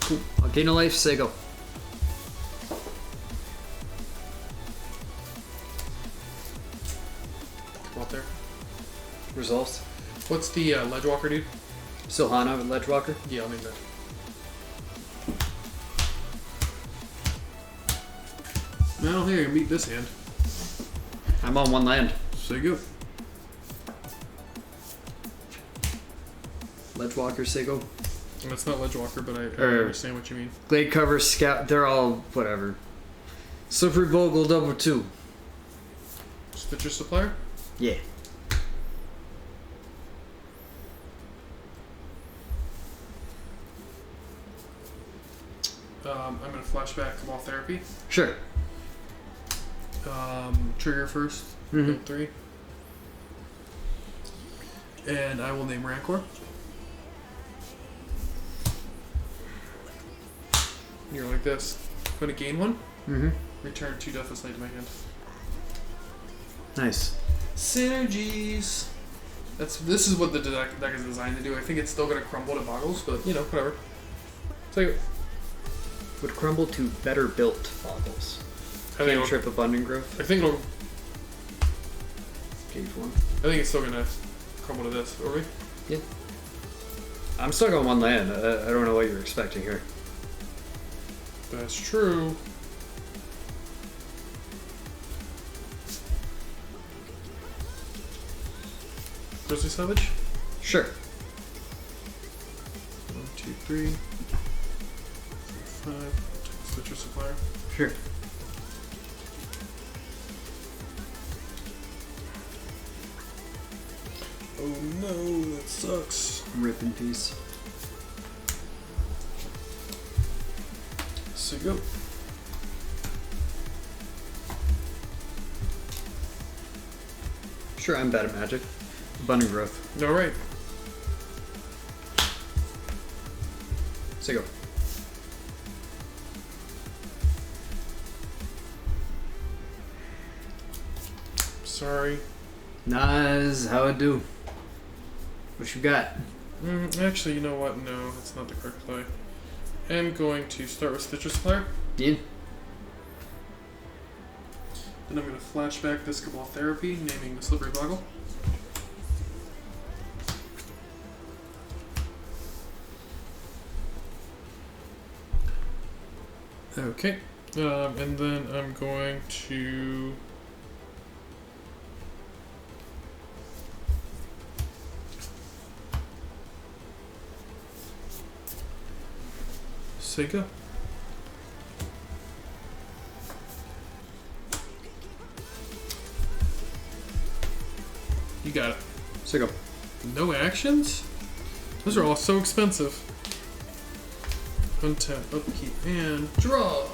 Cool. I'll gain a life, say go. Come out there. Resolves. What's the Ledgewalker, dude? Soulherder with Ledgewalker. Yeah, I'll name that. I don't think I can beat this hand. I'm on one land. So you go. Ledgewalker, say go. That's not Ledgewalker, but I understand what you mean. Glade cover, scout, they're all whatever. Slippery Bogle, double 2. Stitcher Supplier? Yeah. I'm going to flashback Cabal Therapy. Sure. Trigger first. Mhm. 3. And I will name Rancor. You're like this. I'm going to gain 1. Mm-hmm. Return 2 Deathless Knight to my hand. Nice. Synergies. This is what the deck is designed to do. I think it's still going to crumble to boggles, but you know, whatever. So Would crumble to better built boggles. I think Trip abundant growth. I think it'll. Gauge 1. I think it's still going to crumble to this. Are we? Yeah. I'm stuck on one land. I don't know what you're expecting here. That's true. Grizzly Savage? Sure. 1, 2, 3, 4, 5. Stitcher Supplier. Sure. Oh no, that sucks. Rip in peace. So go. Sure, I'm bad at magic. Abundant growth. Alright. Say go. Sorry. Nice. How it do? What you got? Actually, you know what? No, that's not the correct play. I'm going to start with Stitcher Supplier. Yeah. Then I'm going to flashback this Cabal Therapy, naming the Slippery Boggle. Okay. And then I'm going to... say go. You got it. Say go. No actions? Those are all so expensive. Untap, upkeep, and draw.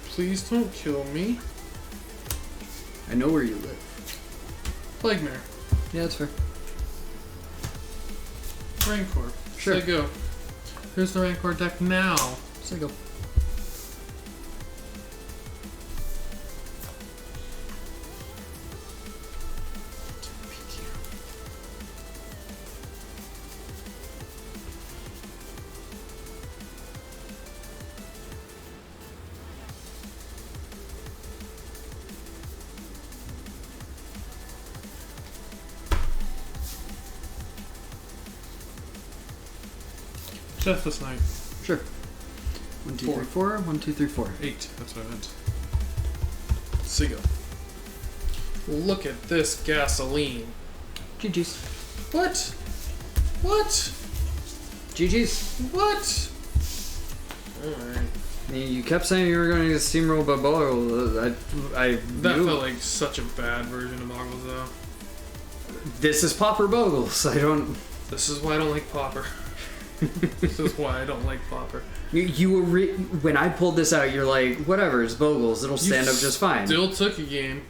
Please don't kill me. I know where you live. Plaguemare. Yeah, that's fair. Rancor. Sure. Say go. Here's the Rancor deck now. Say go. Deathless Knight. Sure. 1, 2, 3, 4. 1, 2, 3, 4. 8. That's what I meant. Say go. Look at this gasoline. GG's. What? What? GG's. What? Alright. You kept saying you were going to get steamrolled by Boggles. That felt like such a bad version of Boggles, though. This is Popper Boggles. This is why I don't like Popper. This is why I don't like Popper. You were when I pulled this out, you're like, whatever, it's Boggles. It'll stand up just fine. Still took a game.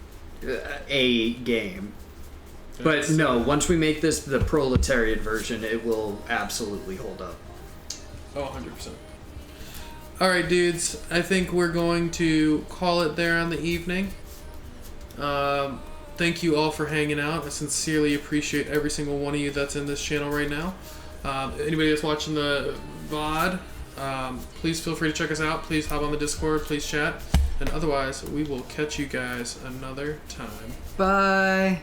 A game. But no, once we make this the Proletariat version, it will absolutely hold up. Oh, 100%. Alright, dudes. I think we're going to call it there on the evening. Thank you all for hanging out. I sincerely appreciate every single one of you that's in this channel right now. Anybody that's watching the VOD, please feel free to check us out. Please hop on the Discord. Please chat. And otherwise, we will catch you guys another time. Bye.